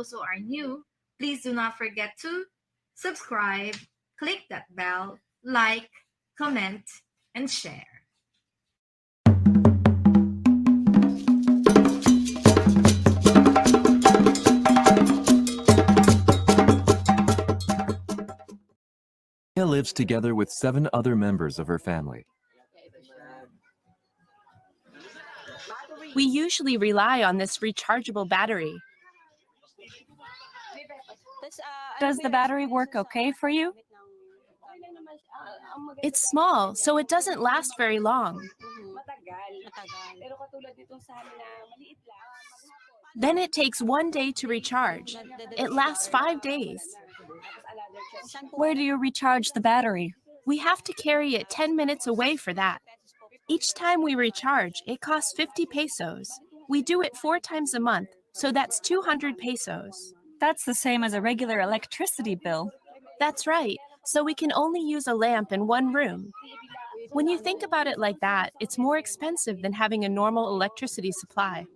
also are new, please do not forget to subscribe, click that bell, like, comment, and share. Ria lives together with 7 other members of her family. We usually rely on this rechargeable battery. Does the battery work okay for you? It's small, so it doesn't last very long. Then it takes 1 day to recharge. It lasts 5 days. Where do you recharge the battery? We have to carry it 10 minutes away for that. Each time we recharge, it costs 50 pesos. We do it 4 times a month, so that's 200 pesos. That's the same as a regular electricity bill. That's right, so we can only use a lamp in one room. When you think about it like that, it's more expensive than having a normal electricity supply.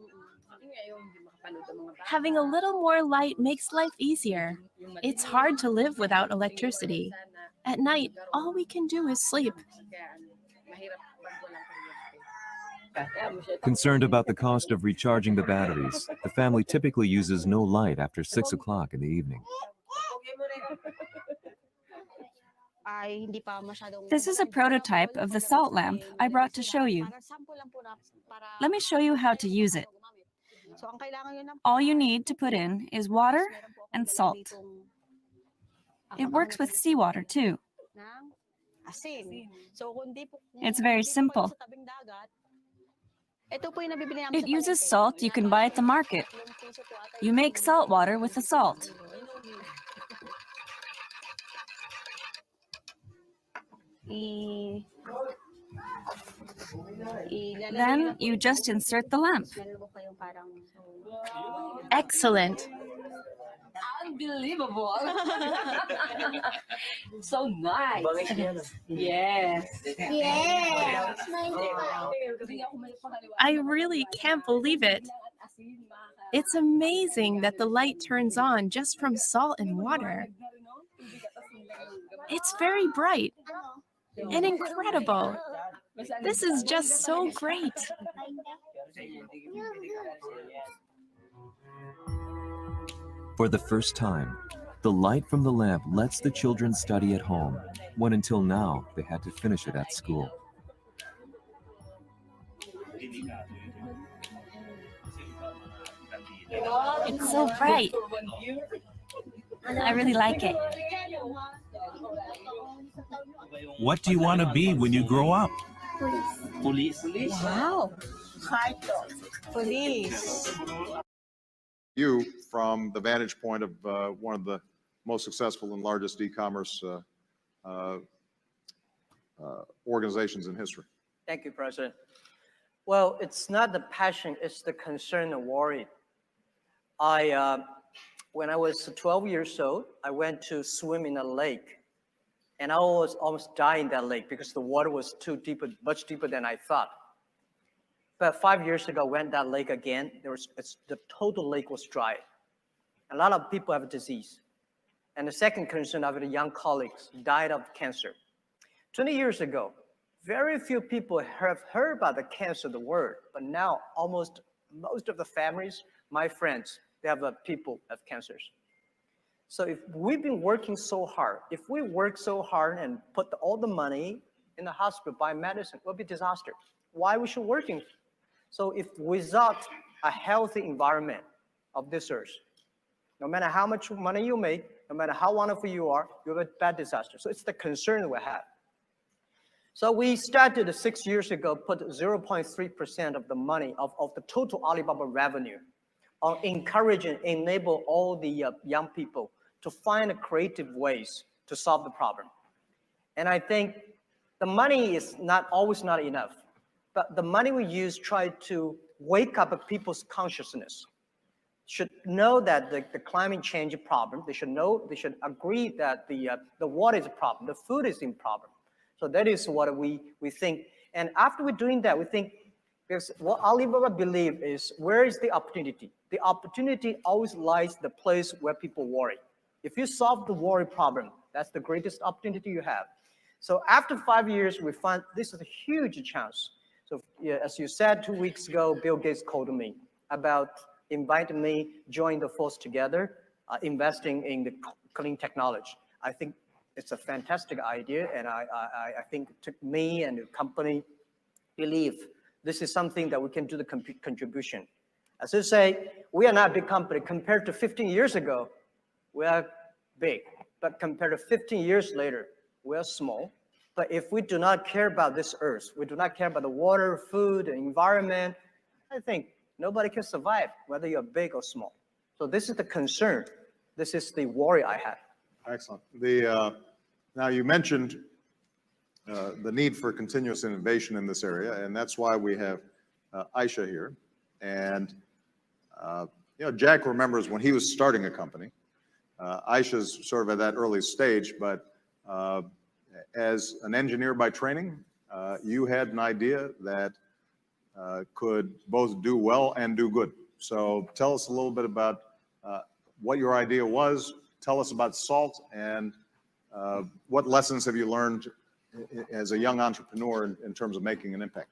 Having a little more light makes life easier. It's hard to live without electricity. At night, all we can do is sleep. Concerned about the cost of recharging the batteries, the family typically uses no light after 6 o'clock in the evening. This is a prototype of the salt lamp I brought to show you. Let me show you how to use it. All you need to put in is water and salt. It works with seawater too. It's very simple. It uses salt you can buy at the market. You make salt water with the salt. Then you just insert the lamp. Excellent. Unbelievable. So nice. Yes. Yes. I really can't believe it. It's amazing that the light turns on just from salt and water. It's very bright and incredible. This is just so great. For the first time, the light from the lamp lets the children study at home, when until now they had to finish it at school. It's so bright. I really like it. What do you want to be when you grow up? Police. Wow. Police. You, from the vantage point of one of the most successful and largest e-commerce organizations in history? Thank you, President. Well, it's not the passion, it's the concern and worry. When I was 12 years old, I went to swim in a lake, and I was almost dying in that lake because the water was too deep, much deeper than I thought. But 5 years ago, I went that lake again. The total lake was dry. A lot of people have a disease. And the second concern, I have young colleagues died of cancer. 20 years ago, very few people have heard about the cancer, the word, but now most of the families, my friends, they have people have cancers. So if we've been working so hard, if we work so hard and put all the money in the hospital, buy medicine, it will be a disaster. Why we should working? So if without a healthy environment of this earth, no matter how much money you make, no matter how wonderful you are, you have a bad disaster. So it's the concern we have. So we started 6 years ago, put 0.3% of the money of the total Alibaba revenue on encouraging, enable all the young people to find creative ways to solve the problem. And I think the money is always not enough, but the money we use try to wake up people's consciousness. Should know that the climate change is a problem. They should agree that the water is a problem, the food is a problem. So that is what we think. And after we're doing that, we think, because what Alibaba believe is, where is the opportunity? the opportunity always lies the place where people worry. If you solve the worry problem, that's the greatest opportunity you have. So after 5 years, we find this is a huge chance. So yeah, as you said 2 weeks ago, Bill Gates called me about inviting me, join the force together, investing in the clean technology. I think it's a fantastic idea, and I think me and the company believe this is something that we can do the contribution. As I say, we are not a big company. Compared to 15 years ago, we are big. But compared to 15 years later, we are small. But if we do not care about this earth, we do not care about the water, food, and environment, I think nobody can survive, whether you're big or small. So this is the concern. This is the worry I have. Excellent. Now you mentioned the need for continuous innovation in this area, and that's why we have Aisa here. And Jack remembers when he was starting a company. Aisha's sort of at that early stage, but as an engineer by training, you had an idea that could both do well and do good. So tell us a little bit about what your idea was. Tell us about salt, and what lessons have you learned as a young entrepreneur in terms of making an impact?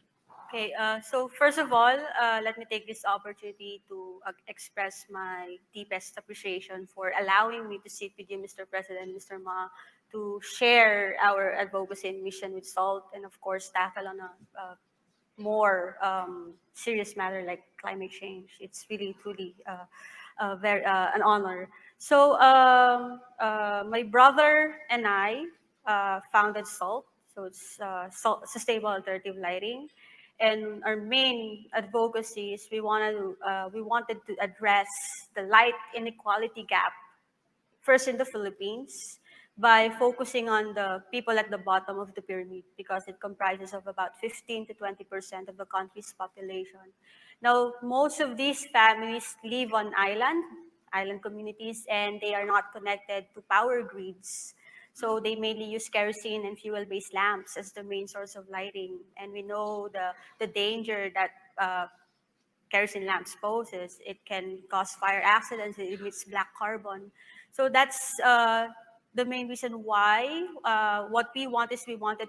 Okay, so first of all, let me take this opportunity to express my deepest appreciation for allowing me to sit with you, Mr. President, Mr. Ma, to share our advocacy and mission with SALT, and of course, tackle on a more serious matter like climate change. It's really, truly very an honor. So my brother and I founded SALT, so it's Sustainable Alternative Lighting. And our main advocacy is we wanted to address the light inequality gap, first in the Philippines, by focusing on the people at the bottom of the pyramid, because it comprises of about 15 to 20% of the country's population. Now, most of these families live on island communities, and they are not connected to power grids. So they mainly use kerosene and fuel-based lamps as the main source of lighting. And we know the danger that kerosene lamps poses. It can cause fire accidents, it emits black carbon. So that's the main reason why what we wanted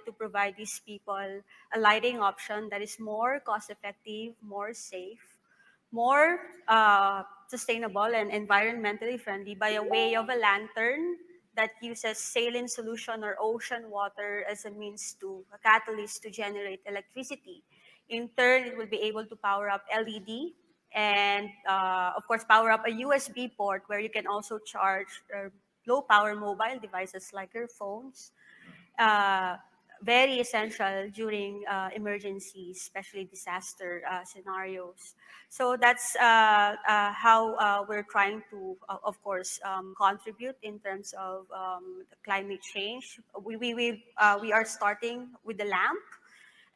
to provide these people a lighting option that is more cost-effective, more safe, more sustainable and environmentally friendly by a way of a lantern that uses saline solution or ocean water as a catalyst to generate electricity. In turn, it will be able to power up LED and, of course, power up a USB port where you can also charge low power mobile devices like your phones. Very essential during emergencies, especially disaster scenarios. So that's how we're trying to, of course, contribute in terms of the climate change. We are starting with the lamp,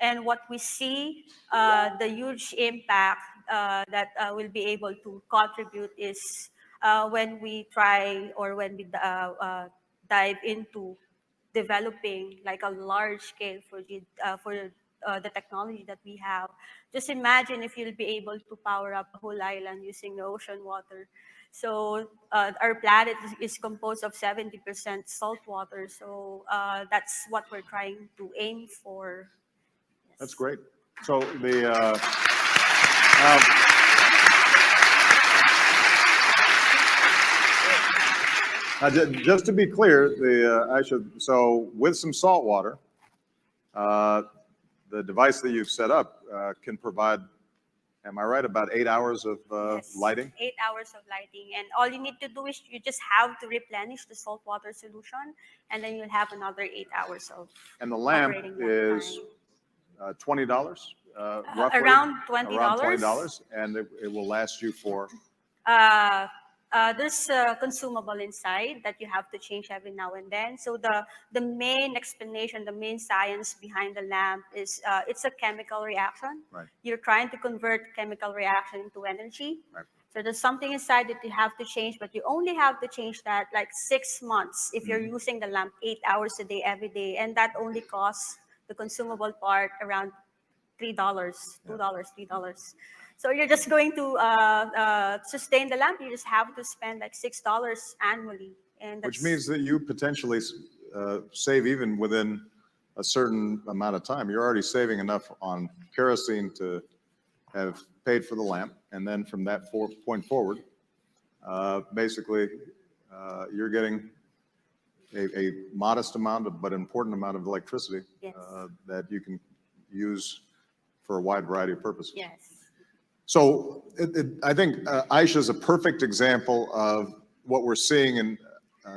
and what we see, the huge impact that we'll be able to contribute is when we try or when we dive into developing like a large scale for the technology that we have. Just imagine if you'll be able to power up a whole island using the ocean water. So our planet is composed of 70% salt water. So that's what we're trying to aim for. Yes. That's great. So just to be clear, so with some salt water, the device that you've set up can provide, am I right, about 8 hours of Yes, lighting? 8 hours of lighting. And all you need to do is you just have to replenish the salt water solution, and then you'll have another 8 hours of And the lamp operating is $20, roughly? around $20. Around $20, and it will last you for? There's a consumable inside that you have to change every now and then. So the main explanation, the main science behind the lamp is it's a chemical reaction. Right. You're trying to convert chemical reaction into energy. Right. So there's something inside that you have to change, but you only have to change that like 6 months if you're using the lamp 8 hours a day every day, and that only costs the consumable part around $3, $2, $3. So you're just going to sustain the lamp. You just have to spend like $6 annually, and Which means that you potentially save even within a certain amount of time. You're already saving enough on kerosene to have paid for the lamp, and then from that point forward, basically, you're getting a modest amount, but important amount of electricity Yes. that you can use for a wide variety of purposes. Yes. So I think Aisha is a perfect example of what we're seeing in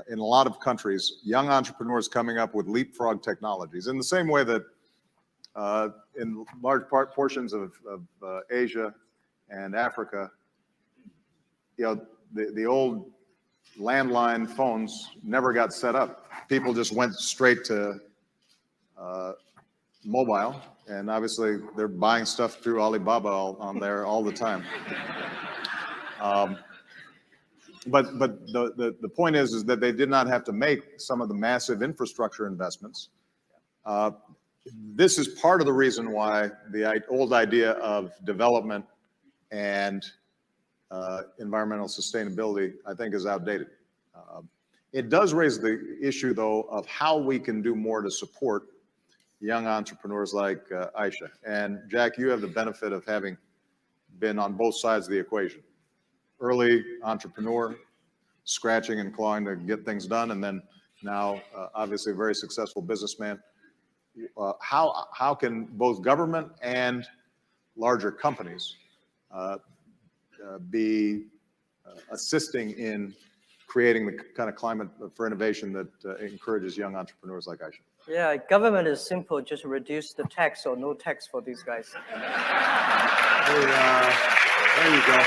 a lot of countries, young entrepreneurs coming up with leapfrog technologies in the same way that in large portions of Asia and Africa, the old landline phones never got set up. People just went straight to mobile, and obviously they're buying stuff through Alibaba on there all the time. But the point is that they did not have to make some of the massive infrastructure investments. This is part of the reason why the old idea of development and environmental sustainability, I think, is outdated. It does raise the issue, though, of how we can do more to support young entrepreneurs like Aisha. And Jack, you have the benefit of having been on both sides of the equation. Early entrepreneur, scratching and clawing to get things done, and then now obviously a very successful businessman. How can both government and larger companies be assisting in creating the kind of climate for innovation that encourages young entrepreneurs like Aisha? Yeah, government is simple, just reduce the tax or no tax for these guys. Hey, there you go.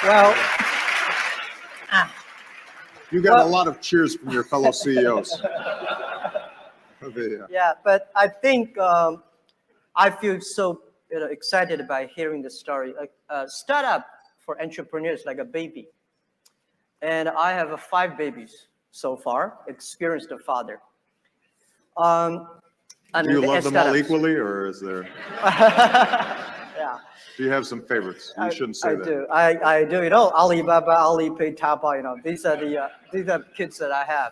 Well, you got a lot of cheers from your fellow CEOs. yeah, but I think I feel so excited by hearing the story. Like startup for entrepreneurs like a baby. And I have 5 babies so far, experienced a father. Do you love them all equally, or is there? Yeah. Do you have some favorites? You shouldn't say that. I do. You know, Alibaba, Alipay, Taobao. You know, these are the kids that I have.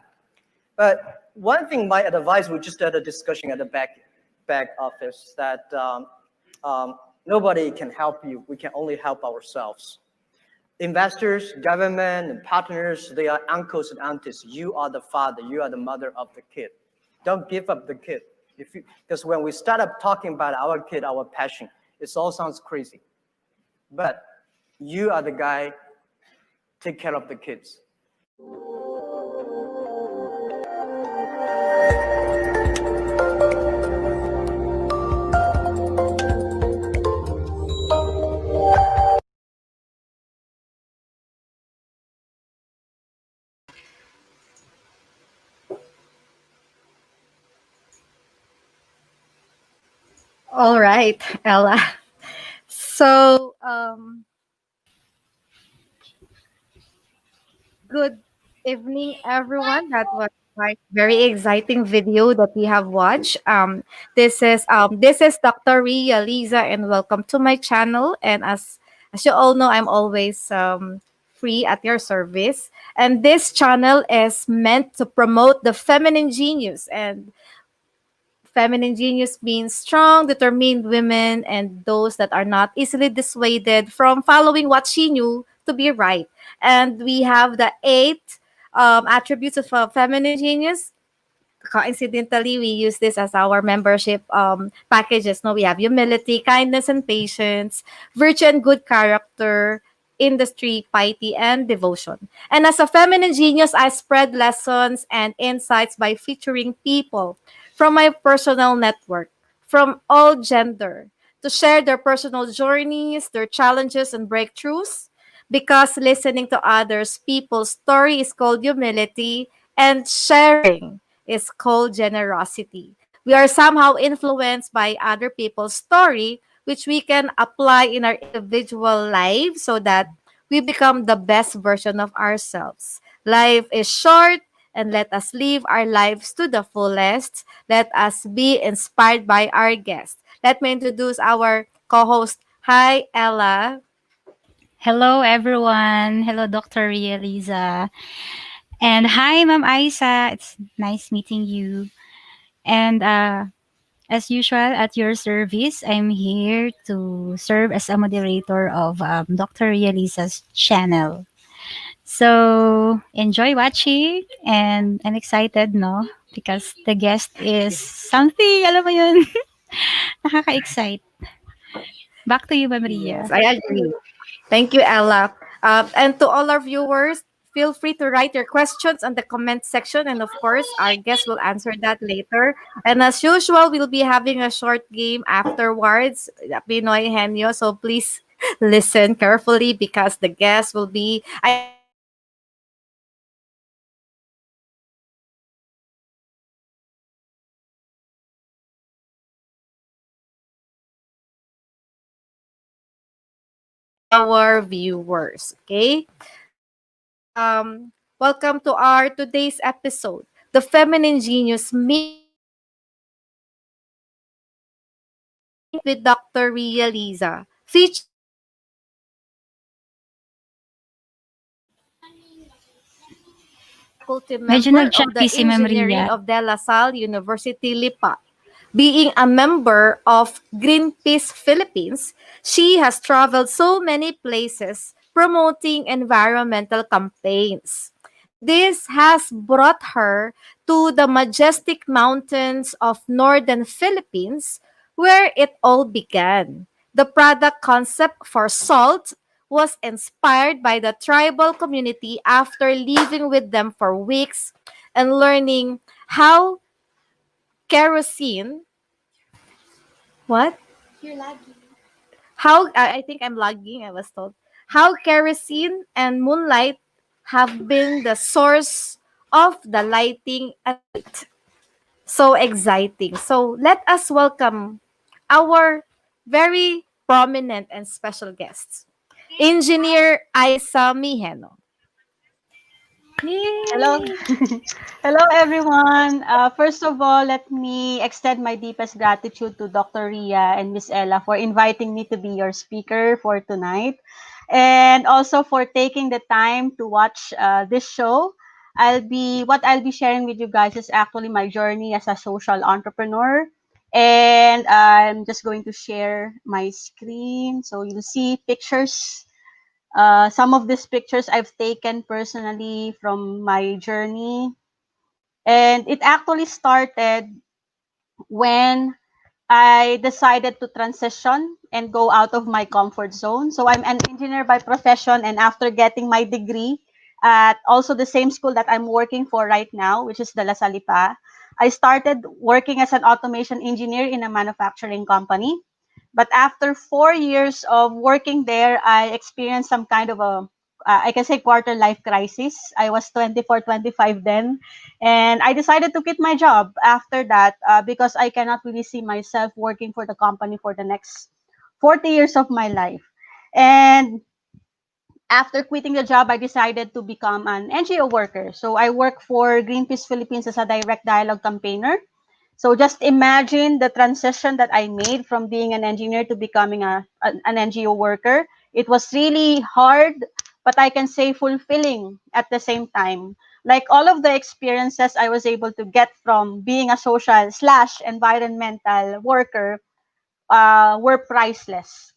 But one thing, my advice, we just had a discussion at the back office that nobody can help you. We can only help ourselves. Investors, government, and partners, they are uncles and aunties. You are the father. You are the mother of the kid. Don't give up the kid. Because when we start up talking about our kid, our passion, it all sounds crazy. But you are the guy, take care of the kids. All right, Ella. So, good evening, everyone. That was like very exciting video that we have watched. This is Dr. Ria Liza, and welcome to my channel. And as you all know, I'm always free at your service. And this channel is meant to promote the feminine genius, and feminine genius means strong, determined women and those that are not easily dissuaded from following what she knew to be right. And we have the 8 attributes of a feminine genius. Coincidentally, we use this as our membership packages. No, we have humility, kindness, and patience, virtue and good character, industry, piety, and devotion. And as a feminine genius, I spread lessons and insights by featuring people from my personal network, from all gender, to share their personal journeys, their challenges, and breakthroughs. Because listening to others people's story is called humility, and sharing is called generosity. We are somehow influenced by other people's story, which we can apply in our individual lives so that we become the best version of ourselves. Life is short, and let us live our lives to the fullest. Let us be inspired by our guests. let me introduce our co-host. Hi, Ella. Hello, everyone. Hello, Dr. Ria Liza. And hi, Ma'am Aisa. It's nice meeting you. And as usual, at your service, I'm here to serve as a moderator of Dr. Ria Liza's channel. So enjoy watching, and I'm excited, no? Because the guest is something, alam mo yun, nakaka-excite. Back to you, Ma'am Yes, Ria. I agree. Thank you, Ella. And to all our viewers, feel free to write your questions on the comment section. And of course, our guest will answer that later. And as usual, we'll be having a short game afterwards, Pinoy Henyo. So please listen carefully because the guest will be, I think, our viewers. Okay. So, welcome to our today's episode, The Feminine Genius Meet with Dr. Ria Liza, featuring faculty Medyo member of nag-choppy the si Ma'am Ria. Engineering of De La Salle University, Lipa. Being a member of Greenpeace Philippines, she has traveled so many places promoting environmental campaigns. This has brought her to the majestic mountains of northern Philippines where it all began. The product concept for salt was inspired by the tribal community after living with them for weeks and learning how kerosene what how I think I'm lagging, I was told, how kerosene and moonlight have been the source of the lighting at night. So exciting. So let us welcome our very prominent and special guests, Engineer Aisa Mijeno. Hello. Yay! Hello, everyone. First of all, let me extend my deepest gratitude to Dr. Ria and Miss Ella for inviting me to be your speaker for tonight, and also for taking the time to watch this show. What I'll be sharing with you guys is actually my journey as a social entrepreneur. And I'm just going to share my screen so you'll see pictures. Some of these pictures I've taken personally from my journey. And it actually started when I decided to transition and go out of my comfort zone. So I'm an engineer by profession, and after getting my degree at also the same school that I'm working for right now, which is the La Salipa, I started working as an automation engineer in a manufacturing company. But after 4 years of working there, I experienced some kind of I can say quarter life crisis. I was 24, 25 then. And I decided to quit my job after that because I cannot really see myself working for the company for the next 40 years of my life. And after quitting the job, I decided to become an NGO worker. So I work for Greenpeace Philippines as a direct dialogue campaigner. So just imagine the transition that I made from being an engineer to becoming an NGO worker. It was really hard, but I can say fulfilling at the same time. Like all of the experiences I was able to get from being a social slash environmental worker were priceless.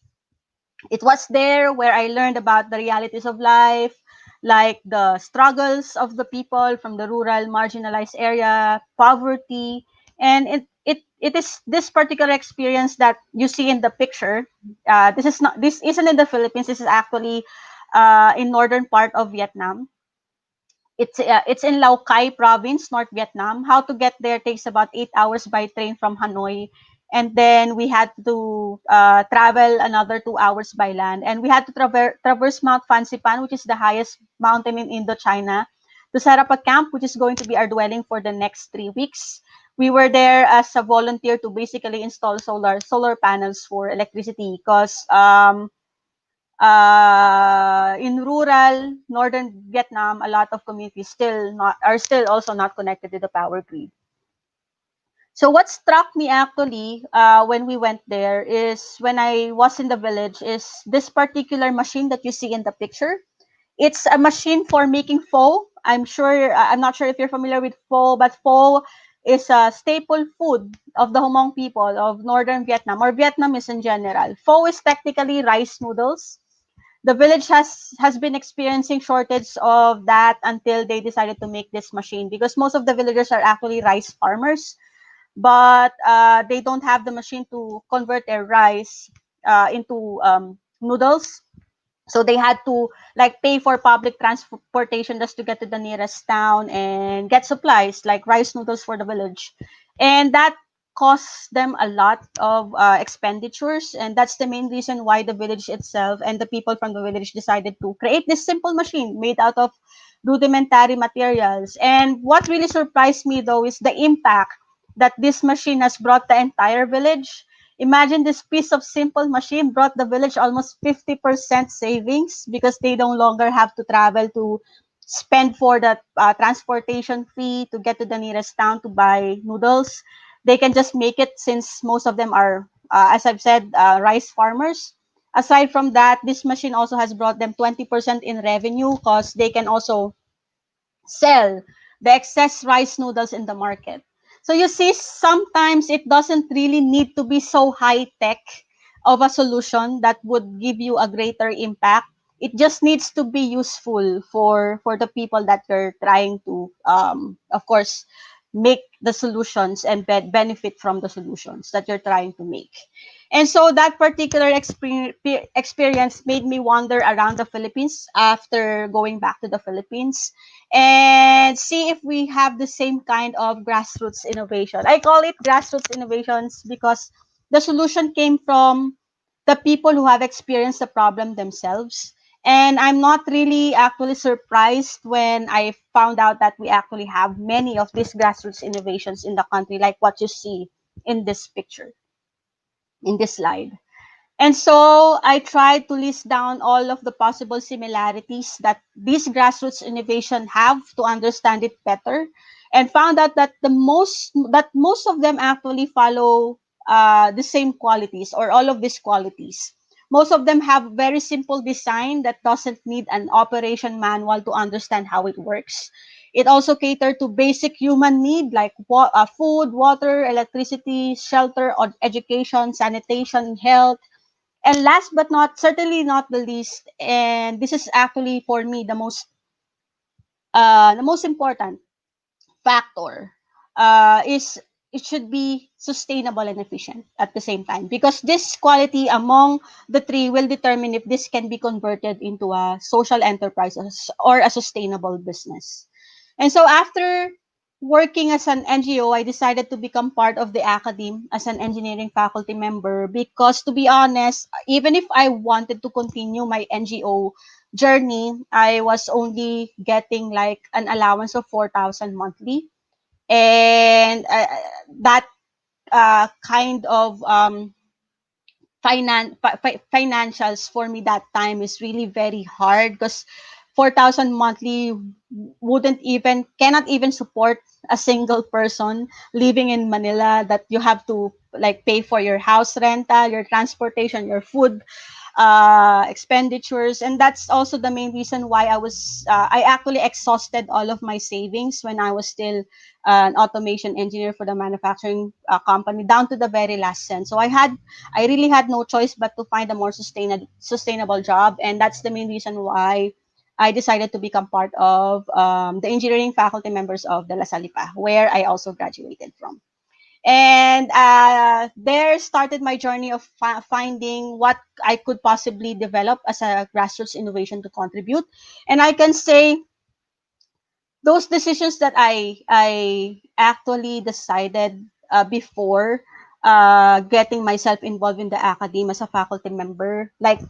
It was there where I learned about the realities of life, like the struggles of the people from the rural marginalized area, poverty, and it is this particular experience that you see in the picture. This isn't in the Philippines. This is actually in northern part of Vietnam. It's in Lao Cai province, North Vietnam. How to get there takes about 8 hours by train from Hanoi, and then we had to travel another 2 hours by land, and we had to traverse Mount Fansipan, which is the highest mountain in Indochina, to set up a camp, which is going to be our dwelling for the next 3 weeks. We were there as a volunteer to basically install solar panels for electricity because in rural northern Vietnam, a lot of communities still also not connected to the power grid. So what struck me actually when we went there is when I was in the village is this particular machine that you see in the picture. It's a machine for making pho. I'm not sure if you're familiar with pho, but pho is a staple food of the Hmong people of northern Vietnam or Vietnamese in general. Pho is technically rice noodles. The village has been experiencing shortage of that until they decided to make this machine because most of the villagers are actually rice farmers, but they don't have the machine to convert their rice into noodles. So they had to like pay for public transportation just to get to the nearest town and get supplies like rice noodles for the village, and that costs them a lot of expenditures, and that's the main reason why the village itself and the people from the village decided to create this simple machine made out of rudimentary materials. And what really surprised me though is the impact that this machine has brought the entire village. Imagine this piece of simple machine brought the village almost 50% savings because they no longer have to travel to spend for the transportation fee to get to the nearest town to buy noodles. They can just make it since most of them are, as I've said, rice farmers. Aside from that, this machine also has brought them 20% in revenue because they can also sell the excess rice noodles in the market. So you see, sometimes it doesn't really need to be so high tech of a solution that would give you a greater impact. It just needs to be useful for the people that you're trying to, of course, make the solutions and benefit from the solutions that you're trying to make. And so that particular experience made me wander around the Philippines after going back to the Philippines and see if we have the same kind of grassroots innovation. I call it grassroots innovations because the solution came from the people who have experienced the problem themselves. And I'm not really actually surprised when I found out that we actually have many of these grassroots innovations in the country, like what you see in this picture, in this slide. And so I tried to list down all of the possible similarities that these grassroots innovation have to understand it better, and found out that most of them actually follow the same qualities or all of these qualities. Most of them have very simple design that doesn't need an operation manual to understand how it works. It also catered to basic human need like food, water, electricity, shelter, education, sanitation, health, and last but not certainly not the least, and this is actually for me the most important factor, is it should be sustainable and efficient at the same time, because this quality among the three will determine if this can be converted into a social enterprise or a sustainable business. And so after working as an NGO, I decided to become part of the academe as an engineering faculty member because, to be honest, even if I wanted to continue my NGO journey, I was only getting like an allowance of 4,000 monthly. And that kind of financials for me that time is really very hard because 4,000 monthly cannot even support a single person living in Manila, that you have to like pay for your house rental, your transportation, your food expenditures. And that's also the main reason why I actually exhausted all of my savings when I was still an automation engineer for the manufacturing company down to the very last cent. So I really had no choice but to find a more sustainable job, and that's the main reason why I decided to become part of the engineering faculty members of the La Salle Lipa, where I also graduated from. And there started my journey of finding what I could possibly develop as a grassroots innovation to contribute. And I can say those decisions that I actually decided before getting myself involved in the academe as a faculty member, like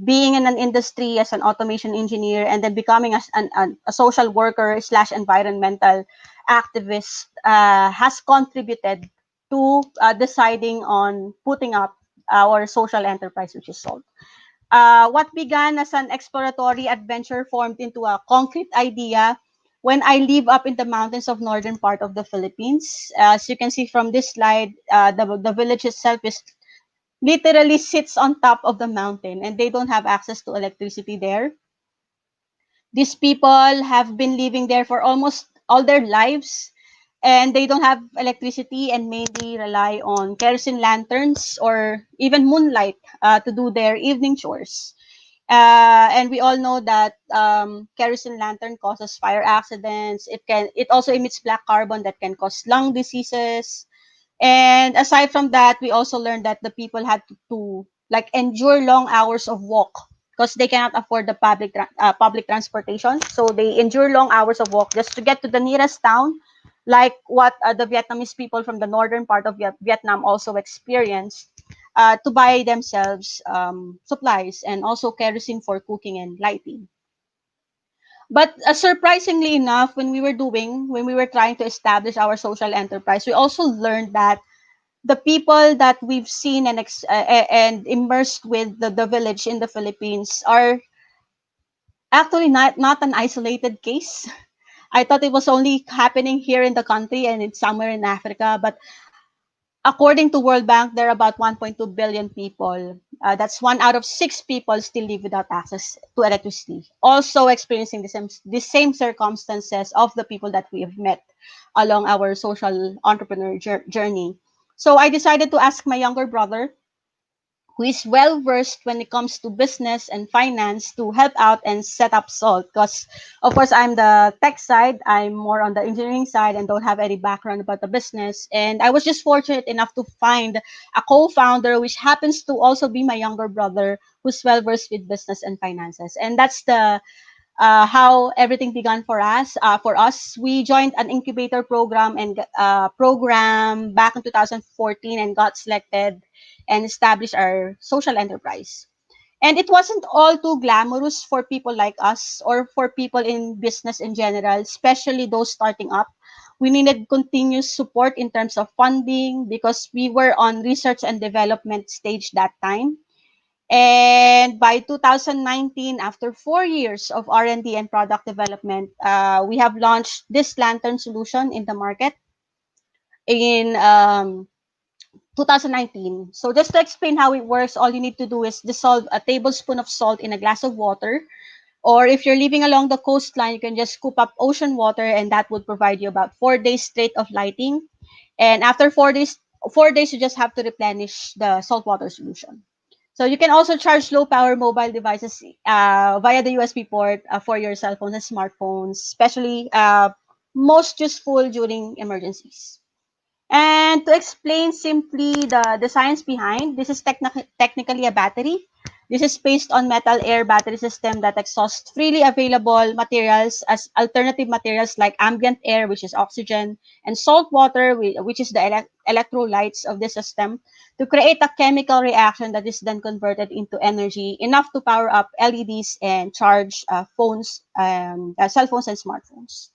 being in an industry as an automation engineer and then becoming a social worker slash environmental activist, has contributed to deciding on putting up our social enterprise, which is SALT. What began as an exploratory adventure formed into a concrete idea when I live up in the mountains of northern part of the Philippines. As you can see from this slide, the village itself is literally sits on top of the mountain, and they don't have access to electricity there. These people have been living there for almost all their lives, and they don't have electricity and mainly rely on kerosene lanterns or even moonlight to do their evening chores. And we all know that kerosene lantern causes fire accidents. It also emits black carbon that can cause lung diseases. And aside from that, we also learned that the people had to like endure long hours of walk because they cannot afford the public transportation. So they endure long hours of walk just to get to the nearest town, like what the Vietnamese people from the northern part of Vietnam also experienced, to buy themselves supplies and also kerosene for cooking and lighting. But surprisingly enough, when we were trying to establish our social enterprise, we also learned that the people that we've seen and immersed with the village in the Philippines are actually not an isolated case. I thought it was only happening here in the country and it's somewhere in Africa, but according to World Bank, there are about 1.2 billion people. That's 1 out of 6 people still live without access to electricity, also experiencing the same circumstances of the people that we have met along our social entrepreneur journey. So I decided to ask my younger brother, who is well versed when it comes to business and finance, to help out and set up Salt. Because, of course, I'm the tech side, I'm more on the engineering side, and don't have any background about the business. And I was just fortunate enough to find a co founder, which happens to also be my younger brother, who's well versed with business and finances. And that's the how everything began for us. For us, we joined an incubator program back in 2014 and got selected and established our social enterprise. And it wasn't all too glamorous for people like us or for people in business in general, especially those starting up. We needed continuous support in terms of funding because we were on research and development stage that time. And by 2019, after 4 years of R&D and product development, we have launched this lantern solution in the market in 2019. So just to explain how it works, all you need to do is dissolve a tablespoon of salt in a glass of water. Or if you're living along the coastline, you can just scoop up ocean water and that would provide you about 4 days straight of lighting. And after 4 days, you just have to replenish the saltwater solution. So you can also charge low power mobile devices via the USB port for your cell phones and smartphones, especially most useful during emergencies. And to explain simply the science behind, this is technically a battery. This is based on metal air battery system that exhausts freely available materials as alternative materials like ambient air, which is oxygen, and salt water, which is the electrolytes of the system, to create a chemical reaction that is then converted into energy enough to power up LEDs and charge cell phones and smartphones.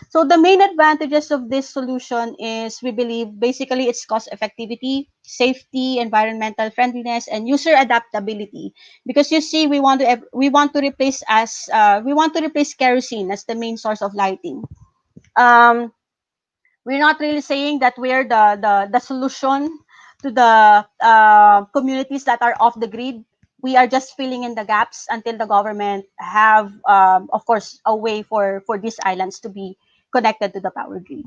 So the main advantages of this solution is, we believe, basically its cost effectivity, safety, environmental friendliness, and user adaptability. Because you see, we want to replace kerosene as the main source of lighting. Um, we're not really saying that we're the solution to the communities that are off the grid. We are just filling in the gaps until the government have, of course, a way for these islands to be connected to the power grid.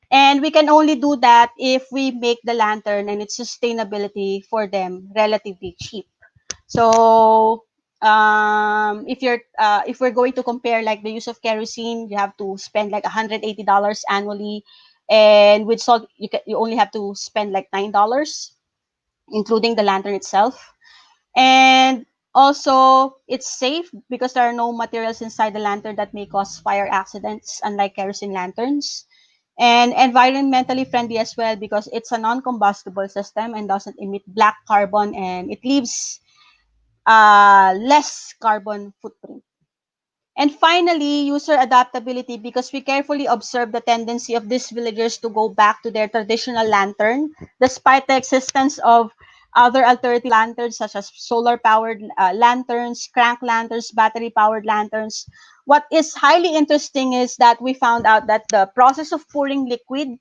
And we can only do that if we make the lantern and its sustainability for them relatively cheap. So if we're going to compare like the use of kerosene, you have to spend like $180 annually, and with salt you only have to spend like $9, including the lantern itself. And also, it's safe because there are no materials inside the lantern that may cause fire accidents, unlike kerosene lanterns. And environmentally friendly as well because it's a non-combustible system and doesn't emit black carbon, and it leaves less carbon footprint. And finally, user adaptability, because we carefully observe the tendency of these villagers to go back to their traditional lantern, despite the existence of other alternative lanterns such as solar powered lanterns, crank lanterns, battery powered lanterns. what is highly interesting is that we found out that the process of pouring liquid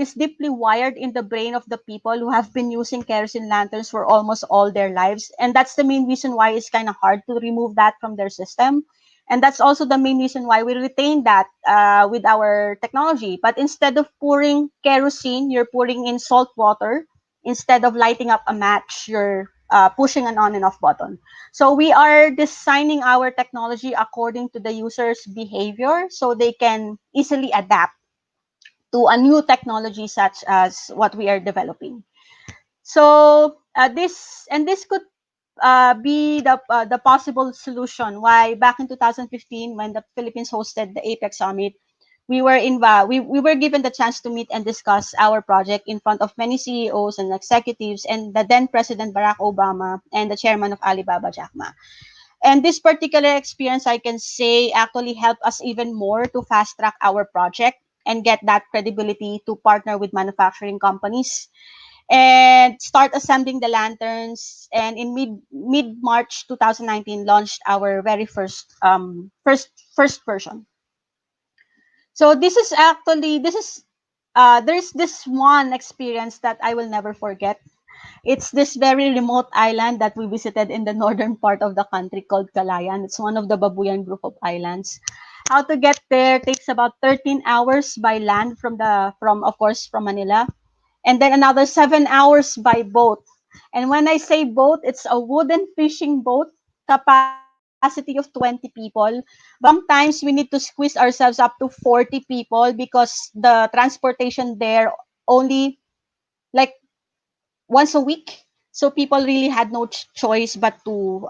is deeply wired in the brain of the people who have been using kerosene lanterns for almost all their lives. And that's the main reason why it's kind of hard to remove that from their system. And that's also the main reason why we retain that with our technology. But instead of pouring kerosene, you're pouring in salt water. Instead of lighting up a match, you're pushing an on and off button. So we are designing our technology according to the user's behavior so they can easily adapt to a new technology such as what we are developing. So this could be the possible solution why back in 2015 when the Philippines hosted the APEC summit, we were given the chance to meet and discuss our project in front of many CEOs and executives and the then President Barack Obama and the chairman of Alibaba, Jack Ma. And this particular experience, I can say, actually helped us even more to fast track our project and get that credibility to partner with manufacturing companies and start assembling the lanterns. And in mid March 2019, launched our very first version. So there's this one experience that I will never forget. It's this very remote island that we visited in the northern part of the country called Calayan. It's one of the Babuyan group of islands. How to get there takes about 13 hours by land from of course from Manila, and then another 7 hours by boat. And when I say boat, it's a wooden fishing boat, capacity of 20 people. But sometimes we need to squeeze ourselves up to 40 people because the transportation there only like once a week. So people really had no choice but to,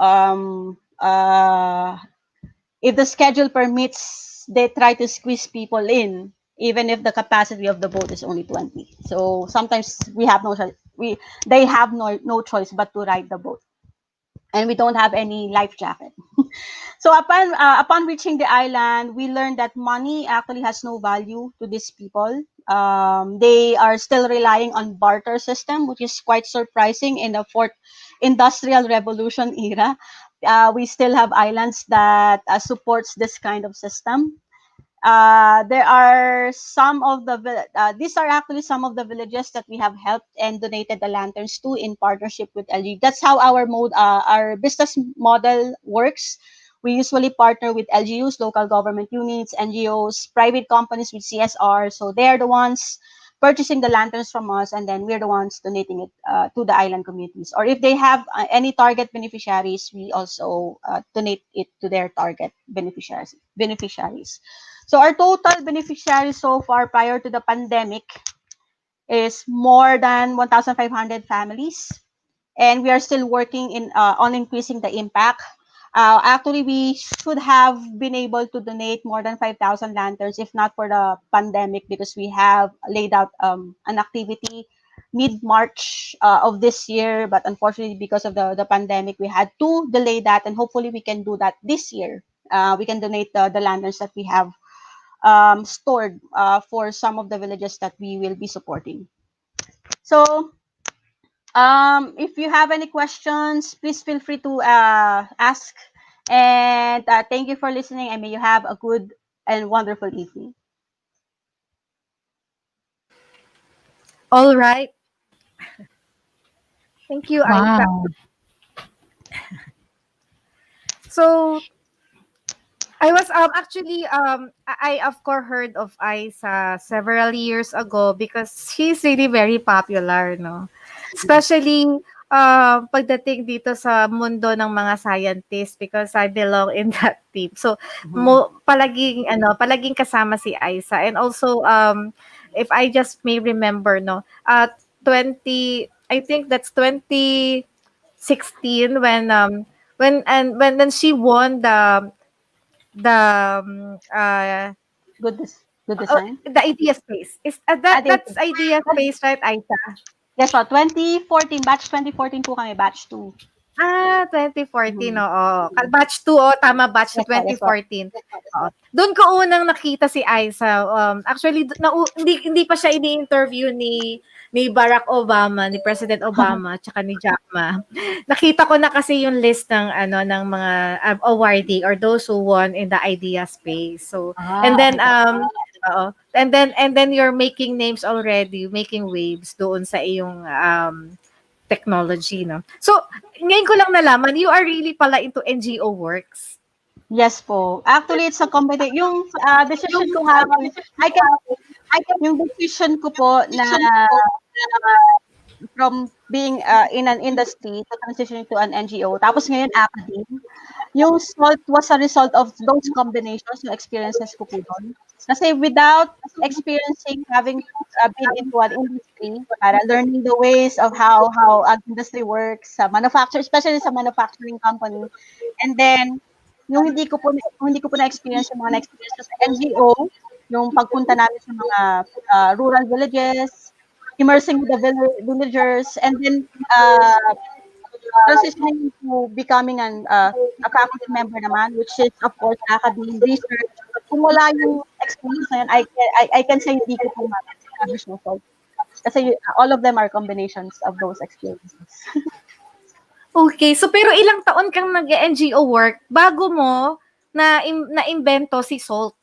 if the schedule permits, they try to squeeze people in, even if the capacity of the boat is only 20. So sometimes we have no choice. They have no choice but to ride the boat, and we don't have any life jacket. So upon reaching the island, we learned that money actually has no value to these people. They are still relying on barter system, which is quite surprising in the fourth industrial revolution era. We still have islands that supports this kind of system. There are some of the these are actually some of the villages that we have helped and donated the lanterns to in partnership with LG. That's how our business model works. We usually partner with LGUs, local government units, NGOs, private companies with CSR. So they're the ones purchasing the lanterns from us, and then we're the ones donating it to the island communities. Or if they have any target beneficiaries, we also donate it to their target beneficiaries. So our total beneficiaries so far prior to the pandemic is more than 1,500 families, and we are still working on increasing the impact. Actually, we should have been able to donate more than 5,000 lanterns if not for the pandemic, because we have laid out an activity mid-March of this year, but unfortunately because of the pandemic, we had to delay that, and hopefully we can do that this year. We can donate the lanterns that we have stored for some of the villages that we will be supporting. So if you have any questions, please feel free to ask. And thank you for listening, and may you have a good and wonderful evening. All right. Thank you, Aisa. Wow. So I was actually I of course heard of Aisa several years ago because she's really very popular, no? Especially pagdating dito sa mundo ng mga scientists, because I belong in that team. So palaging kasama si Aisa, and also if I just may remember, no, 20 I think that's 2016 when she won the Good design. the idea space is that's idea space, right, Aisa? Yes po, 2014, batch 2014 po kami, batch 2. 2014, oo. Batch 2, oh, tama, batch 2, Yes po. 2014. Oo. Doon ko unang nakita si Aisa. Actually, hindi pa siya ini-interview ni Barack Obama, ni President Obama, tsaka ni Jack Ma. Nakita ko na kasi yung list ng ng mga awardee or those who won in the idea space. So, and then and then you're making names already, making waves doon sa iyong technology, no? So, ngayon ko lang nalaman, you are really pala into NGO works. Yes po. Actually, it's a combination. Yung decision ko nga, yung decision ko po na from being in an industry to transitioning to an NGO, tapos ngayon academe, yung SALT was a result of those combinations, yung experiences ko po doon. Kasi without experiencing, having been into an industry, para learning the ways of how an industry works, sa especially sa manufacturing company, and then yung hindi ko po na-experience yung mga na-experience sa NGO, yung pagpunta namin sa mga rural villages, immersing with the villagers, and then transitioning to becoming a faculty member naman, which is of course academic research. Kung wala yung experience na yun, I can say hindi ko po ma-establish mo. Kasi all of them are combinations of those experiences. Okay, so pero ilang taon kang nag-NGO work bago mo na-imbento si salt?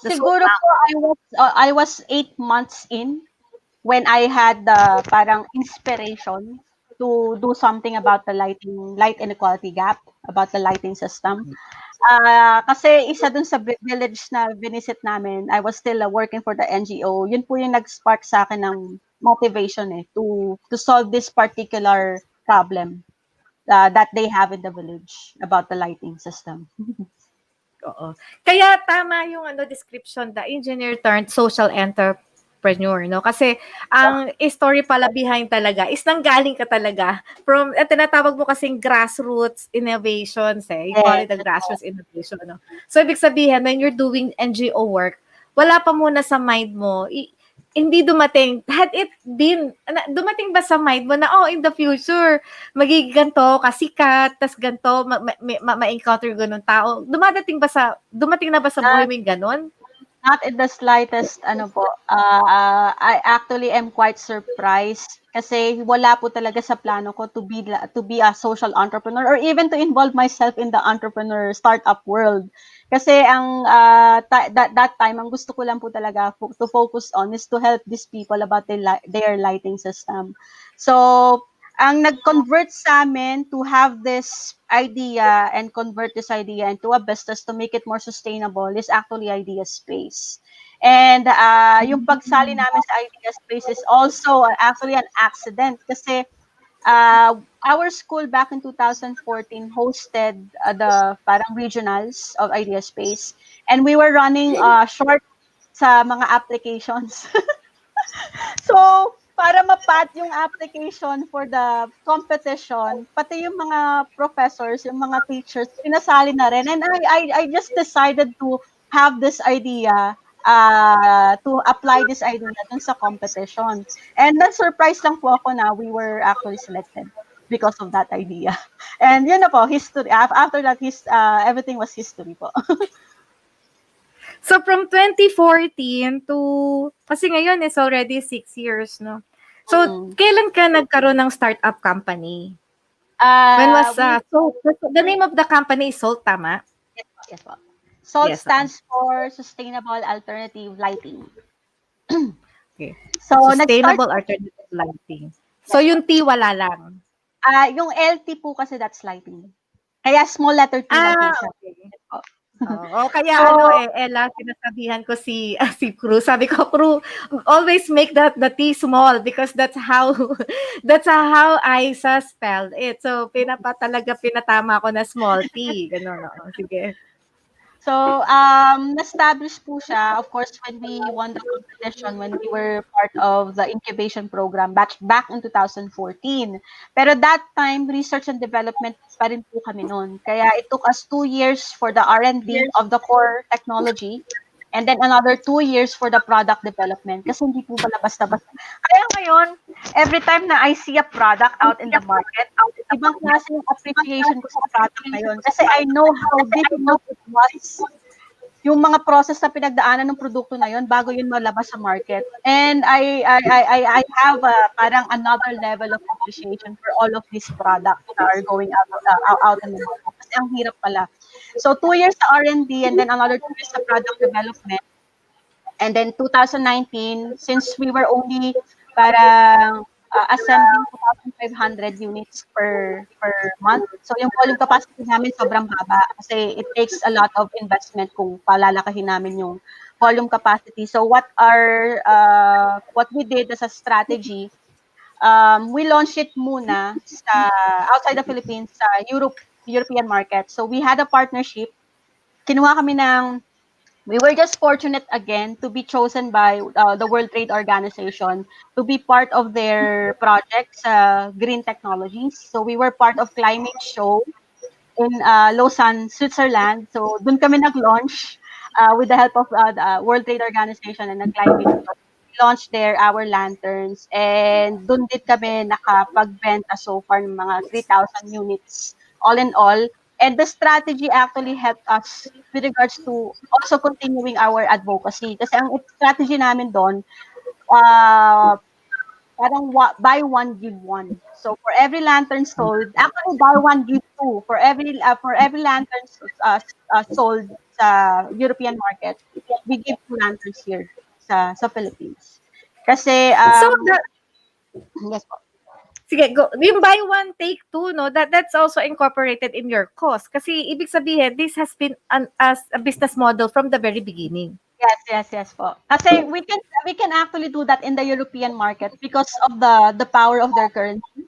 Siguro po I was 8 months in when I had the parang inspiration to do something about the light inequality gap, about the lighting system. Kasi isa dun sa village na binisit namin, I was still working for the NGO. Yun po yung nag-spark sa akin ng motivation to solve this particular problem that they have in the village about the lighting system. Oo. Kaya tama yung description, the engineer turned social entrepreneur, no? Kasi ang story pala behind talaga is nanggaling ka talaga from tinatawag mo kasing grassroots innovations, eh. You call it the grassroots innovation, no? So ibig sabihin when you're doing NGO work, wala pa muna sa mind mo hindi dumating. Had it been, dumating ba sa mind mo na, in the future, magiging ganito, kasikat, tas ganito, ma-encounter ganun tao. Dumating na ba sa buhay mo yung ganun? Not in the slightest, I actually am quite surprised kasi wala po talaga sa plano ko to be a social entrepreneur or even to involve myself in the entrepreneur startup world. Kasi that time, ang gusto ko lang po talaga to focus on is to help these people about their lighting system. So, ang nag-convert sa amin to have this idea and convert this idea into a business to make it more sustainable is actually Idea Space. And yung pagsali namin sa Idea Space is also actually an accident kasi our school back in 2014 hosted the parang regionals of Idea Space, and we were running short sa mga applications. So, para mapat yung application for the competition, pati yung mga professors, yung mga teachers, pinasali na rin. And I just decided to have this idea, to apply this idea dun sa competition. And na-surprise lang po ako na we were actually selected because of that idea. And yun na po, history. After that, everything was history po. So from 2014 to, kasi ngayon is already 6 years, no? So, kailan ka nagkaroon ng startup company? When was, so, the name of the company is SALT, tama? Yes po. SALT stands for Sustainable Alternative Lighting. Okay. So, Sustainable Alternative Lighting. So, yung T wala lang? Yung LT po kasi that's lighting. Kaya small letter T lang po siya. Okay. Kaya Ella, sinasabihan ko si Crew. Sabi ko, Crew, always make the T small because that's how Aisa spelled it. So, pinatama ko na small T. Ganun, sige. So, na-establish po siya, of course, when we won the competition, when we were part of the incubation program back in 2014. Pero that time, research and development pa rin po kami noon. Kaya it took us 2 years for the R&D of the core technology, and then another 2 years for the product development. Kasi hindi po pala basta-basta. Kaya ngayon, every time na I see a product out in the market, ibang klase yung appreciation ko sa product na yun. Kasi I know how difficult it was yung mga process na pinagdaanan ng produkto na yun bago yun malabas sa market. And I have parang another level of appreciation for all of these products that are going out in the market. Kasi ang hirap pala. So 2 years sa R&D and then another 2 years sa product development. And then 2019, since we were only parang assembling 2,500 units per month. So yung volume capacity namin sobrang haba kasi it takes a lot of investment kung palalakahin namin yung volume capacity. So what we did as a strategy, we launched it muna sa outside the Philippines sa European market. So we had a partnership. Kinuha kami ng We were just fortunate again to be chosen by the World Trade Organization to be part of their projects, green technologies. So we were part of climate show in Lausanne, Switzerland. So dun kami nag-launch with the help of the World Trade Organization and the climate show. We launched there our lanterns and dun din kami nakapagbenta so far ng mga 3,000 units all in all. And the strategy actually helped us with regards to also continuing our advocacy. Kasi ang strategy namin doon, parang buy one, give one. So for every lantern sold, actually buy one, give two. For every lantern sold sa European market, we give 2 lanterns here sa Philippines. Kasi, So, yes po. sige, go. Yung buy one, take two, no? That's also incorporated in your cost. Kasi ibig sabihin, this has been as a business model from the very beginning. Yes po. Kasi we can actually do that in the European market because of the power of their currency.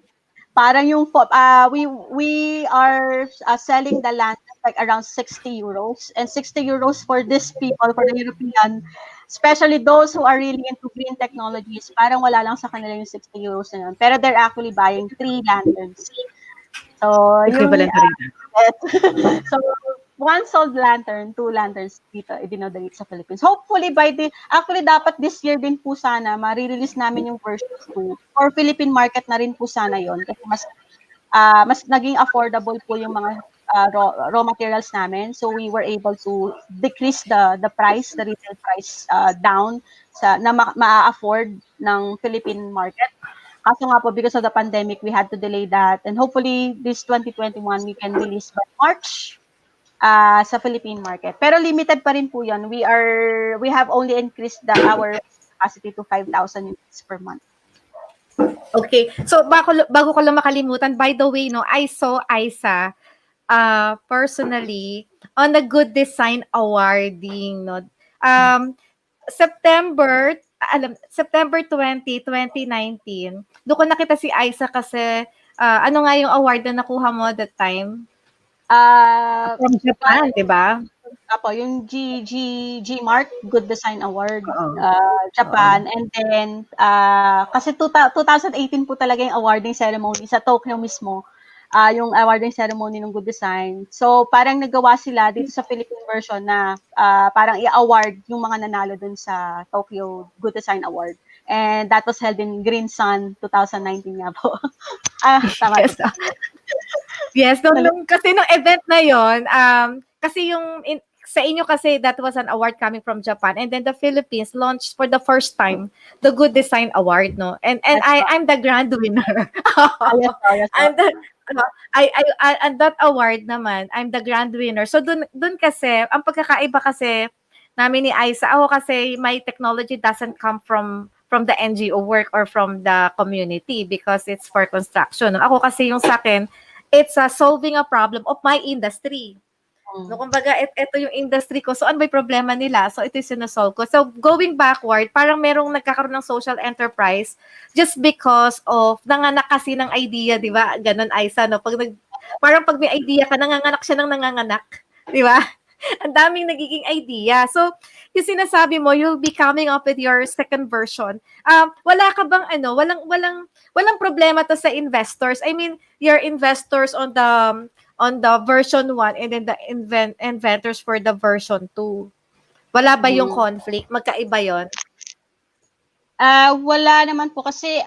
Parang yung we are selling the land like around 60 euros, and 60 euros for these people, for the European, especially those who are really into green technologies, parang wala lang sa kanila yung 60 euros na yun. Pero they're actually buying 3 lanterns. So, Equivalent na rin. so, 1 sold lantern, 2 lanterns dito, i-donate sa Philippines. Hopefully, actually, dapat this year din po sana, ma-release namin yung version 2. For Philippine market na rin po sana yon kasi mas naging affordable po yung mga raw materials namin. So, we were able to decrease the price, the retail price down na ma-afford ng Philippine market. Kaso nga po, because of the pandemic, we had to delay that. And hopefully, this 2021, we can release by March sa Philippine market. Pero limited pa rin po yun. We have only increased our capacity to 5,000 units per month. Okay. So, bago ko lang makalimutan, by the way, no, I saw Aisa personally on the Good Design Awarding, no. September 20, 2019, doon ko nakita si Aisa kasi ano nga yung award na nakuha mo that time? From Japan, di ba? Apo, yung G-Mark Good Design Award, Japan. And then, kasi 2018 po talaga yung awarding ceremony sa Tokyo mismo. Yung awarding ceremony ng Good Design. So, parang nagawa sila dito sa Philippine version na parang i-award yung mga nanalo dun sa Tokyo Good Design Award. And that was held in Green Sun 2019 nga po. Tama. Yes. Yes, kasi nung event na yon, kasi sa inyo kasi that was an award coming from Japan, and then the Philippines launched for the first time the Good Design Award, no? And I'm the grand winner. Yes. And that award naman, I'm the grand winner. So dun kasi ang pagkakaiba kasi namin ni Aisa, ako kasi my technology doesn't come from the NGO work or from the community because it's for construction. No? Ako kasi yung sa akin, it's solving a problem of my industry. No, kumbaga, ito yung industry ko. So, ano ba yung problema nila? So, ito yung sinasolve ko. So, going backward, parang merong nagkakaroon ng social enterprise just because of nanganak kasi ng idea, di ba? Ganon, Aisa, no? Parang pag may idea ka, nanganganak siya ng nanganganak. Di ba? Ang daming nagiging idea. So, yung sinasabi mo, you'll be coming up with your second version. Wala ka bang walang problema to sa investors? I mean, your investors on the version 1 and then the inventors for the version 2. Wala ba yung conflict? Magkaiba yon? Wala naman po kasi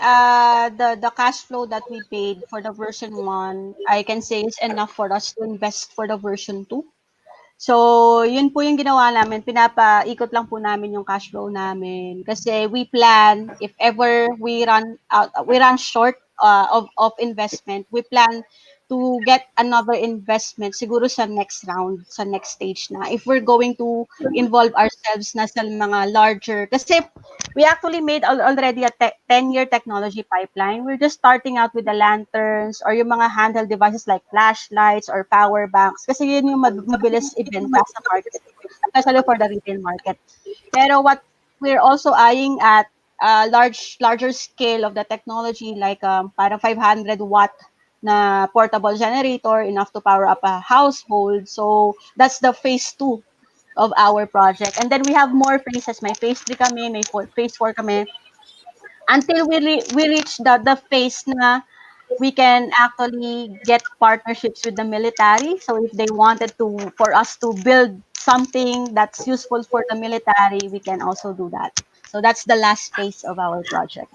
the cash flow that we paid for the version 1, I can say is enough for us to invest for the version 2. So, yun po yung ginawa namin, pinapaikot lang po namin yung cash flow namin kasi we plan if ever we run short of investment, we plan to get another investment siguro sa next round, sa next stage na. If we're going to involve ourselves na sa mga larger, kasi we actually made already a 10-year technology pipeline. We're just starting out with the lanterns or yung mga handheld devices like flashlights or power banks kasi yun yung mabilis ibenta sa market, especially for the retail market. Pero what we're also eyeing at larger scale of the technology like parang 500-watt na portable generator enough to power up a household. So that's the phase 2 of our project. And then we have more phases. May phase 3 kami, may phase 4 kami. Until we reach the phase na we can actually get partnerships with the military. So if they wanted for us to build something that's useful for the military, we can also do that. So that's the last phase of our project.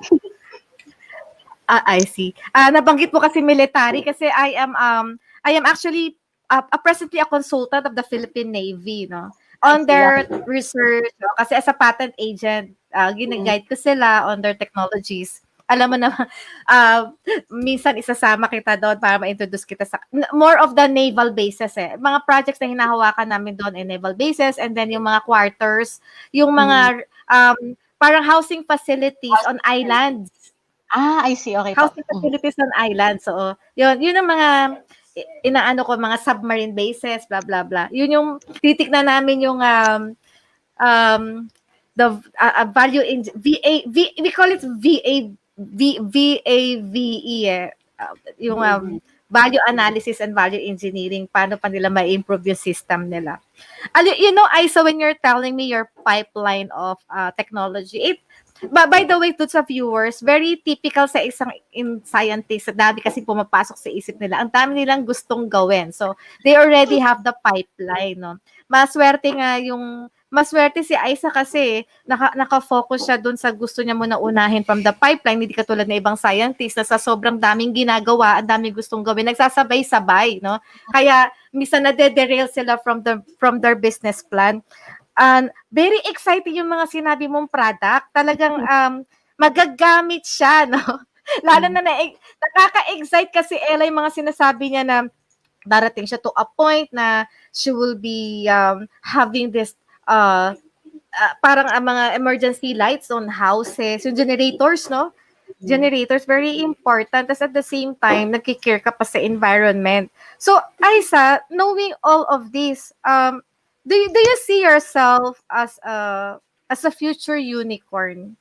I see. Nabanggit mo kasi military kasi I am actually presently a consultant of the Philippine Navy, no? On their research, no? Kasi as a patent agent, gina-guide ko sila on their technologies. Alam mo na, minsan isasama kita doon para ma-introduce kita sa more of the naval bases eh. Mga projects na hinahawakan namin doon ay naval bases and then yung mga quarters, yung mga parang housing facilities on islands. I see. Okay po. Housing facilities on islands. So, yun ang mga inaano ko, mga submarine bases, blah, blah, blah. Yun yung titignan namin yung the value in we call it VAVE eh. Yung value analysis and value engineering, paano pa nila ma-improve yung system nila. You know, Aisa, when you're telling me your pipeline of technology, by the way, to sa viewers, very typical sa isang scientist, dami kasi pumapasok sa isip nila. Ang dami nilang gustong gawin. So, they already have the pipeline, no? Maswerte si Aisa kasi naka-focus siya dun sa gusto niya muna unahin from the pipeline, hindi katulad ng ibang scientist na sa sobrang daming ginagawa, ang daming gustong gawin, nagsasabay-sabay, no? Kaya minsan na-derail sila from their business plan. Very exciting yung mga sinabi mong product. Talagang magagamit siya, no? Lalo na nakaka-excite kasi Ella yung mga sinasabi niya na darating siya to a point na she will be having this parang mga emergency lights on houses, yung generators, no? Generators, very important. Tapos at the same time, nagkikare ka pa sa environment. So, Aisa, knowing all of this, do you see yourself as a future unicorn?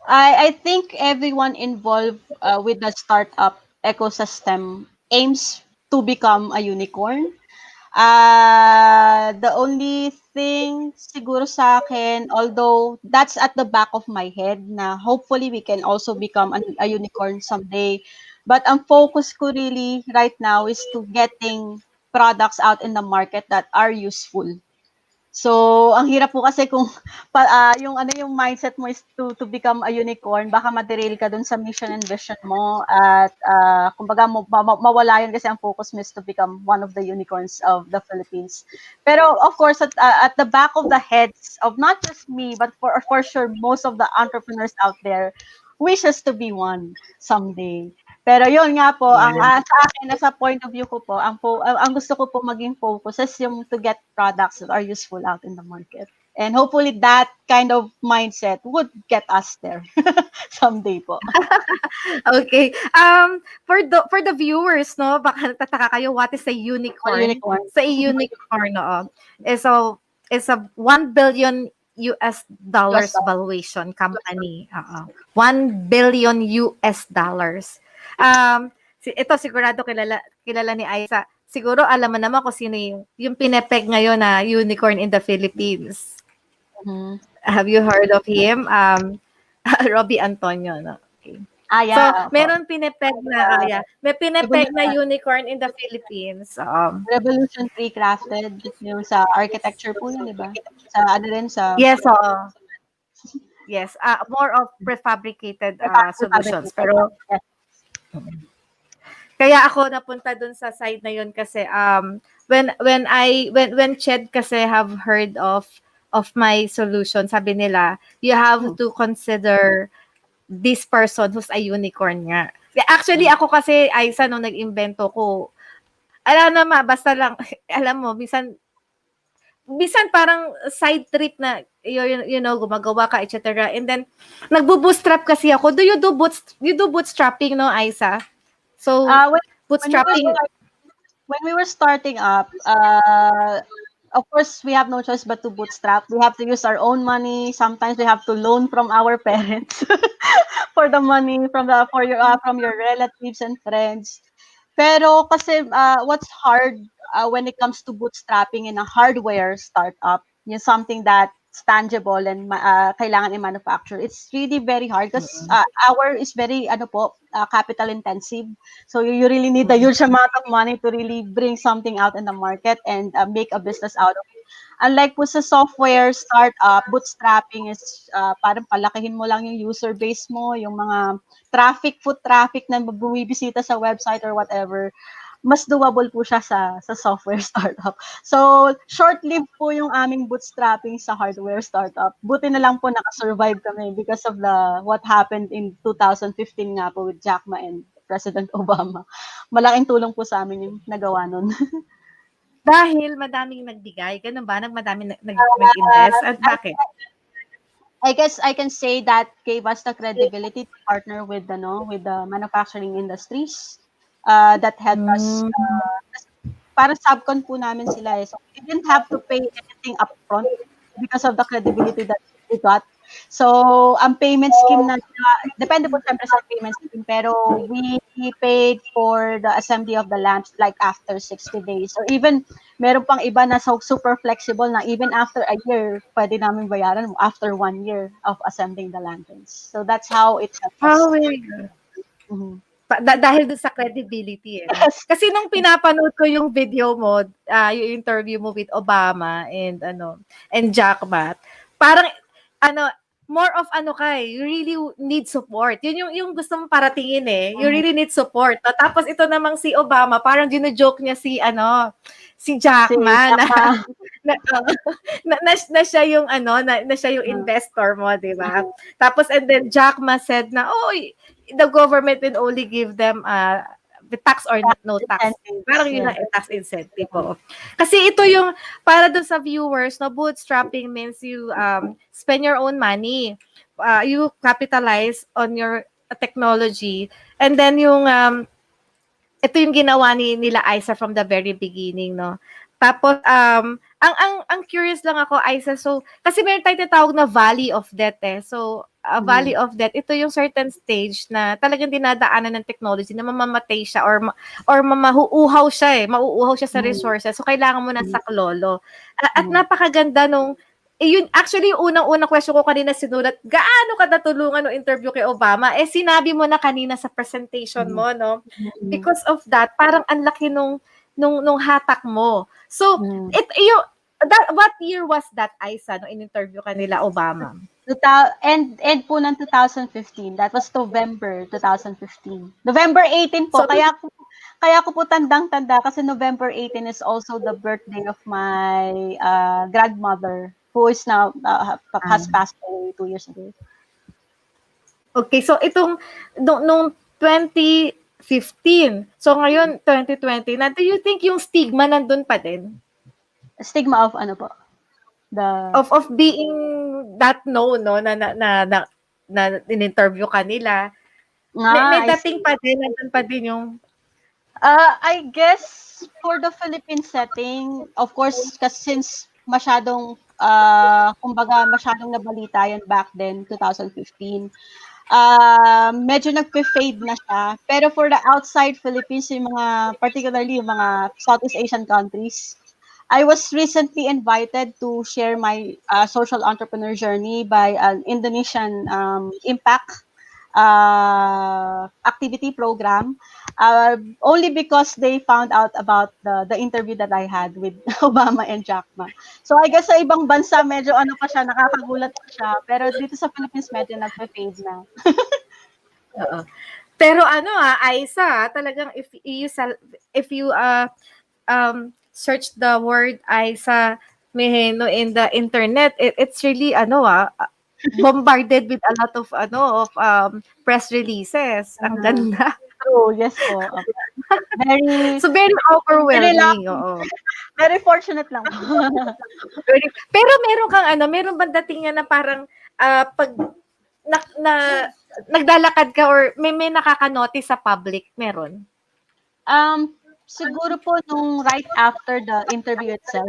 I think everyone involved with the startup ecosystem aims to become a unicorn. The only thing siguro sa akin, although that's at the back of my head na hopefully we can also become a unicorn someday. But ang focus ko really right now is to getting products out in the market that are useful. So, ang hirap po kasi kung yung mindset mo is to become a unicorn, baka ma-derail ka dun sa mission and vision mo at kumbaga mawala yun kasi ang focus mo is to become one of the unicorns of the Philippines. Pero of course at the back of the heads of not just me but for sure most of the entrepreneurs out there wishes to be one someday. Pero yun nga po, sa akin, sa point of view ko po, ang gusto ko po maging focus is yung to get products that are useful out in the market. And hopefully that kind of mindset would get us there someday po. Okay. For the viewers, no, baka nagtataka kayo, what is a unicorn? Sa unicorn, no, is a 1 billion US dollars valuation company. 1 billion US dollars. Ito sigurado kilala ni Aisa. Siguro alam mo naman kung sino yung pinepeg ngayon na unicorn in the Philippines. Have you heard of him? Robbie Antonio, no? Okay. Yeah. So, meron pinepeg na, may pinepeg na unicorn in the Philippines. Revolution 3 crafted, yung sa architecture po yun, di ba? Sa ano rin sa... Yes, yes, more of prefabricated solutions. Pero, Kaya ako napunta dun sa side na yun kasi when Ched kasi have heard of my solution, sabi nila, you have to consider this person who's a unicorn nga. Actually, ako kasi, Aisa, nung nag-invento ko, alam naman, basta lang, alam mo, minsan parang side trip na, you know, gumagawa ka, etc. And then, nagbo-bootstrap kasi ako. You do bootstrapping, no, Aisa? So, When bootstrapping, when we were starting up, of course, we have no choice but to bootstrap. We have to use our own money. Sometimes we have to loan from our parents for the money from your relatives and friends. Pero kasi what's hard when it comes to bootstrapping in a hardware startup, yung something that's tangible and kailangan i-manufacture. It's really very hard because our is very capital intensive. So you really need a huge amount of money to really bring something out in the market and make a business out of it. Unlike po sa software startup, bootstrapping is parang palakihin mo lang yung user base mo, yung mga foot traffic na bumibisita sa website or whatever. Mas doable po siya sa software startup. So, short-lived po yung aming bootstrapping sa hardware startup. Buti na lang po nakasurvive kami because of what happened in 2015 nga po with Jack Ma and President Obama. Malaking tulong po sa amin yung nagawa nun. dahil madaming nagbigay, ganun ba? Madaming nag-invest? At bakit? I guess I can say that gave us the credibility to partner with the manufacturing industries that helped us. Para subcon po namin sila. So we didn't have to pay anything upfront because of the credibility that we got. So ang payment scheme na depende po siyempre sa payment scheme, pero we paid for the assembly of the lamps like after 60 days. Or even meron pang iba na super flexible na even after a year, pwede namin bayaran after 1 year of assembling the lanterns. So that's how it helps us. Very good. Dahil doon sa credibility. Kasi nung pinapanood ko yung video mo, yung interview mo with Obama and Jack Ma, parang more of you really need support. Yun yung gusto mong paratingin eh. You really need support. Tapos ito namang si Obama, parang gino-joke niya si Jack Ma na siya yung na siya yung investor mo, di ba? Tapos and then Jack Ma said na, the government will only give them the tax or no tax. Parang yun lang, tax incentive. Kasi ito yung, para dun sa viewers, bootstrapping means you spend your own money. You capitalize on your technology. And then yung, ito yung ginawa nila Aisa from the very beginning, no? Tapos, ang curious lang ako, Aisa, so, kasi meron tayong tinatawag na Valley of Death eh. So, Valley of Death, ito yung certain stage na talagang dinadaanan ng technology na mamamatay siya or mauuhaw siya sa resources. So, kailangan mo ng saklolo. At napakaganda nung, yun, actually, yung unang-unang question ko kanina sinulat, gaano ka natulungan ng interview kay Obama? Sinabi mo na kanina sa presentation mo, no? Because of that, parang ang laki nung hatak mo. So, what year was that, Aisa, nung in-interview ka nila Obama? End po ng 2015. That was November 2015. November 18 po. So, kaya ko po tandang-tanda kasi November 18 is also the birthday of my grandmother who is now has passed away 2 years ago. Okay, so itong nung 2015. So ngayon 2020. Na do you think yung stigma nandun pa din? Stigma of ano po? Of being that known, no, na in-interview ka nila. May dating pa din, nandun pa din yung I guess for the Philippine setting, of course, kasi since masyadong kumbaga masyadong nabalita yan back then 2015. Medyo nagpe-fade na siya. Pero for the outside Philippines, yung particularly yung mga Southeast Asian countries, I was recently invited to share my social entrepreneur journey by an Indonesian impact activity program, only because they found out about the interview that I had with Obama and Jack Ma. So I guess sa ibang bansa medyo pa siya, nakakagulat pa siya, pero dito sa Philippines medyo nagpe-fade na. Pero ano Aisa, talagang if you search the word Aisa Mijeno in the internet, it's really bombarded with a lot of press releases. Ang ganda. True, yes po. Very, So very very overwhelming, lucky. oo. Very fortunate lang po. Pero meron bang datingan na parang pag na naglalakad ka or may nakaka-notice sa public, meron? Siguro po nung right after the interview itself.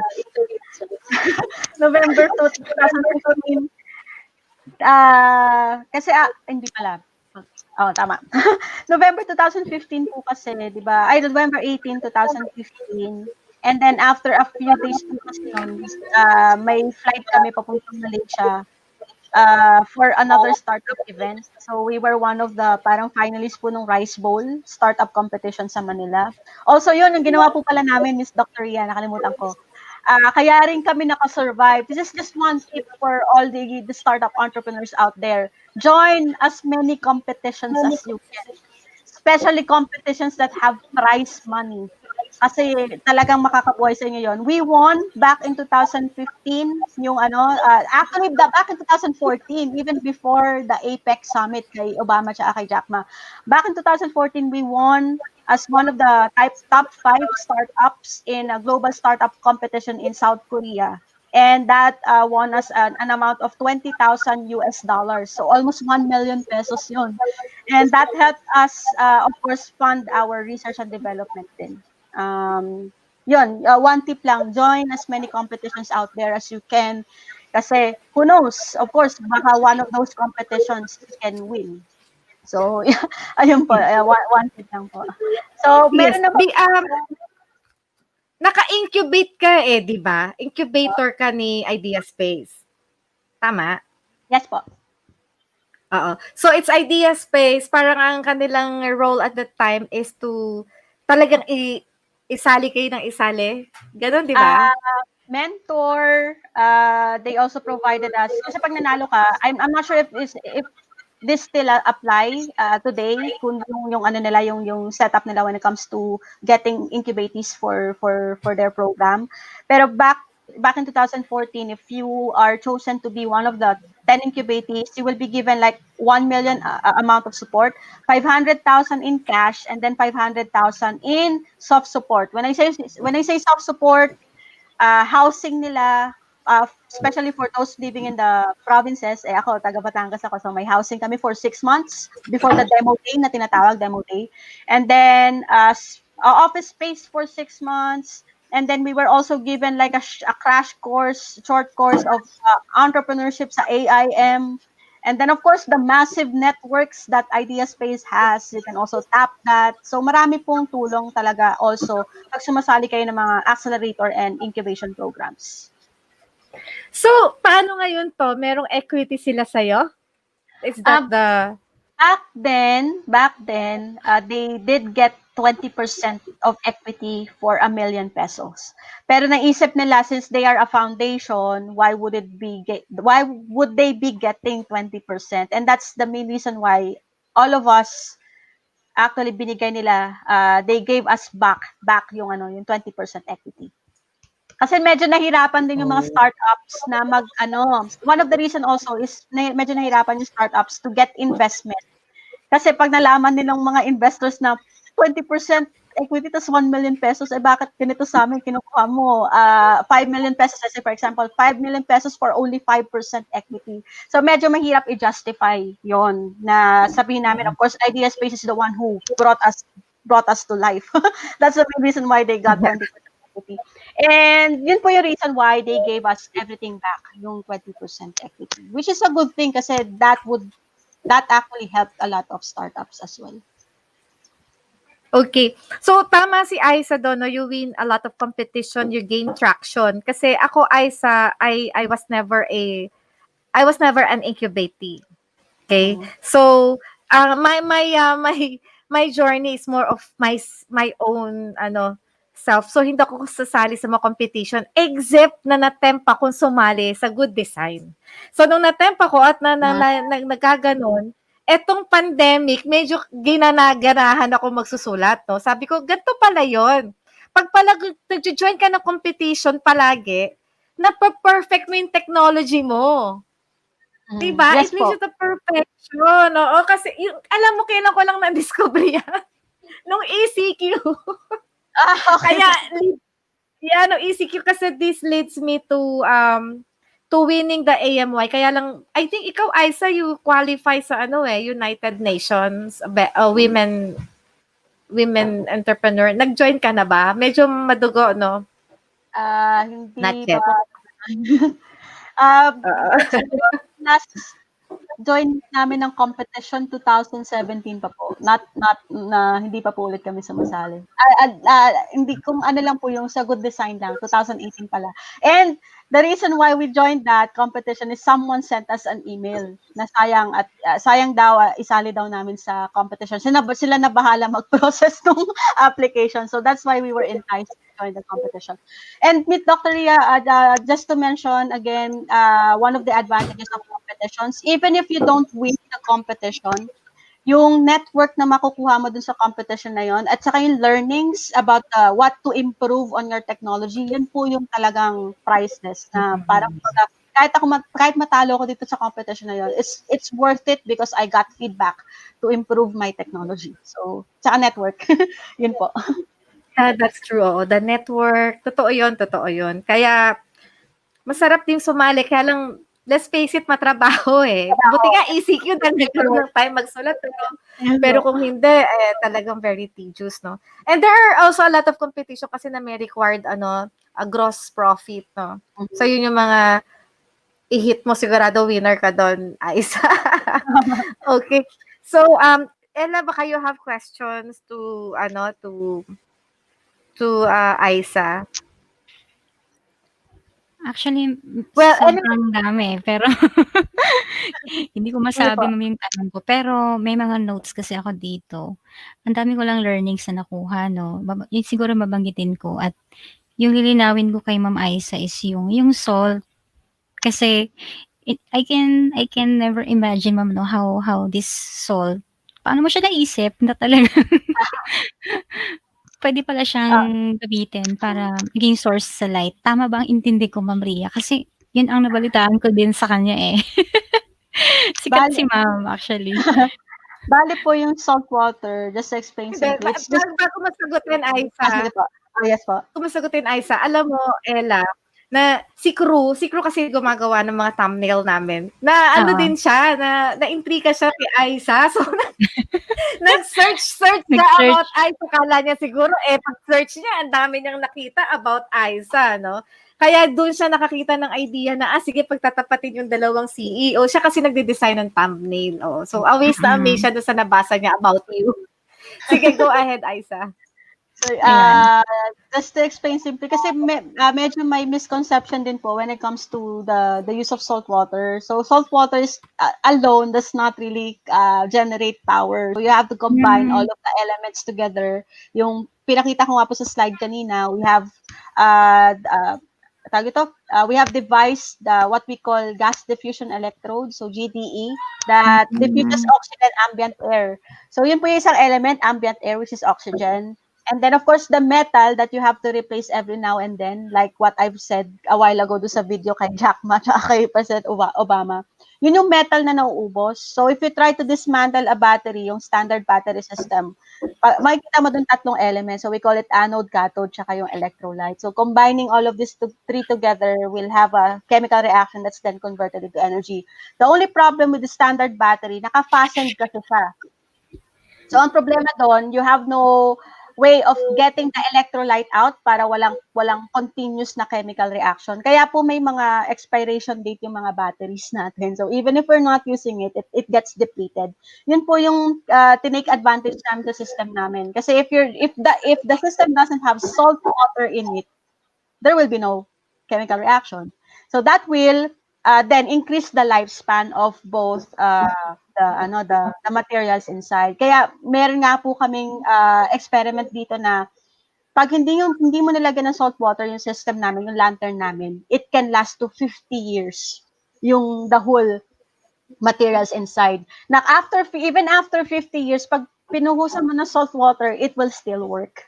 November 2015. Kasi hindi pala. Tama. November 2015 po kasi, 'di ba? Ay, November 18, 2015. And then after a few days po kasi yun, may flight kami papuntang Malaysia for another startup event. So we were one of the parang finalists po ng Rice Bowl startup competition sa Manila. Also yun, yung ginawa po pala namin, Miss Dr. Ria, nakalimutan ko. Kaya rin kami nakasurvive. This is just one tip for all the startup entrepreneurs out there. Join as many competitions as you can. Especially competitions that have prize money. Kasi talagang makakabuhay sa inyo yun. We won back in 2015, actually back in 2014, even before the APEC Summit kay Obama at kay Jack Ma. Back in 2014, we won as one of the top 5 startups in a global startup competition in South Korea. And that won us an amount of $20,000 US. So almost 1 million pesos yun. And that helped us, of course, fund our research and development din. One tip lang, join as many competitions out there as you can. Kasi who knows, of course, baka one of those competitions you can win. So, ayun po, one tip lang po. So, yes. meron na po. Naka-incubate ka di ba? Incubator ka ni Idea Space. Tama? Yes po. Oo. So it's Idea Space, parang ang kanilang role at that time is to talagang isali kayo ng isali. Ganon, di ba? Mentor, they also provided us, kasi pag nanalo ka, I'm not sure if this still apply today kung yung nila yung setup nila when it comes to getting incubatees for their program. Pero back in 2014, if you are chosen to be one of the 10 incubatees, you will be given like 1 million amount of support, 500,000 in cash, and then 500,000 in soft support. When I say soft support, housing nila, especially for those living in the provinces, ako, taga Batangas ako, so may housing kami for 6 months before the demo day na tinatawag, demo day. And then, office space for 6 months. And then we were also given like a crash course, short course of entrepreneurship sa AIM. And then, of course, the massive networks that Idea Space has, you can also tap that. So, marami pong tulong talaga also pag sumasali kayo ng mga accelerator and incubation programs. So, paano ngayon to? Merong equity sila sa'yo? Is that Back then, they did get 20% of equity for 1 million pesos. Pero naisip nila, since they are a foundation, why would they be getting 20%? And that's the main reason why all of us actually binigay nila, they gave us back yung 20% equity. Kasi medyo nahirapan din yung mga startups na one of the reason also is medyo nahirapan yung startups to get investment. Kasi pag nalaman nilang mga investors na 20% equity tas 1 million pesos, bakit ganito sa amin kinukuha mo 5 million pesos, let's say for example, 5 million pesos for only 5% equity. So medyo mahirap i-justify yon na sabihin namin, of course, Idea Space is the one who brought us to life. That's the main reason why they got 20% equity. And yun po yung reason why they gave us everything back, yung 20% equity, which is a good thing kasi that actually helped a lot of startups as well. Okay. So, tama si Aisa doon, no? You win a lot of competition, you gain traction. Kasi ako, Aisa, I was never an incubatee. Okay? So, my journey is more of my own self. So, hindi ako sasali sa mga competition except na natempt akong sumali sa good design. So, nung natempt ako at nagkaganon, etong pandemic, medyo ginanaganahan ako magsusulat, no? Sabi ko, ganito pala yon. Pag pala nag-join ka ng competition palagi, na-perfect mo yung technology mo. Diba? Yes It makes po. you to perfection. Oo, kasi yung, alam mo, kailan ko lang na-discover yan? Nung ECQ. Okay. Kaya, nung ECQ kasi this leads me to winning the AMY. Kaya lang, I think ikaw, Aisa, you qualify sa United Nations women entrepreneur. Nag-join ka na ba? Medyo madugo, no? Not Hindi yet. pa. Siguro last join namin ng competition 2017 pa po. Not na hindi pa po ulit kami sumasali. Hindi kung ano lang po yung sa good design lang 2018 pala. And the reason why we joined that competition is someone sent us an email na sayang daw isali daw namin sa competition. Sila na bahala mag-process ng application. So that's why we were enticed to join the competition. And with Dr. Ria, just to mention again, one of the advantages of competitions, even if you don't win the competition, yung network na makukuha mo dun sa competition na yon at saka yung learnings about what to improve on your technology, yun po yung talagang priceless na parang kahit matalo ko dito sa competition na yon, it's worth it because I got feedback to improve my technology. So, saka network. Yun po. That's true. Oo. The network, totoo yun. Kaya, masarap din sumali. Kaya lang, let's face it, matrabaho eh. Buti nga, ECQ na nagkaroon ng time magsulat. Pero kung hindi, talagang very tedious, no? And there are also a lot of competition kasi na may required, a gross profit, no? So, yun yung mga i-hit mo, sigurado winner ka doon, Aisa. Okay. So, Ella, baka you have questions to Aisa? Actually, Well, sobrang dami pero hindi ko masabi yung tanong ko. Pero may mga notes kasi ako dito. Ang dami ko lang learnings na nakuha, no? Yung siguro mabanggitin ko at yung lilinawin ko kay Ma'am Aisa is yung salt. Kasi I can never imagine, Ma'am, no, how this salt, paano mo siya naisip na talagang pwede pala siyang gamitin para maging source sa light. Tama ba ang intindi ko, Ma'am Ria? Kasi yun ang nabalitaan ko din sa kanya eh. Sikat si Ma'am actually. Bale po yung salt water, just to explain simply, it's just... Bago masagutin, Aisa. Sige po. Yes po. Kung masagutin, Aisa, alam mo, Ella, na si Crew kasi gumagawa ng mga thumbnail namin. Na ano din siya, na-intriga siya kay Aisa. So, nag-search siya about Aisa. Kala niya siguro, pag-search niya, ang dami niyang nakita about Aisa, no? Kaya doon siya nakakita ng idea na, sige, pagtatapatin yung dalawang CEO. Siya kasi nagde-design ng thumbnail. Oh. So, always na-amaze siya doon sa nabasa niya about you. Sige, go ahead, Aisa. So, just to explain simply, kasi medyo may misconception din po when it comes to the use of salt water. So, salt water is alone does not really generate power. So, you have to combine all of the elements together. Yung pinakita ko nga po sa slide kanina, we have we have devised what we call gas diffusion electrode, so GDE, that diffuses oxygen and ambient air. So, yun po yung isang element, ambient air, which is oxygen. And then, of course, the metal that you have to replace every now and then, like what I've said a while ago do sa video kay Jack Ma at kay President Obama, yun yung metal na nauubos. So, if you try to dismantle a battery, yung standard battery system, makikita mo dun tatlong elements. So, we call it anode, cathode, tsaka yung electrolyte. So, combining all of these three together will have a chemical reaction that's then converted into energy. The only problem with the standard battery, naka-fastened kasi siya. So, ang problema doon, you have no way of getting the electrolyte out para walang continuous na chemical reaction. Kaya po may mga expiration date yung mga batteries natin. So even if we're not using it, it gets depleted. Yun po yung tinake advantage namin sa system namin. Kasi if the system doesn't have salt water in it, there will be no chemical reaction. So that will then increase the lifespan of both the materials inside. Kaya meron nga po kaming experiment dito na pag hindi mo nilagyan ng salt water yung system namin, yung lantern namin, it can last to 50 years yung the whole materials inside. Now, even after 50 years, pag pinuhusan mo ng salt water, it will still work.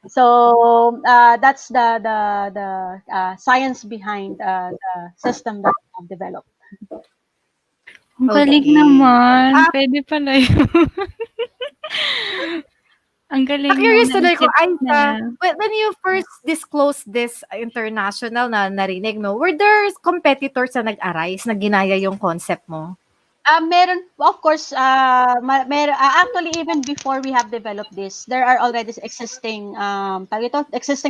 So that's the science behind the system that we have developed. Ang galing Okay. naman. Pwede pala yun. Ang galing nung Curious tuloy ko, naisip Aisa, na. when you first disclosed this international na narinig, no, were there competitors na nag-arise na ginaya yung concept mo? Meron, of course, actually, even before we have developed this, there are already existing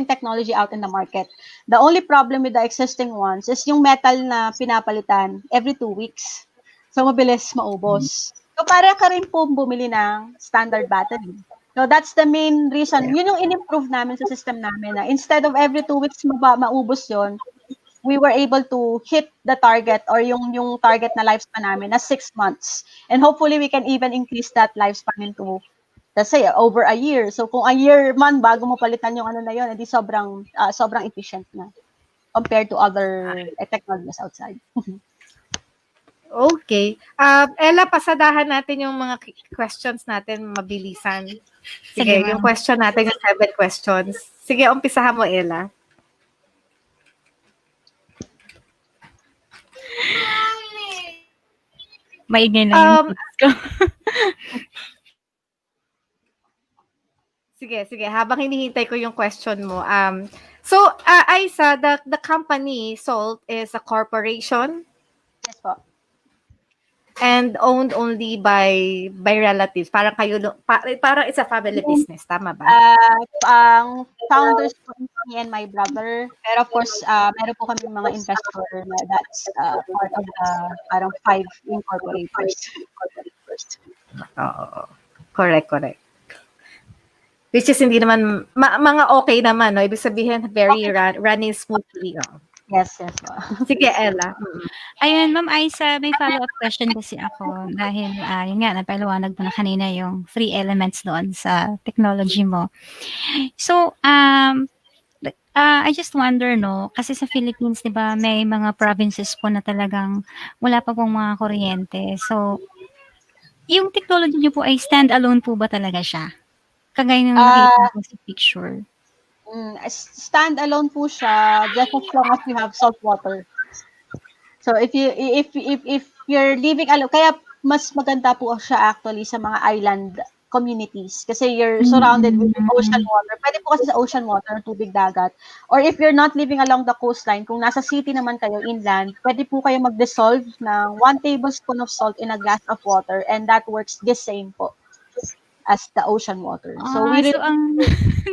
technology out in the market. The only problem with the existing ones is yung metal na pinapalitan every 2 weeks. So, mabilis maubos. So, para ka rin po bumili ng standard battery. So, that's the main reason. Yun yung in-improve namin sa system namin na instead of every 2 weeks maubos yon, we were able to hit the target or yung target na lifespan namin na 6 months. And hopefully, we can even increase that lifespan into, let's say, over a year. So, kung a year man bago mo palitan yung ano na yun, edi sobrang efficient na compared to other technologies outside. Okay. Ella, pasadahan natin yung mga questions natin mabilisan. Sige, Sige, yung ma'am. question natin, yung 7 questions. Sige, umpisahan mo, Ella. Maingay na yung kids ko. Sige. Habang hinihintay ko yung question mo. So, Aisa, the company, Salt, is a corporation? Yes po. And owned only by relatives. Parang kayo, parang it's a family business. Tama ba? Ang founders po me and my brother. Pero of course, meron po kami mga investor na that's part of the parang 5 incorporators. Oo. Correct. Which is hindi naman, mga okay naman, no? Ibig sabihin, very running smoothly. Oh. Yes. Sige, Ella. Ayun, Ma'am Aisa, may follow-up question kasi ako dahil yun nga, napaliwanag mo na kanina yung 3 elements doon sa technology mo. So, I just wonder, no, kasi sa Philippines, di ba, may mga provinces po na talagang wala pa pong mga kuryente. So, yung technology niyo po ay stand-alone po ba talaga siya? Kagaya ng nakita ko sa picture. Stand-alone po siya just as long as you have salt water. So if you're living alone, kaya mas maganda po siya actually sa mga island communities kasi you're surrounded with ocean water. Pwede po kasi sa ocean water, tubig dagat. Or if you're not living along the coastline, kung nasa city naman kayo, inland, pwede po kayo mag-dissolve ng 1 tablespoon of salt in a glass of water and that works the same po as the ocean water. So So ang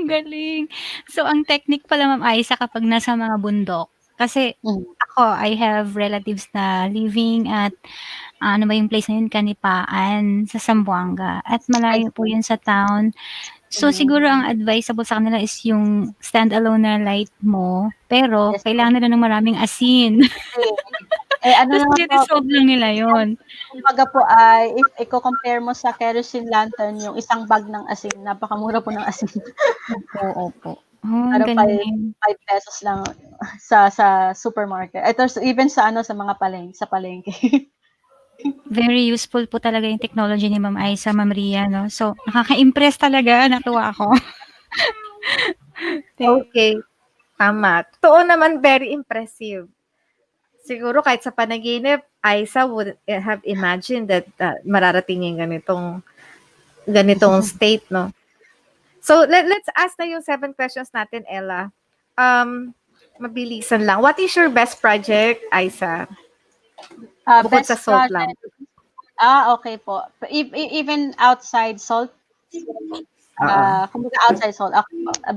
galing. So ang technique pala, Ma'am Aisa, kapag nasa mga bundok, kasi ako, I have relatives na living at ano ba yung place na yun, Kanipaan, sa Zamboanga. At malayo po yun sa town. So siguro ang advisable sa kanila is yung stand-alone na light mo, pero kailangan nila ng maraming asin. Tapos i-dissolve lang nila yun. Kumbaga po ay, if i-compare mo sa kerosene lantern, yung isang bag ng asin, napakamura po ng asin. Opo. Ang Parang galing. 5 pesos lang sa supermarket. Ito even sa mga palengke. Very useful po talaga yung technology ni Ma'am Aisa, Ma'am Ria, no? So, nakaka-impress talaga. Natuwa ako. Okay. Tama. Totoo naman, very impressive. Siguro kahit sa panaginip, Aisa would have imagined that mararating yung ganitong state, no? So, let's ask na yung 7 questions natin, Ella. Mabilisan lang. What is your best project, Aisa? Bukod Best sa salt lang. Okay po. Even outside salt, kumbaga outside salt.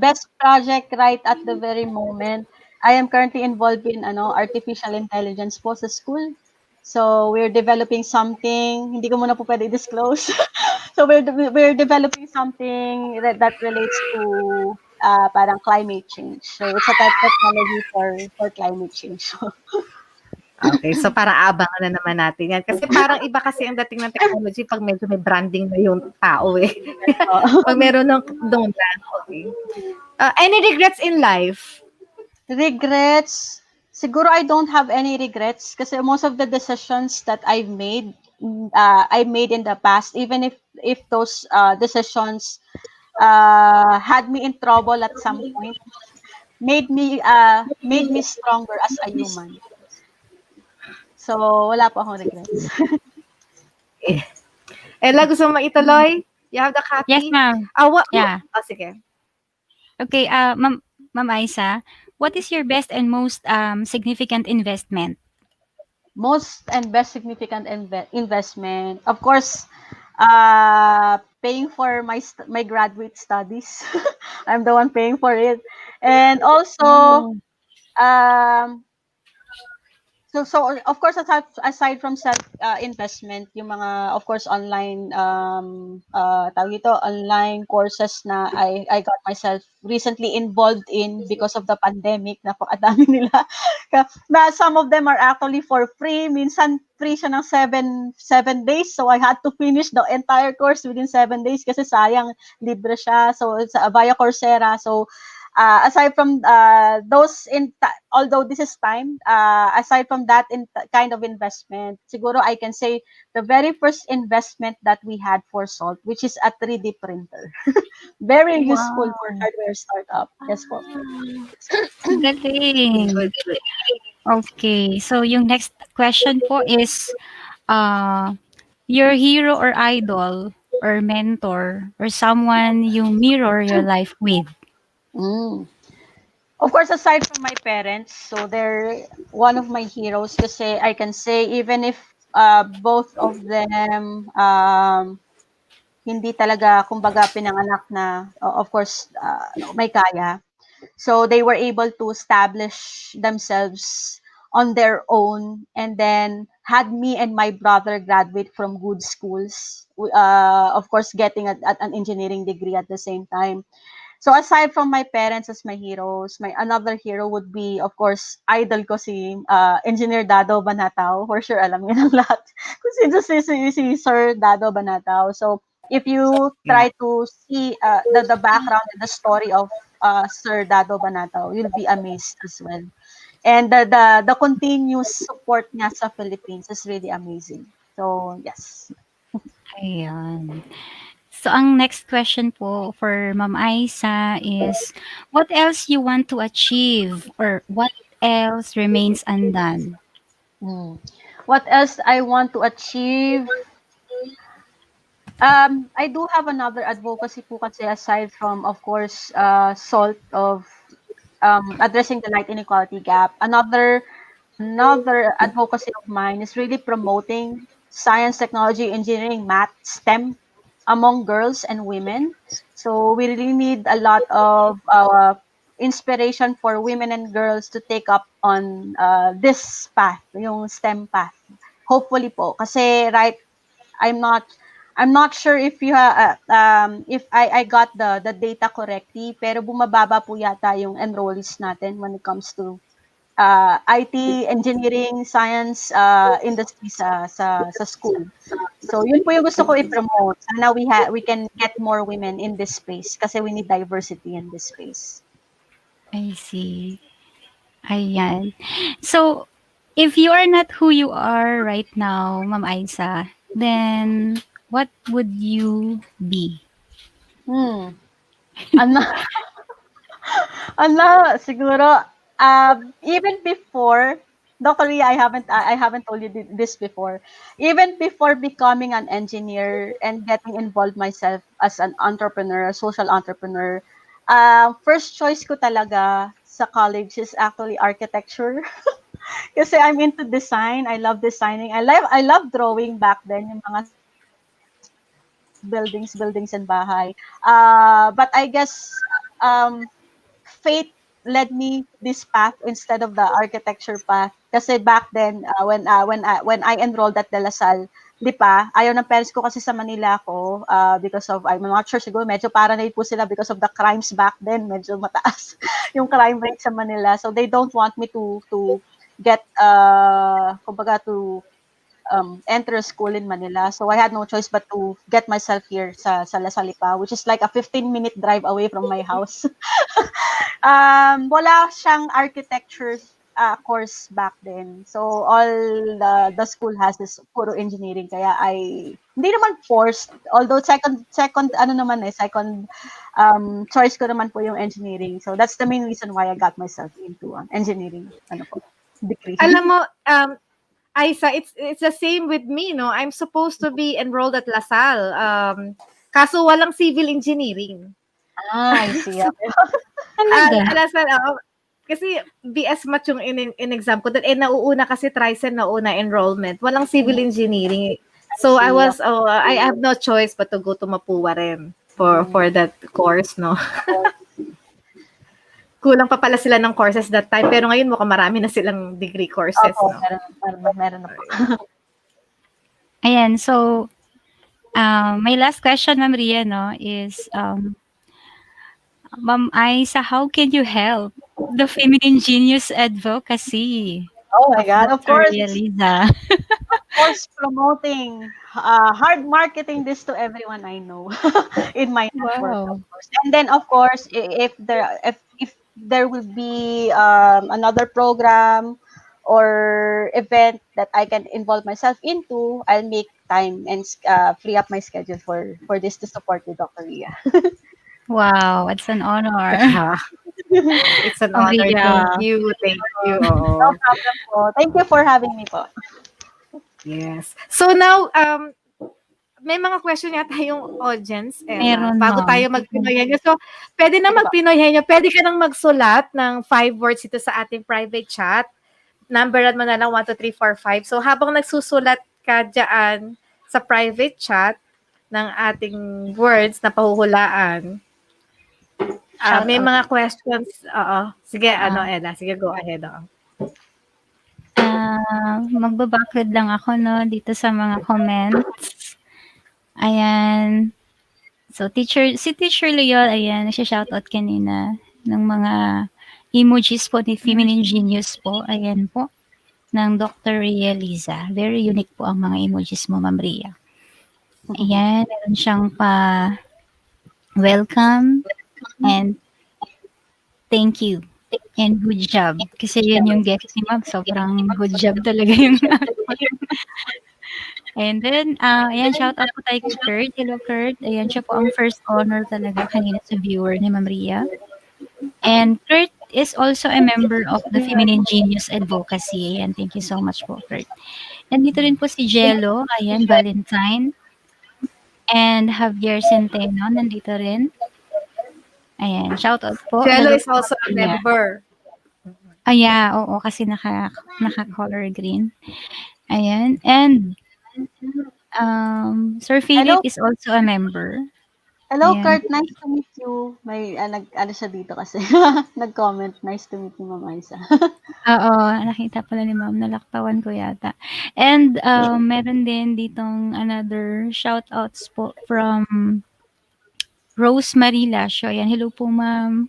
Best project right at the very moment, I am currently involved in artificial intelligence po sa school. So we're developing something, hindi ko muna po pwede disclose. So we're developing something that relates to parang climate change. So it's a type of technology for climate change. Okay, so para abangan na naman natin yan. Kasi parang iba kasi ang dating ng technology pag medyo may branding na yung tao eh. Pag meron ng brand, okay. Any regrets in life? Regrets? Siguro I don't have any regrets kasi most of the decisions that I've made I made in the past, even if those decisions had me in trouble at some point, made me stronger as a human. So wala po akong regrets. Ella, gusto mo ituloy? You have the Yes, copy? ma'am. What? Yeah. Oh, sige. Okay, Ma'am Aisa, what is your best and most significant investment? Most and best significant investment, of course, paying for my graduate studies. I'm the one paying for it, and also Oh, um, so of course, aside from self investment, yung mga, of course, online tawag ito, online courses na I got myself recently involved in because of the pandemic. Napakadami nila. Na some of them are actually for free. Minsan free siya ng 7 days. So I had to finish the entire course within 7 days kasi sayang, libre siya. So it's via Coursera. So aside from those although this is time, aside from that kind of investment, siguro I can say the very first investment that we had for Salt, which is a 3D printer. Very useful for wow. hardware startup. Yes po. Galing. Okay, so yung next question po is, uh, your hero or idol or mentor or someone you mirror your life with? Mm. Of course, aside from my parents, so they're one of my heroes kasi I can say even if both of them hindi talaga kumbaga pinanganak na of course may kaya. So they were able to establish themselves on their own and then had me and my brother graduate from good schools. Of course, getting at an engineering degree at the same time. So aside from my parents as my heroes, my another hero would be, of course, idol ko si Engineer Dado Banatao. For sure, alam niyo ng lahat. Kung sino si Sir Dado Banatao. So if you try to see the background and the story of Sir Dado Banatao, you'll be amazed as well. And the continuous support niya sa Philippines is really amazing. So yes. Ayan. So ang next question po for Ma'am Aisa is, what else you want to achieve or what else remains undone? Hmm. What else I want to achieve? I do have another advocacy po kasi aside from, of course, SALT of addressing the light inequality gap. Another advocacy of mine is really promoting science, technology, engineering, math, STEM among girls and women. So we really need a lot of inspiration for women and girls to take up on this path, yung STEM path. Hopefully po, kasi I'm not I'm not sure if if I got the data correctly, pero bumababa po yata yung enrollees natin when it comes to IT, engineering, science industry sa school. So yun po yung gusto ko i-promote. Sana we can get more women in this space kasi we need diversity in this space. I see. Ayan. So, if you are not who you are right now, Ma'am Aisa, then what would you be? Ano, ano, siguro, even before, Dr. Ria, I haven't told you this before. Even before becoming an engineer and getting involved myself as an entrepreneur, a social entrepreneur, first choice ko talaga sa college is actually architecture. Kasi I'm into design. I love designing. I love drawing back then, yung mga buildings and bahay. But I guess fate led me this path instead of the architecture path. Kasi back then, when I enrolled at De La Salle, Lipa, ayaw ng parents ko kasi sa Manila ako because of, I'm not sure, siguro medyo paranoid po sila because of the crimes back then. Medyo mataas yung crime rate sa Manila. So they don't want me to get, kumbaga, to enter a school in Manila. So I had no choice but to get myself here sa La Salipa, which is like a 15-minute drive away from my house. Wala siyang architecture course back then. So all the school has is puro engineering, kaya hindi naman forced, although second ano naman second choice ko naman po yung engineering. So that's the main reason why I got myself into engineering degree. Alam mo, Aisa, it's the same with me, no? I'm supposed to be enrolled at LaSalle. Kaso walang civil engineering. I see. Talaga? LaSalle, kasi BS Math yung in-exam ko. Nauuna kasi Tricen, nauna enrollment. Walang civil engineering. So I have no choice but to go to Mapua rin for that course, no? Kulang pa pala sila ng courses that time, pero ngayon mukhang marami na silang degree courses, no? Meron na po. Ayan, so, my last question, Ma'am Ria, no, is, Ma'am Aisa, how can you help the feminine genius advocacy? Oh my God, of Dr. course. Ria Liza? Of course, promoting, hard marketing this to everyone I know in my network, Wow. of course. And then, of course, if there will be another program or event that I can involve myself into, I'll make time and free up my schedule for this to support you, Dr. Ria. Wow, it's an honor. It's an Ma'am honor. Ria. Thank you. No problem po. Thank you for having me po. Yes. So now, may mga question yata yung audience. Meron, bago ma'am. tayo mag-Pinoy Henyo. So, pwede na mag-Pinoy Henyo. Pwede ka nang magsulat ng 5 words ito sa ating private chat. Numberan mo na lang 1, 2, 3, 4, 5. So, habang nagsusulat ka dyan sa private chat ng ating words na pahuhulaan, may mga questions. Sige, Ella. Sige, go ahead. Magbabackward lang ako, no, dito sa mga comments. Ayan. So, si Teacher Leol, ayan, nagsha-shoutout kanina ng mga emojis po ni Feminine Genius po. Ayan po, ng Dr. Ria Liza. Very unique po ang mga emojis mo, Ma'am Ria. Ayan, meron siyang welcome and thank you and good job. Kasi yan yung get ni Ma'am. Sobrang good job talaga yung And then, ayan, shout out po tayo kay Kurt. Hello, Kurt. Ayan, siya po ang first honor talaga kanina sa viewer ni Ma'am Ria. And Kurt is also a member of the Feminine Genius Advocacy. Ayan, thank you so much po, Kurt. And dito rin po si Jello. Ayan, Valentine. And Javier Centeno, nandito rin. Ayan, shout out po. Jello Hello is also a member. Yeah, oo, kasi naka-color green. Ayan, and Sir Philip is also a member. Hello, Ayan. Kurt. Nice to meet you. May siya dito kasi. Nag-comment. Nice to meet you, Ma'am Aisa. Oo, nakita pala ni Ma'am. Nalaktawan ko yata. And meron din ditong another shoutouts po from Rosemary Lasho. Ayan, hello po, Ma'am.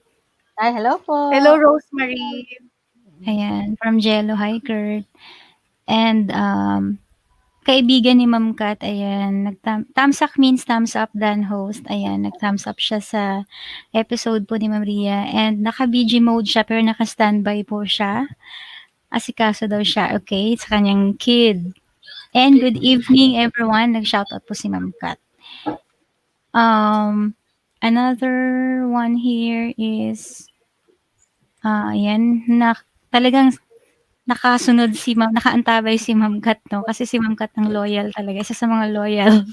Hi, hello po. Hello, Rosemary. Ayan, from Jello. Hi, Kurt. And kaibigan ni Ma'am Kat, ayan, thumbs up means thumbs up dan host. Ayan, nag-thumbs up siya sa episode po ni Ma'am Ria. And naka-BG mode siya, pero naka-standby po siya. Asikaso daw siya, okay, sa kanyang kid. And good evening, everyone. Nag-shoutout po si Ma'am Kat. Another one here is, ayan, talagang nakasunod si Ma'am, nakaantabay si Ma'am Kat, no? Kasi si Ma'am Kat ang loyal talaga. Isa sa mga loyal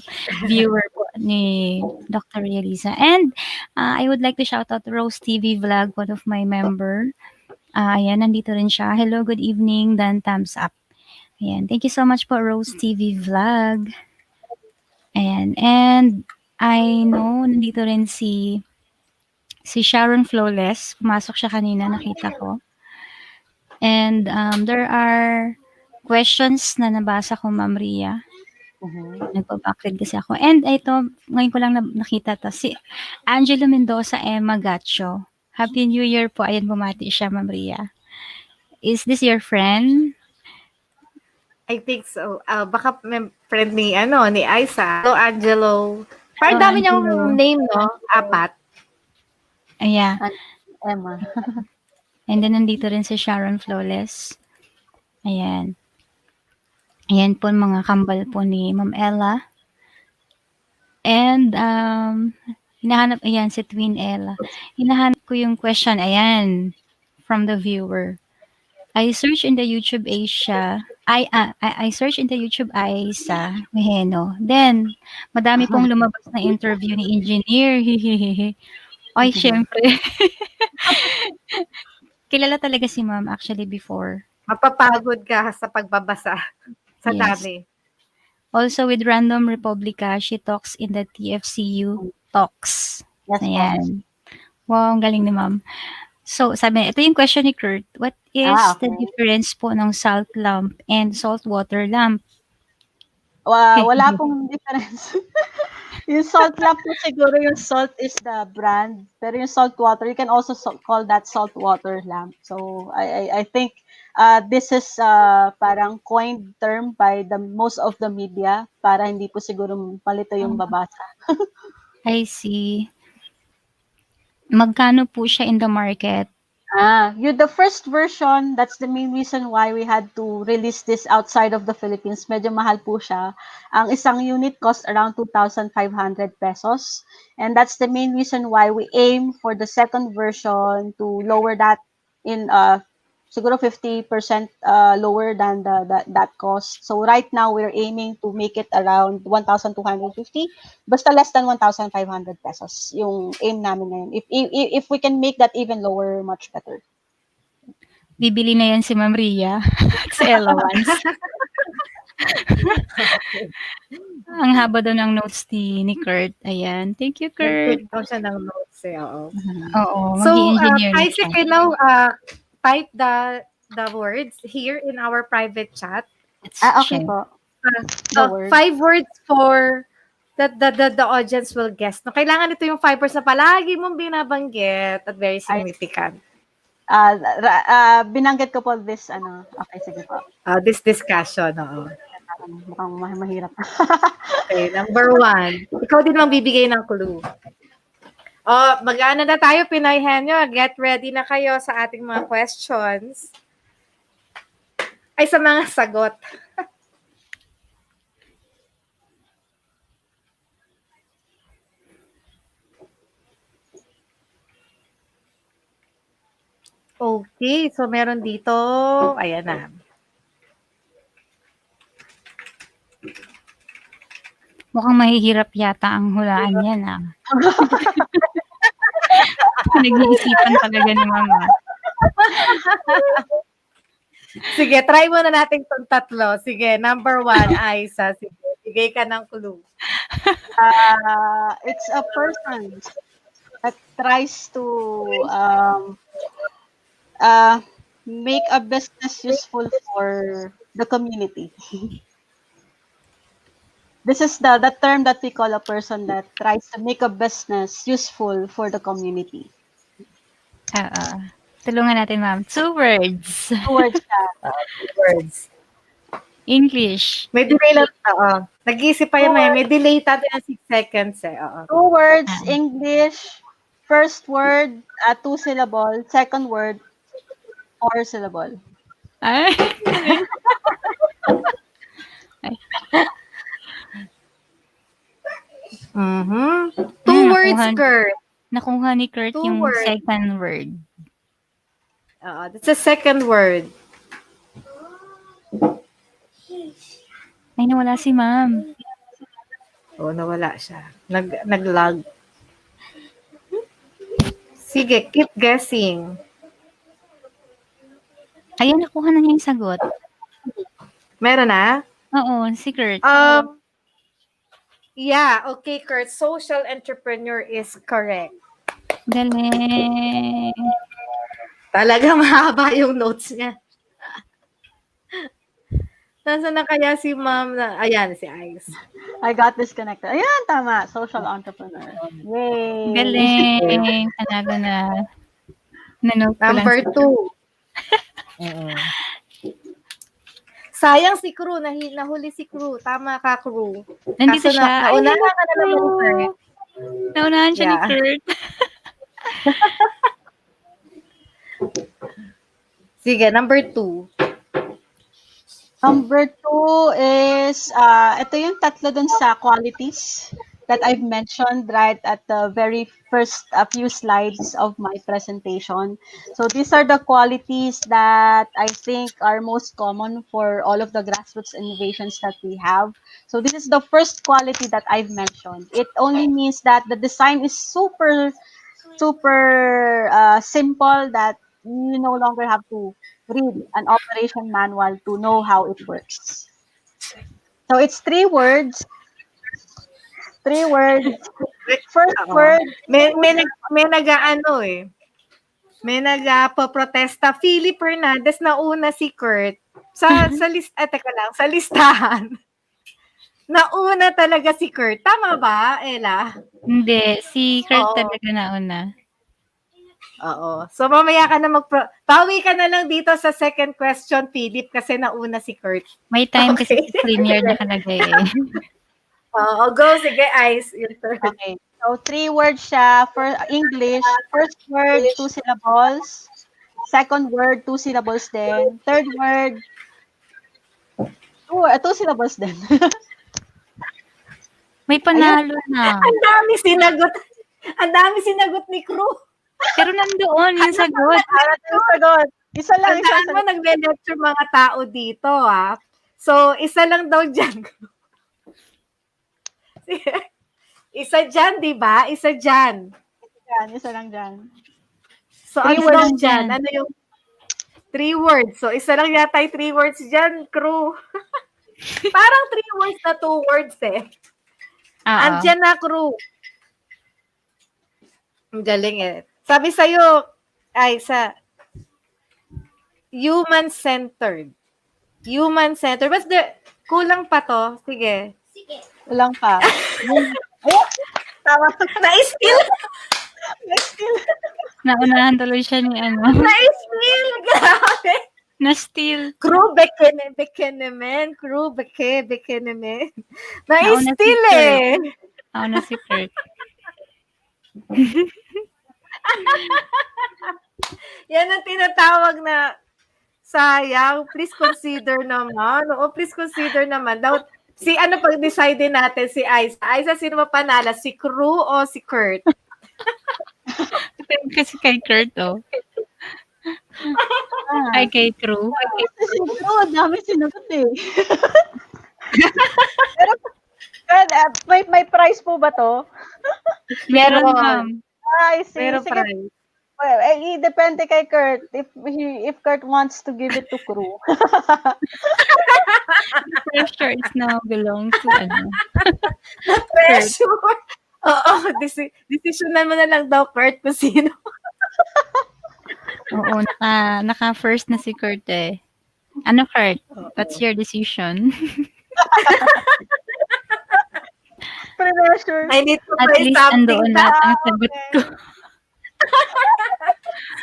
viewer po ni Dr. Ria Liza. And I would like to shout out Rose TV Vlog, one of my member. Ayan, nandito rin siya. Hello, good evening, dan thumbs up. Ayan, thank you so much po, Rose TV Vlog. Ayan, and I know, nandito rin si Sharon Flawless. Pumasok siya kanina, nakita ko. And there are questions na nabasa ko, Ma'am Ria. Nagpa-backread kasi ako. And ito, ngayon ko lang nakita to. Si Angelo Mendoza Emma Gacho. Happy New Year po. Ayan, bumati siya, Ma'am Ria. Is this your friend? I think so. Baka friend ni Aisa. Hello, Angelo. Parang dami niyang name, no? 4. Yeah. Emma. And then nandito rin si Sharon Flawless. Ayan. Ayan po mga kambal po ni Ma'am Ella. And hinahanap, ayan si Twin Ella. Hinahanap ko yung question, ayan, from the viewer. I search in the YouTube I search in the YouTube Aisa, Mijeno. Then, madami pong lumabas na interview ni engineer. Hihihihi. Ay, syempre. Kilala talaga si ma'am actually before. Mapapagod ka sa pagbabasa. Sa Yes. dami. Also with Random Republica, she talks in the TFCU talks. Yes, po. Ayan. Wow, ang galing ni ma'am. So, sabi, ito yung question ni Kurt. What is the Okay. difference po ng salt lamp and saltwater lamp? Wala pong difference. Yung salt lamp po siguro, yung salt is the brand. Pero yung salt water, you can also call that salt water lamp. So, I think this is parang coined term by the most of the media para hindi po siguro palito yung babasa. I see. Magkano po siya in the market? The first version, that's the main reason why we had to release this outside of the Philippines. Medyo mahal po siya. Ang isang unit cost around 2,500 pesos. And that's the main reason why we aim for the second version to lower that in siguro 50% lower than that cost. So right now, we're aiming to make it around 1,250. Basta less than 1,500 pesos yung aim namin ngayon. If we can make that even lower, much better. Bibili na yan si Ma'am Ria. Si Ella once. Ang haba daw ng notes ni Kurt. Ayan. Thank you, Kurt. Nag-take daw siya ng notes eh. Oo. Oo, So, mag-i-engineer na siya. Isaac, now, type the words here in our private chat. Okay po. The word. 5 words for the audience will guess. No, kailangan ito yung 5 words na palagi mong binabanggit at very significant. Binanggit ko po this, okay, sige po. This discussion, oo. Mukhang mahirap. Okay, number 1. Ikaw din mang bibigay ng clue. Mag-ano na tayo, Pinoy Henyo. Get ready na kayo sa ating mga questions. Ay, sa mga sagot. Okay, so meron dito, ayan na. Mukhang mahihirap yata ang hulaan yan, Nag-iisipan talaga ni Mama. Sige, try muna natin itong tatlo. Sige, number 1, Aisa. Sige, bigay ka ng clue. It's a person that tries to make a business useful for the community. This is the term that we call a person that tries to make a business useful for the community. Tulungan natin, ma'am. 2 words. 2 words ka. 2 words. English. May delay lang. Nag-iisip pa yun. May delay tayo ng 6 seconds eh. 2 words, English. First word, 2 syllable. Second word, 4 syllable. Ay. Mm-hmm. 2 words, Kurt. Nakuha ni Kurt 2 yung words. second word. That's the second word. Ay, nawala si ma'am. Nawala siya. Nag-lag. Sige, keep guessing. Ayun, nakuha na niya yung sagot. Meron na? Oo, si Kurt. Yeah, okay, Kurt. Social entrepreneur is correct. Galing. Talaga mahaba yung notes niya. Nasaan na kaya si ma'am na, ayan, si Ice. I got disconnected. Ayan, tama. Social entrepreneur. Yay! Galing. Talaga na. Nanote ko lang. Number 2. Sayang si Crew. Nahuli si Crew. Tama ka, Crew. Nandito Kaso siya. Naunahan ka na naman ni Kurt. Naunahan siya ni Kurt. Sige, number 2. Number 2 is, ito yung tatlo dun sa qualities that I've mentioned right at the very first few slides of my presentation. So these are the qualities that I think are most common for all of the grassroots innovations that we have. So this is the first quality that I've mentioned. It only means that the design is super simple, that you no longer have to read an operation manual to know how it works. So it's 3 words. 3 words. First Oo. word. May nag-aano eh. May nagpo-protesta. Philip Hernandez, nauna si Kurt. Sa teka lang, sa listahan. Nauna talaga si Kurt. Tama ba, Ella? Hindi, si Kurt Oo. talaga nauna. Oo. So mamaya ka na pawi ka na lang dito sa second question, Philip, kasi nauna si Kurt. May time kasi Okay. sa screen yard nakalagay eh. Oo, go. Sige, Ice. Your turn. Okay. So 3 words siya. For English, first word, 2 syllables. Second word, 2 syllables din. Third word, 2 syllables din. May panalo na. Ang dami sinagot. Ang dami sinagot ni Crew. Pero nandoon yung sagot. Yung sagot. Isa lang, isa Tandaan mo, nagbe-lecture mga tao dito, ah. So, isa lang daw dyan. Isa dyan, di ba? Isa dyan. Isa lang dyan. So, ano daw dyan? Ano yung 3 words? So, isa lang yata yung 3 words dyan, Crew. Parang 3 words na 2 words eh. Andyan na, Crew. Ang galing eh. Sabi sa'yo, Aisa, human-centered. Human-centered. But kulang pa to. Sige. Kulang pa. Tama. Na-steal. Na-steal. Naunahan tuloy siya ni ano. Na-steal. Grabe. Na-steal. Crew, bekenemen. Crew, bekenemen. Na-steal eh. Nauna si Kurt. Yan ang tinatawag na sayang. Please consider naman. Oo, please consider naman. Si ano pag-decide natin, si Aisa. Aisa, sino mapanala? Si Crew o si Kurt? Kasi kay Kurt, oh. Ay, kay Crew. Siguro, dami sinagot eh. Pero, may price po ba to? Meron, ma'am. I see. Meron Sige. price. Well, depende kay Kurt. If Kurt wants to give it to Crew. The pressure is now belong to ano. Pressure. Oo, decisionan mo na lang daw, Kurt, kung sino. Oo, naka-first na si Kurt eh. Ano, Kurt? What's your decision? Pressure. I need to At buy least something andoon na. lahat ang sagot ko.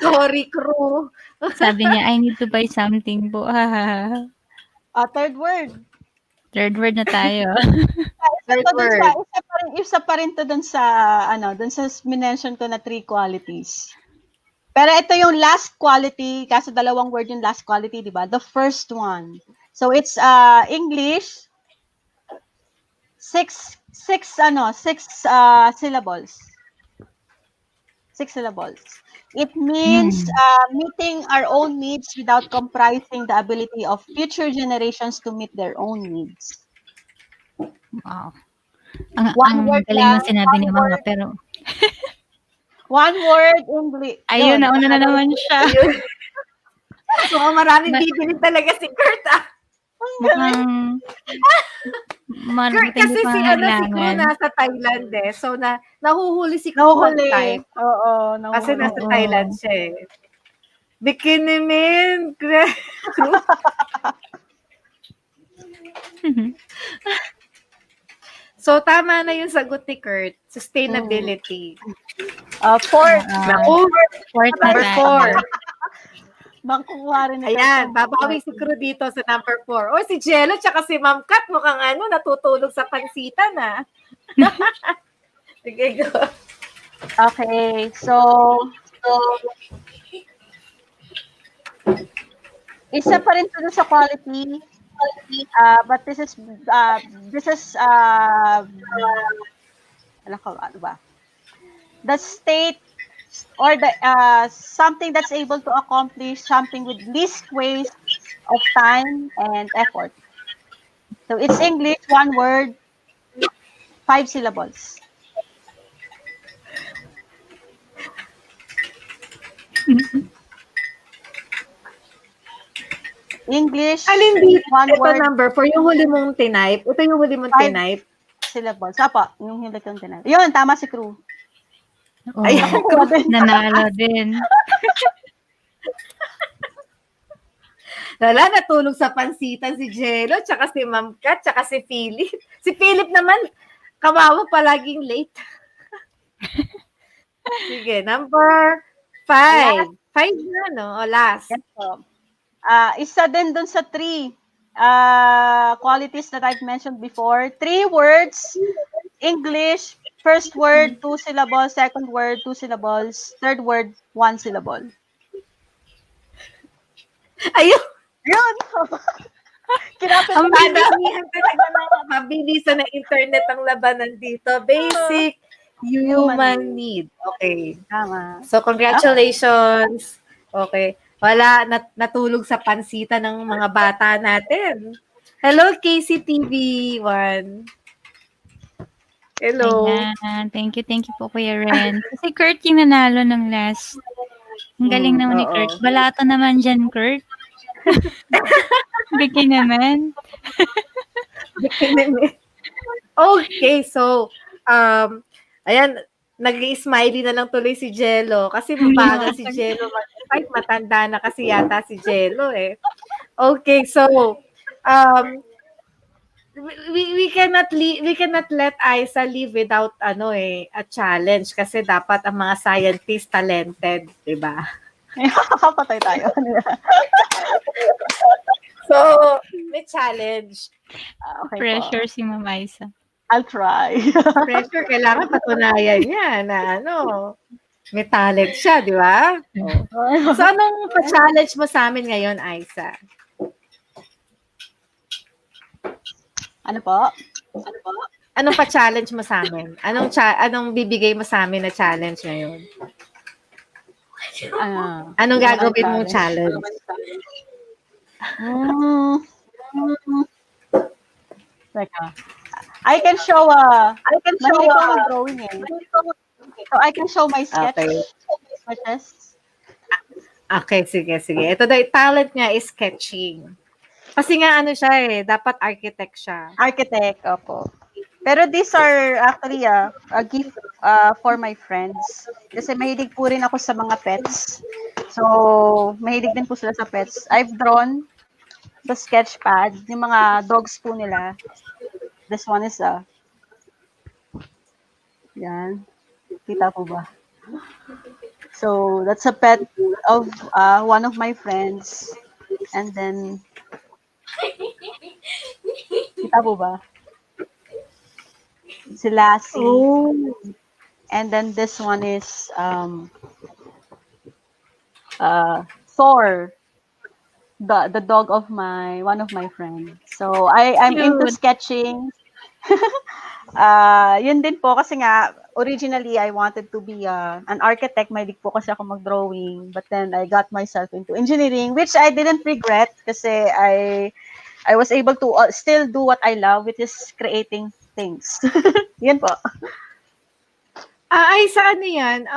Sorry, Crew. Sabi niya, I need to buy something po. Third word. Third word na tayo. Third word. Isa pa rin to dun sa minention ko na 3 qualities. Pero ito yung last quality, kasi 2 word yung last quality, di ba? The first one. So it's English, 6 syllables. 6 syllables. It means meeting our own needs without compromising the ability of future generations to meet their own needs. Wow. Ang galing ng sinabi ni Mama, pero 1 word English. ayun, nauna na naman siya. So, maraming bibili talaga si Kurt, ah. Kurt, kasi si Crew nasa Thailand eh. So, nahuhuli si Crew mag-type. Oo, kasi nasa Thailand siya eh. Bikini man. Crew. So, tama na yung sagot ni Kurt. Sustainability. Fourth. Fourth na Number tayo. 4. Makukuha rin ito. Ayan, babawi si Crew dito sa number 4. O, si Jello, tsaka si Ma'am Kat, mukhang natutulog sa pansitan, ah. Sige, go. Okay, so Isa pa rin to sa quality. But this is ano ba? The state or the something that's able to accomplish something with least waste of time and effort. So it's English, one word, 5 syllables. English, Alin dito? one Ito word, number 4, yung huli mong tinype. Ito yung huli mong 5 tinype. syllables. Apa, yung hindi kong tinay. Yun, tama si Crew. Oh, Ay, nanalo din. Lala, natulog sa pansitan si Jello, tsaka si Ma'am Kat, tsaka si Philip. Si Philip naman, kawawa palaging late. Sige, number 5. 5 na, no? O, last. Yes, po. Isa din dun sa 3 qualities that I've mentioned before. 3 words, English, first word, 2 syllables, second word, 2 syllables, third word, 1 syllable. Ayun! Yun! Kinapit Ang madamihan talaga ng mabilisan na internet ang labanan dito. Basic human need. Okay. Tama. So, congratulations. Okay. Wala, natulog sa pansitan ng mga bata natin. Hello, KCTV1. Hello. Ayan. Thank you po, Kuya Ren. Kasi Kurt yung nanalo ng last. Ang galing naman ni oo. Kurt. Balato naman dyan, Kurt. Biki naman. Okay, so, ayan, nag-smiley na lang tuloy si Jello kasi mabagal si Jello mag-type, matanda na kasi yata si Jello eh. Okay, so, we cannot let Aisa live without a challenge kasi dapat ang mga scientists talented, 'di ba? Kapatay tayo. So, may challenge. Okay Pressure po. si Ma'am Aisa. I'll try. Pressure, kailangan patunayan niya na may talent siya, di ba? Oh. So, anong pa-challenge mo sa amin ngayon, Aisa? Ano po? Anong pa-challenge mo sa amin? Anong bibigay mo sa amin na challenge ngayon? Anong gagawin mong challenge? Teka. I can show drawing eh. So I can show my sketch. Okay. Okay, sige. Ito daw, talent niya is sketching. Kasi nga siya eh, dapat architect siya. Architect, opo. Pero these are actually a gift for my friends. Kasi mahilig po rin ako sa mga pets. So, mahilig din po sila sa pets. I've drawn sa sketchpad, yung mga dogs po nila. This one is yan. Kita po ba? So, that's a pet of one of my friends. And then, kita po ba? Si Lassie. Oh. And then this one is Thor, the dog of one of my friends. So I'm into sketching. Yun din po kasi nga originally I wanted to be an architect. Mahilig po kasi ako mag-drawing, but then I got myself into engineering, which I didn't regret kasi I was able to still do what I love, which is creating things. Yan po. Ay, sa yan?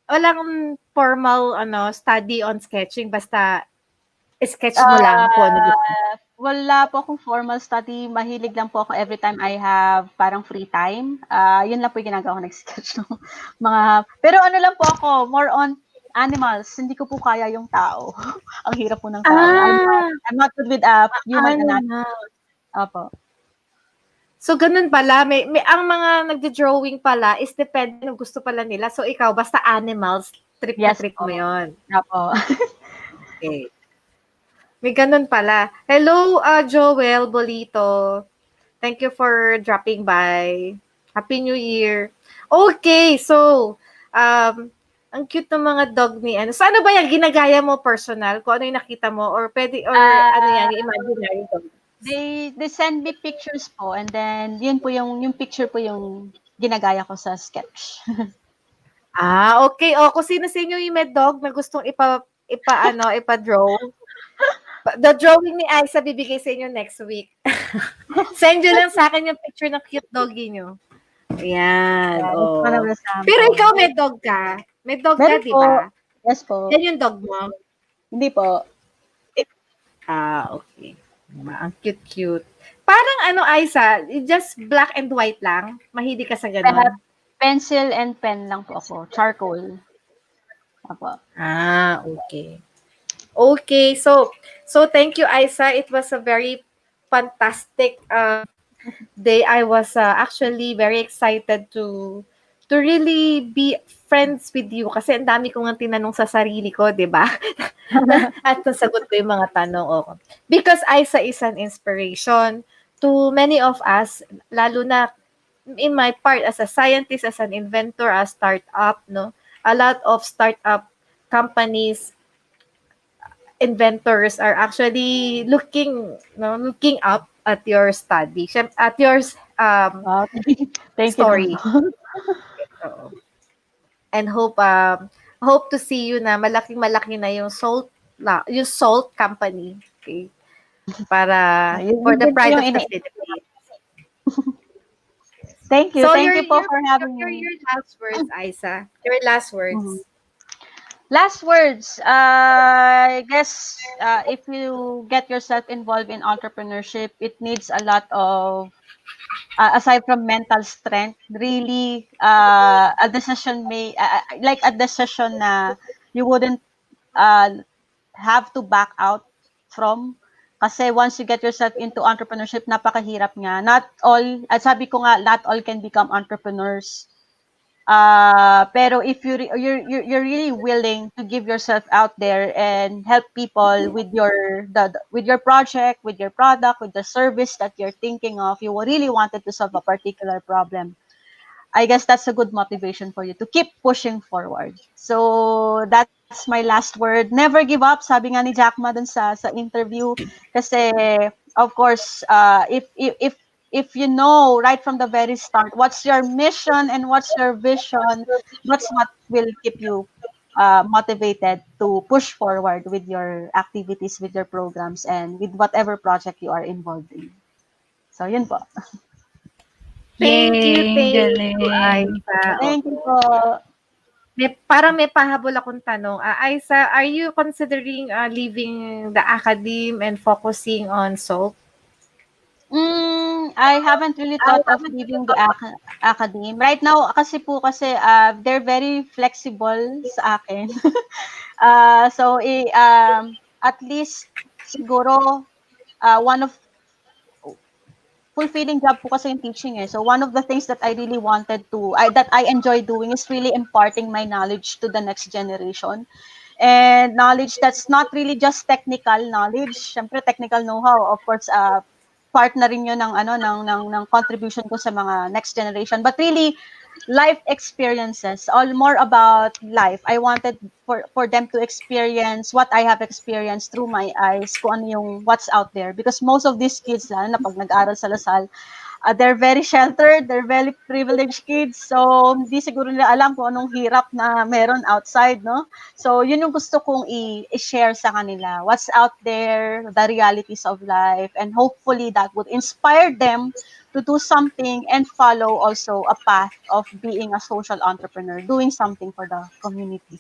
Walang formal study on sketching, basta sketch mo lang po. Wala po akong formal study. Mahilig lang po ako every time I have parang free time. Yun lang po yung ginagawa ko, nag-sketch ng mga... Pero lang po ako, more on animals. Hindi ko po kaya yung tao. Ang hirap po ng tao. I'm not good with human anatomy. Opo. So, ganun pala. May ang mga nagde-drawing pala is depende ng gusto pala nila. So, ikaw, basta animals, trip na trip mo yun. Opo. Okay. May ganun pala. Hello, Joel Bolito. Thank you for dropping by. Happy New Year. Okay, so, Ang cute ng mga dog ni ano. So ano ba yan? Ginagaya mo personal? Kung ano yung nakita mo? Or pwede, or ano yan, yung imaginary dog? They send me pictures po, and then yun po yung picture po yung ginagaya ko sa sketch. Okay. O, kung sino sa inyo yung may dog na gustong ipa-draw, the drawing ni Aisa bibigay sa inyo next week. Send nyo lang sa akin yung picture ng cute doggy nyo. Ayan. Yeah, it's Oh. one of the sample. Pero ikaw may dog ka. May dog ka, Meron di po. ba? Yes po. Yan yung dog mo. Hindi po. Okay. Ang cute-cute. Parang ano, Aisa, just black and white lang? Mahilig ka sa ganon? Pencil and pen lang po ako. Charcoal. Apo. Okay. Okay, so thank you, Aisa. It was a very fantastic day. I was actually very excited to really be friends with you kasi ang dami ko nga tinanong sa sarili ko, 'di ba? At nasagot ko yung mga tanong ko. Because Aisa is an inspiration to many of us, lalo na in my part as a scientist, as an inventor, as startup, no? A lot of startup companies, inventors are actually looking up at your study, at your Thank story. you. And hope to see you na malaking-malaki na yung salt company. Okay? Para for the pride of the Philippines. Thank you. So Thank you po for having me. Your last words, Aisa. Your last words. Last words. I guess if you get yourself involved in entrepreneurship, it needs a lot of, aside from mental strength, really a decision like a decision na you wouldn't have to back out from. Kasi once you get yourself into entrepreneurship, napakahirap nga. Not all, at sabi ko nga, not all can become entrepreneurs. Pero if you're really willing to give yourself out there and help people with your project, with your product, with the service that you're thinking of, you really wanted to solve a particular problem, I guess that's a good motivation for you to keep pushing forward. So that's my last word. Never give up, sabi nga ni Jack Ma dun sa interview. Kasi of course, if you know right from the very start what's your mission and what's your vision, that's what will keep you motivated to push forward with your activities, with your programs, and with whatever project you are involved in. So yun po. Thank you, galing. Aisa. Thank you po. Parang may pahabol akong tanong. Aisa, are you considering leaving the academe and focusing on salt? I haven't really thought of leaving the academe. Right now, kasi they're very flexible sa akin. So, at least, siguro, one of fulfilling job po kasi yung teaching eh. So one of the things that I really wanted that I enjoy doing is really imparting my knowledge to the next generation. And knowledge that's not really just technical knowledge. Syempre technical know-how, of course, part na rin yun ng contribution ko sa mga next generation. But really, life experiences, all more about life. I wanted for them to experience what I have experienced through my eyes, kung ano yung what's out there. Because most of these kids, lalo na pag nag-aral sa Lasal, they're very sheltered, they're very privileged kids. So, hindi siguro nila alam kung anong hirap na meron outside, no? So, yun yung gusto kong i-share sa kanila. What's out there, the realities of life, and hopefully that would inspire them to do something and follow also a path of being a social entrepreneur, doing something for the community.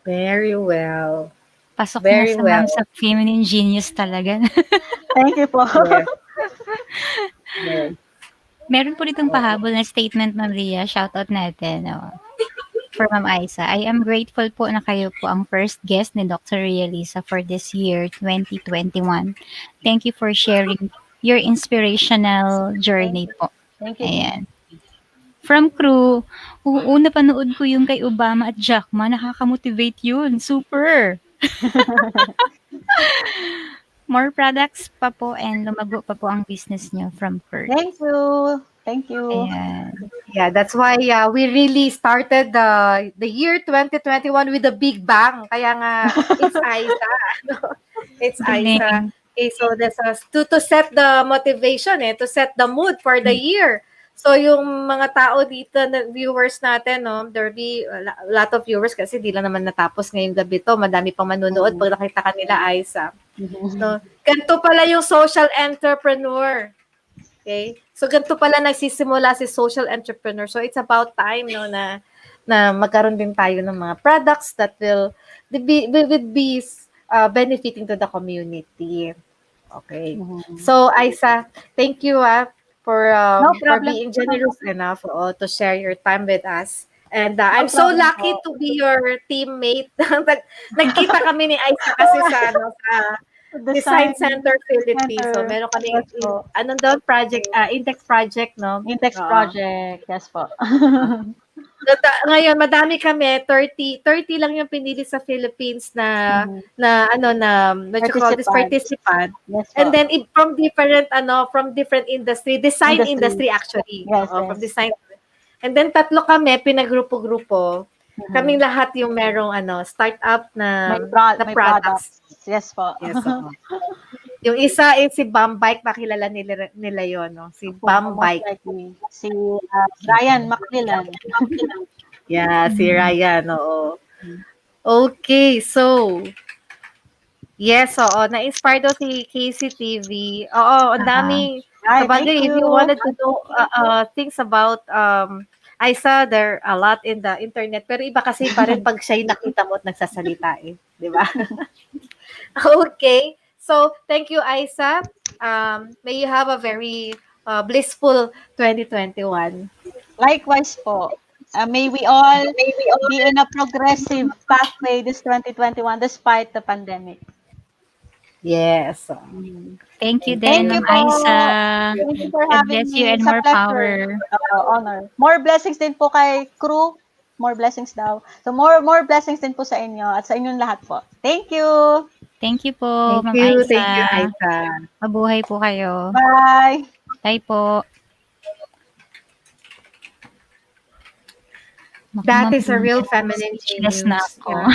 Very well. Pasok Very na sa well. sa feminine genius talaga. Thank you po. Yes. Meron po ditong pahabol na statement, Ma'am Ria. Shoutout natin. For Ma'am Aisa. I am grateful po na kayo po ang first guest ni Dr. Ria Liza for this year, 2021. Thank you for sharing your inspirational journey po. Thank you. Ayan. From crew, una panood ko yung kay Obama at Jack Ma. Nakaka-motivate yun. Super! More products pa po and lumago pa po ang business nyo from Kurt. Thank you. Thank you. Ayan. Yeah, that's why we really started the year 2021 with a big bang. Kaya nga, it's Aisa. No? It's Aisa. Galing. Okay, so that's to set the motivation, to set the mood for the year. So yung mga tao dito, na viewers natin, no, there'll be a lot of viewers kasi di lang naman natapos ngayong gabi to. Madami pang manonood pag nakita kanila, Aisa. No? Ganito pala yung social entrepreneur. Okay? So ganito pala nagsisimula si social entrepreneur. So it's about time, no, na magkaroon din tayo ng mga products that will be benefiting to the community. Okay. So Aisa, thank you No for problem. being generous enough to share your time with us. And I'm so problem lucky po. to be your teammate. Nagkita kami ni Aisa kasi sa Design Center Philippines. So, meron kami, Yes po. anong daw project, Index project, no? Index Oo. project. Yes po. Ngayon, madami kami, 30 lang yung pinili sa Philippines na what you call this, participant. Yes po. And then, from different industry, design industry actually. Yes, Oo, from yes. design. And then, tatlo kami, pinagrupo-grupo. Kaming lahat yung merong startup na, May products. Yes po. Yes, oo. Yung isa is si Bambike, makilala nila yon, no? Si Bambike. Si Ryan Macmillan. Yeah, si Ryan, oo. Okay, so yes, oo. Na-inspire daw si KCTV. Oo, ang daming sabagay, if you wanted to know things about Aisa, there are a lot in the internet. Pero iba kasi pa rin pag siya'y nakita mo at nagsasalita di ba? Okay. So, thank you, Aisa. May you have a very blissful 2021. Likewise po. May we all be in a progressive pathway this 2021 despite the pandemic. Yes. Thank you Thank din, you Ma'am po. Aisa. Thank you for God having bless you me. and It's a more pleasure. power. Honor. More blessings din po kay crew. More blessings daw. So more blessings din po sa inyo at sa inyong lahat po. Thank you. Thank you po, Ma'am Thank you, Aisa. Aisa. Mabuhay po kayo. Bye. Bye po. Naku, That Ma'am, is a real feminine speechless genius. na ako.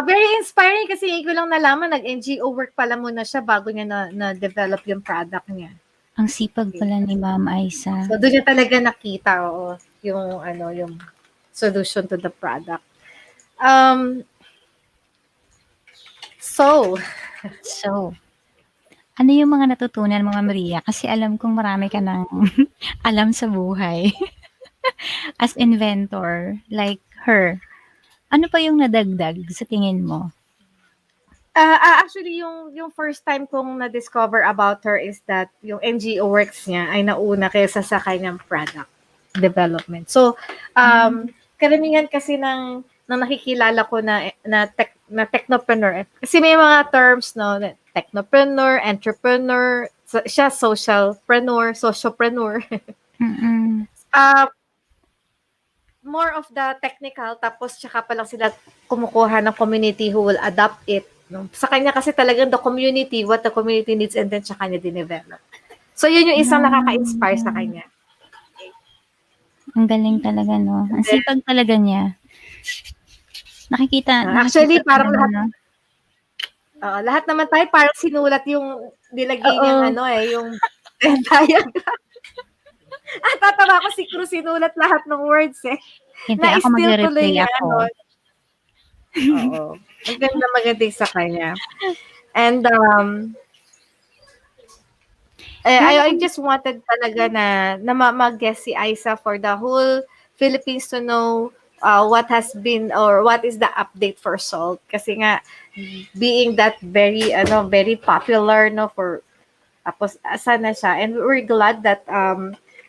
Very inspiring kasi ko lang nalaman, nag-NGO work pala muna siya bago niya na-develop yung product niya. Ang sipag pala ni Ma'am Aisa. So, doon niya talaga nakita, yung solution to the product. So, ano yung mga natutunan mo, Ma'am Ria? Kasi alam kong marami ka ng alam sa buhay. As inventor, like her, ano pa yung nadagdag sa tingin mo? actually, yung first time kong na-discover about her is that yung NGO works niya ay nauna kaysa sa kanyang product development. So, karamihan kasi ng nakikilala ko na technopreneur. Kasi may mga terms, no, technopreneur, entrepreneur, siya socialpreneur, sociopreneur. More of the technical, tapos tsaka pa lang sila kumukuha ng community who will adopt it. No? Sa kanya kasi talagang the community, what the community needs, and then tsaka niya dinevelop. So yun yung isang nakaka-inspire sa kanya. Ang galing talaga, no? Ang sipag talaga niya. Nakikita actually, parang talaga, lahat naman tayo parang sinulat yung nilagay niyang yung diagram. Tatawa ko si Cruz, sinulat lahat ng words Hindi ako magre-replay ako. Oo. Maganda sa kanya. And I just wanted talaga na mag-guess si Aisa for the whole Philippines to know what has been or what is the update for salt. Kasi nga, being that very popular, no, for tapos asa na siya. And we're glad that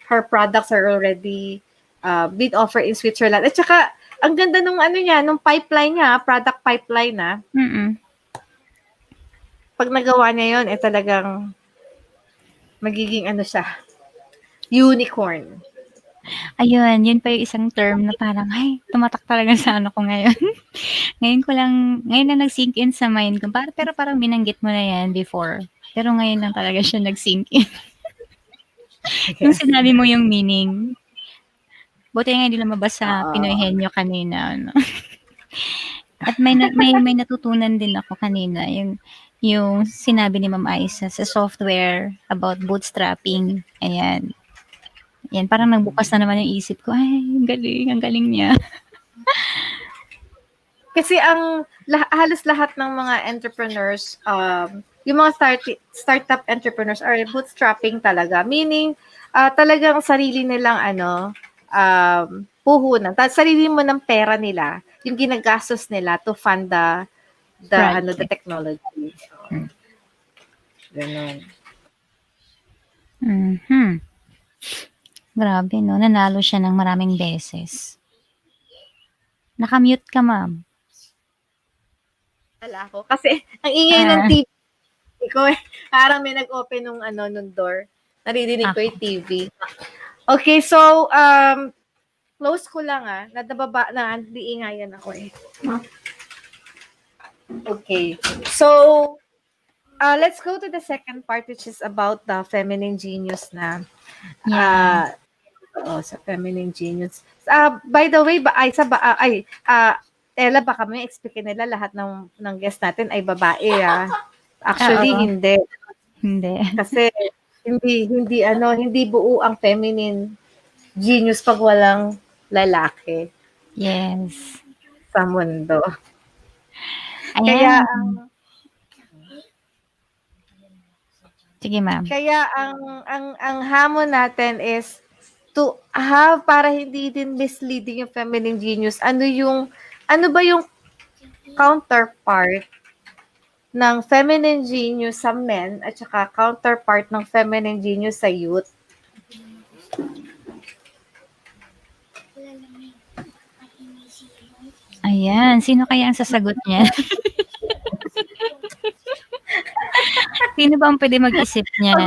her products are already being offered in Switzerland. At saka, ang ganda nung nung pipeline niya, product pipeline na. Pag nagawa niya yun, talagang magiging siya, unicorn. Ayun, yun pa yung isang term na parang, ay, tumatak talaga sa ko ngayon. ngayon na nag-sink in sa mind ko. Pero parang binanggit mo na yan before. Pero ngayon lang talaga siya nag-sink in. Nung Yes. sinabi mo yung meaning. Buti nga hindi lumabas sa Pinoy Oo. Henyo kanina, ano. At may natutunan din ako kanina, yung sinabi ni Ma'am Aisa sa software about bootstrapping, ayan. Yan, parang nagbukas na naman yung isip ko, "Ay, ang galing niya." Kasi halos lahat ng mga entrepreneurs, yung mga startup entrepreneurs are bootstrapping talaga. Meaning, talagang sarili nilang puhunan. Sarili mo ng pera nila, yung ginagastos nila to fund the Project. technology. Ganon. Mhm. Grabe 'no, nanalo siya ng maraming beses. Naka-mute ka, ma'am. Wala ako. Kasi, ang ingay ng Ah, TV ko eh. Parang may nag-open nung door. Naririnig ko ako. yung TV. Okay, so, close ko lang nadababa na diingayan ako eh. Okay. So, let's go to the second part which is about the feminine genius na. Yeah. Sa feminine genius. By the way, Aisa, Ella, baka may expect nila lahat ng guest natin ay babae Actually, Oo, hindi. hindi. Kasi hindi buo ang feminine genius pag walang lalaki Yes. sa mundo. Kaya Ayan. Sige, ma'am. kaya ang hamon natin is to have, para hindi din misleading yung feminine genius, ano ba yung counterpart ng feminine genius sa men at saka counterpart ng feminine genius sa youth. Ayan, sino kaya ang sasagot niyan? Sino ba ang pwede mag-isip Pag niyan?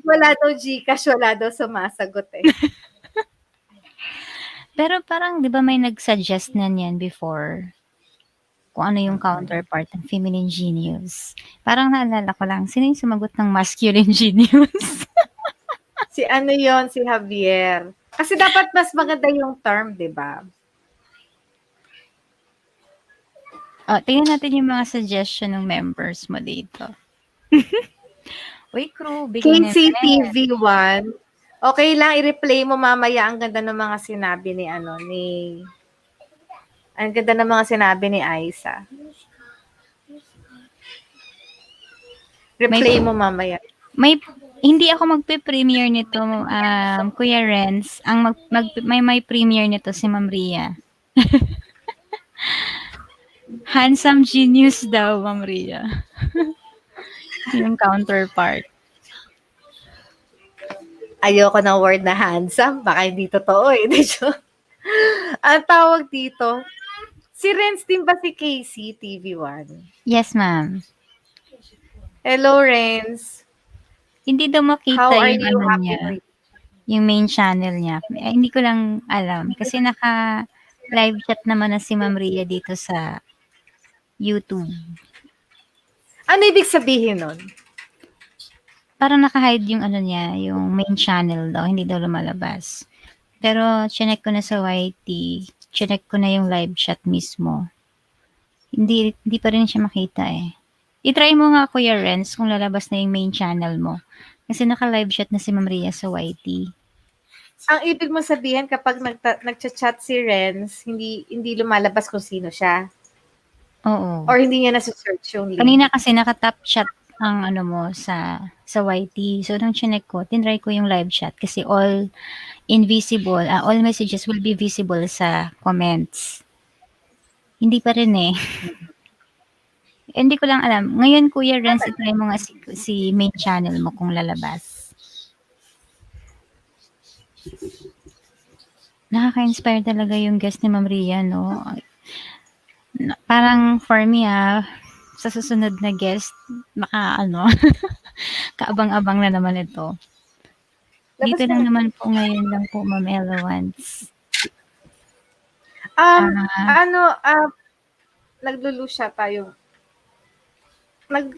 wala daw Gcash, wala daw sumasagot eh. Pero parang 'di ba may nag-suggest na niyan before, kung ano yung counterpart ng feminine genius. Parang naalala ko lang, sino yung sumagot ng masculine genius? Si Javier. Kasi dapat mas maganda yung term, 'di ba? Tingnan natin yung mga suggestion ng members mo dito. Uy, crew, bigay naman. KCTV1. Okay lang, i-replay mo mamaya. Ang ganda ng mga sinabi ang ganda ng mga sinabi ni Aisa. Replay mo mamaya. Hindi ako magpe-premiere nito, Kuya Renz. Ang may premiere nito si Ma'am Ria. Handsome genius daw, Ma'am Ria. Yung counterpart. Ayoko ng word na handsome. Baka hindi totoo eh. Ang tawag dito, si Renz din ba si Casey, TV1? Yes, ma'am. Hello, Renz. Hindi daw makita How are yung you? ano Happy niya, New Year. yung main channel niya. Hindi ko lang alam. Kasi naka-live chat naman na si Ma'am Ria dito sa YouTube. Ano ibig sabihin nun? Parang naka-hide yung ano niya, yung main channel daw. Hindi daw lumalabas. Pero chinek ko na sa YT. Chinek ko na yung live chat mismo. Hindi pa rin siya makita eh. I-try mo nga, Kuya Renz, kung lalabas na yung main channel mo. Kasi naka-live chat na si Ma'am Ria sa YT. Ang ibig mo sabihin, kapag nagchat-chat si Renz, hindi lumalabas kung sino siya? Oo. Or hindi niya nasa-search yung link? Kanina kasi naka-top chat ang ano mo sa YT. So, nung chinek ko, tinry ko yung live chat kasi all messages will be visible sa comments. Hindi pa rin eh. Hindi ko lang alam. Ngayon, Kuya Renz, itry mo nga si main channel mo kung lalabas. Nakaka-inspire talaga yung guest ni Ma'am Ria, no? Parang for me, sa susunod na guest, kaabang-abang na naman ito. Dito lang naman po ngayon lang po, Ma'am Ella once. Naglulose siya tayo.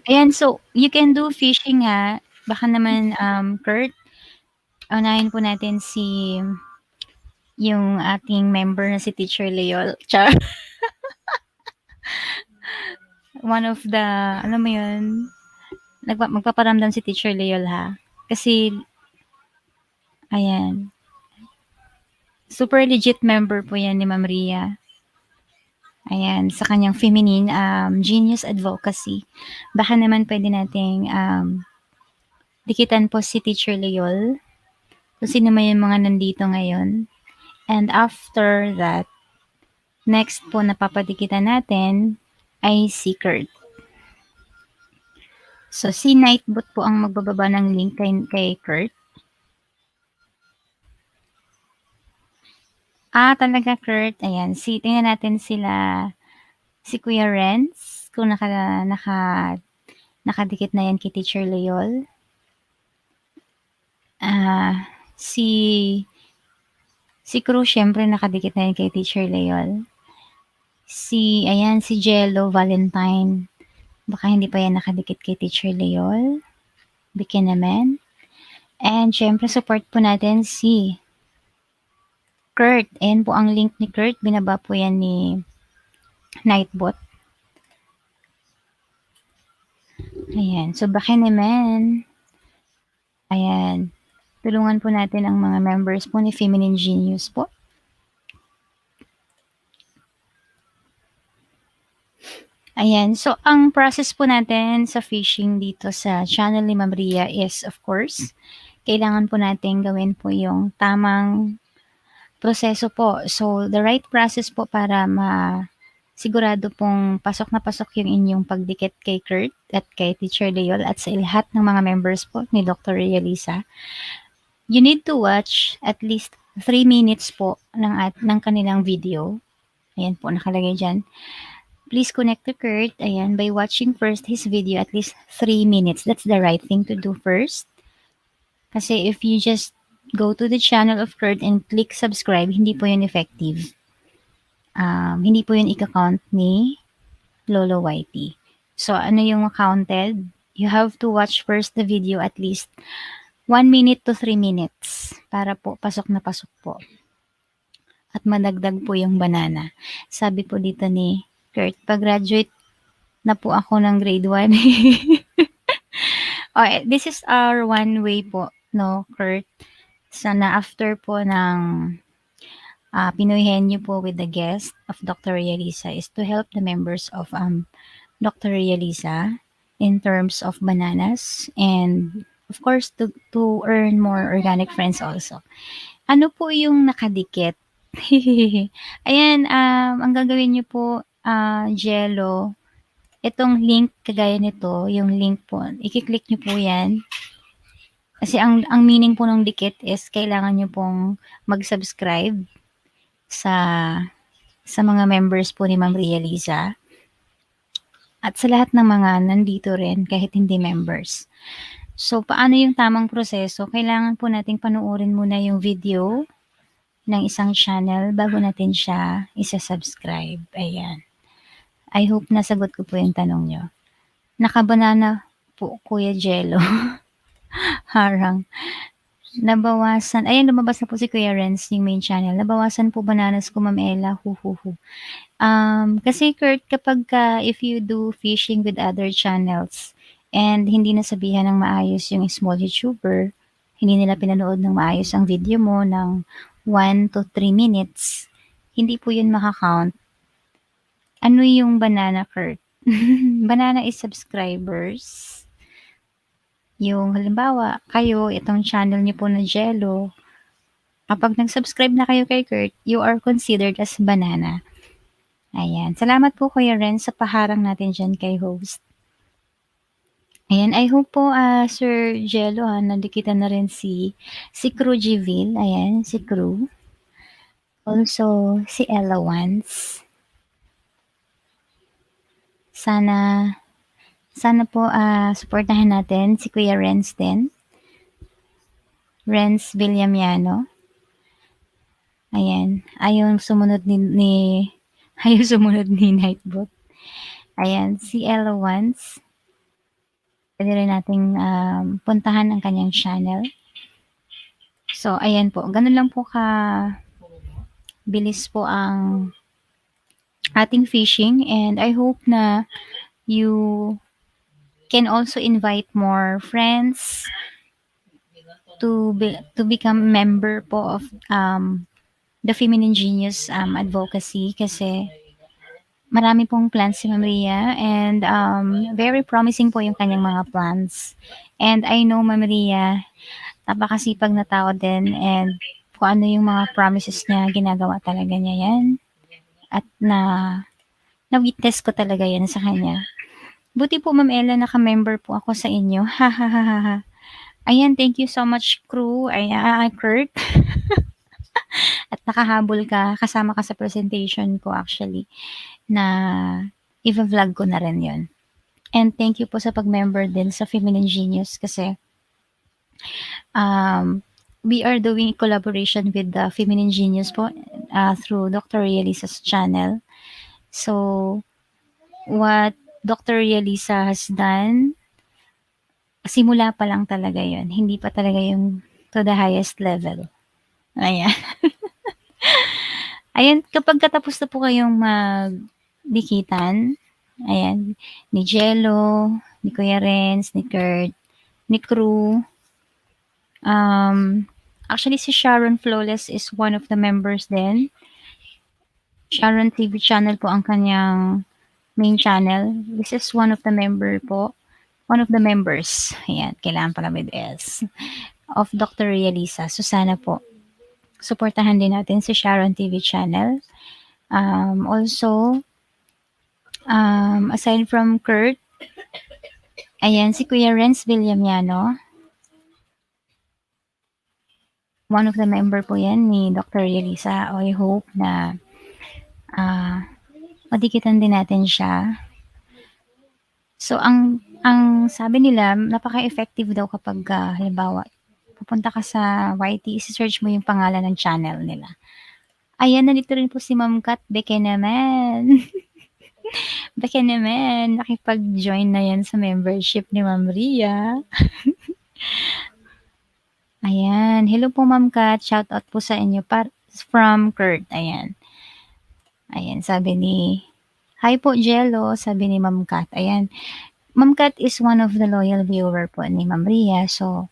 Ayan, so, you can do fishing Baka naman, Kurt, unahin po natin yung ating member na si Teacher Leol. Char. One of the, alam mo yun, magpaparamdam si Teacher Leol ha. Kasi, ayan, super legit member po yan ni Ma'am Ria. Ayan, sa kanyang feminine genius advocacy. Baka naman pwede nating dikitan po si Teacher Leol kung sino man yung mga nandito ngayon. And after that, next po na papadikitan natin ay si Kurt. So, si Nightbot po ang magbababa ng link kay Kurt. Talaga Kurt. Ayan, tingnan natin si Kuya Renz, kung nakadikit na yan kay Teacher Leol. Si Cruz, syempre nakadikit na yan kay Teacher Leol. Si Jello Valentine. Baka hindi pa yan nakadikit kay Teacher Leol. Bikin naman. And syempre support po natin si Kurt. Ayan po ang link ni Kurt. Binaba po yan ni Nightbot. Ayan. So baka naman. Ayan. Tulungan po natin ang mga members po ni Feminine Genius po. Ayan. So, ang process po natin sa phishing dito sa channel ni Ma'am Ria is, of course, kailangan po natin gawin po yung tamang proseso po. So, the right process po para sigurado pong pasok na pasok yung inyong pagdikit kay Kurt at kay Teacher Leol at sa lahat ng mga members po ni Dr. Ria Liza. You need to watch at least 3 minutes po ng kanilang video. Ayan po, nakalagay dyan. Please connect to Kurt, ayan, by watching first his video at least 3 minutes. That's the right thing to do first. Kasi if you just go to the channel of Kurt and click subscribe, hindi po yun effective. Hindi po yun ika-count ni Lolo Whitey. So, ano yung counted? You have to watch first the video at least 1 minute to 3 minutes para po pasok na pasok po. At madagdag po yung banana. Sabi po dito ni Kurt, pag-graduate na po ako ng grade 1. This is our one way po, no, Kurt? Sana after po ng Pinoy Henyo po with the guest of Dr. Ria Liza is to help the members of Dr. Ria Liza in terms of bananas and of course to earn more organic friends also. Ano po yung nakadikit? Ayan, ang gagawin nyo po, Jello, itong link kagaya nito, yung link po, i-click nyo po yan. Kasi ang meaning po ng dikit is kailangan nyo pong mag-subscribe sa mga members po ni Ma'am Ria Liza. At sa lahat ng mga nandito rin, kahit hindi members. So, paano yung tamang proseso? Kailangan po nating panuorin muna yung video ng isang channel bago natin siya isa-subscribe. Ayan. I hope nasagot ko po yung tanong nyo. Nakabanana po, Kuya Jello. Harang. Nabawasan. Ayan, lumabas na po si Kuya Renz, yung main channel. Nabawasan po bananas ko, Ma'am Ella. Kasi Kurt, kapag if you do fishing with other channels and hindi nasabihan ng maayos yung small YouTuber, hindi nila pinanood ng maayos ang video mo ng 1 to 3 minutes, hindi po yun makakount. Ano yung banana, Kurt? Banana is subscribers. Yung halimbawa, kayo, itong channel niyo po na Jello, kapag nag-subscribe na kayo kay Kurt, you are considered as banana. Ayan. Salamat po Kuya Ren sa paharang natin dyan kay host. Ayan. I hope po, Sir Jello, nandikitan na rin si Crew Gville. Ayan, si Crew. Also, si Ella once. Sana po supportahan natin si Kuya Renz din. Renz Villamiano. Ayan. Ayaw sumunod ni Nightbot. Ayan. Si Ella once. Pwede rin nating puntahan ang kanyang channel. So, ayan po, gano'n lang po bilis po ang ating fishing, and I hope na you can also invite more friends to become member po of the Feminine Genius advocacy, kasi marami pong plans si Ma'am Ria, and very promising po yung kanyang mga plans. And I know Ma'am Ria, napakasipag na tao din, and kung ano yung mga promises niya, ginagawa talaga niya yan. At na-witness ko talaga yan sa kanya. Buti po Ma'am Ella, naka-member po ako sa inyo. Ha ha ha ha ha. Ayan, thank you so much crew. Ayan, Kurt. At nakahabol ka, kasama ka sa presentation ko actually, na i-vlog ko na rin yun. And thank you po sa pag-member din sa Feminine Genius, kasi we are doing collaboration with the Feminine Genius po through Dr. Ria Liza's channel. So, what Dr. Ria Liza has done, simula pa lang talaga yun. Hindi pa talaga yung to the highest level. Ayan. Ayan, kapag katapos na po kayong magdikitan, ayan, ni Jello, ni Kuya Renz, ni Kurt, ni Crew, actually si Sharon Flawless is one of the members din. Sharon TV channel po ang kanyang main channel. This is one of the member po. One of the members. Ayan, kailangan pala with S. Of Dr. Ria Liza. So sana po, supportahan din natin si Sharon TV channel. Also, aside from Kurt, ayan, si Kuya Renz Villamiano. One of the member po yan ni Dr. Ria Liza. I hope na madikitan din natin siya. So, ang sabi nila, napaka-effective daw kapag halimbawa, pupunta ka sa YT, isi-search mo yung pangalan ng channel nila. Ayan, nandito rin po si Ma'am Kat. Beke naman. Beke naman. Nakipag-join na yan sa membership ni Ma'am Ria. Ayan. Hello po Ma'am Kat. Shout out po sa inyo. From Kurt. Ayan. Ayan. Sabi ni Hi po Jello. Sabi ni Ma'am Kat. Ayan. Ma'am Kat is one of the loyal viewer po ni Ma'am Ria. So,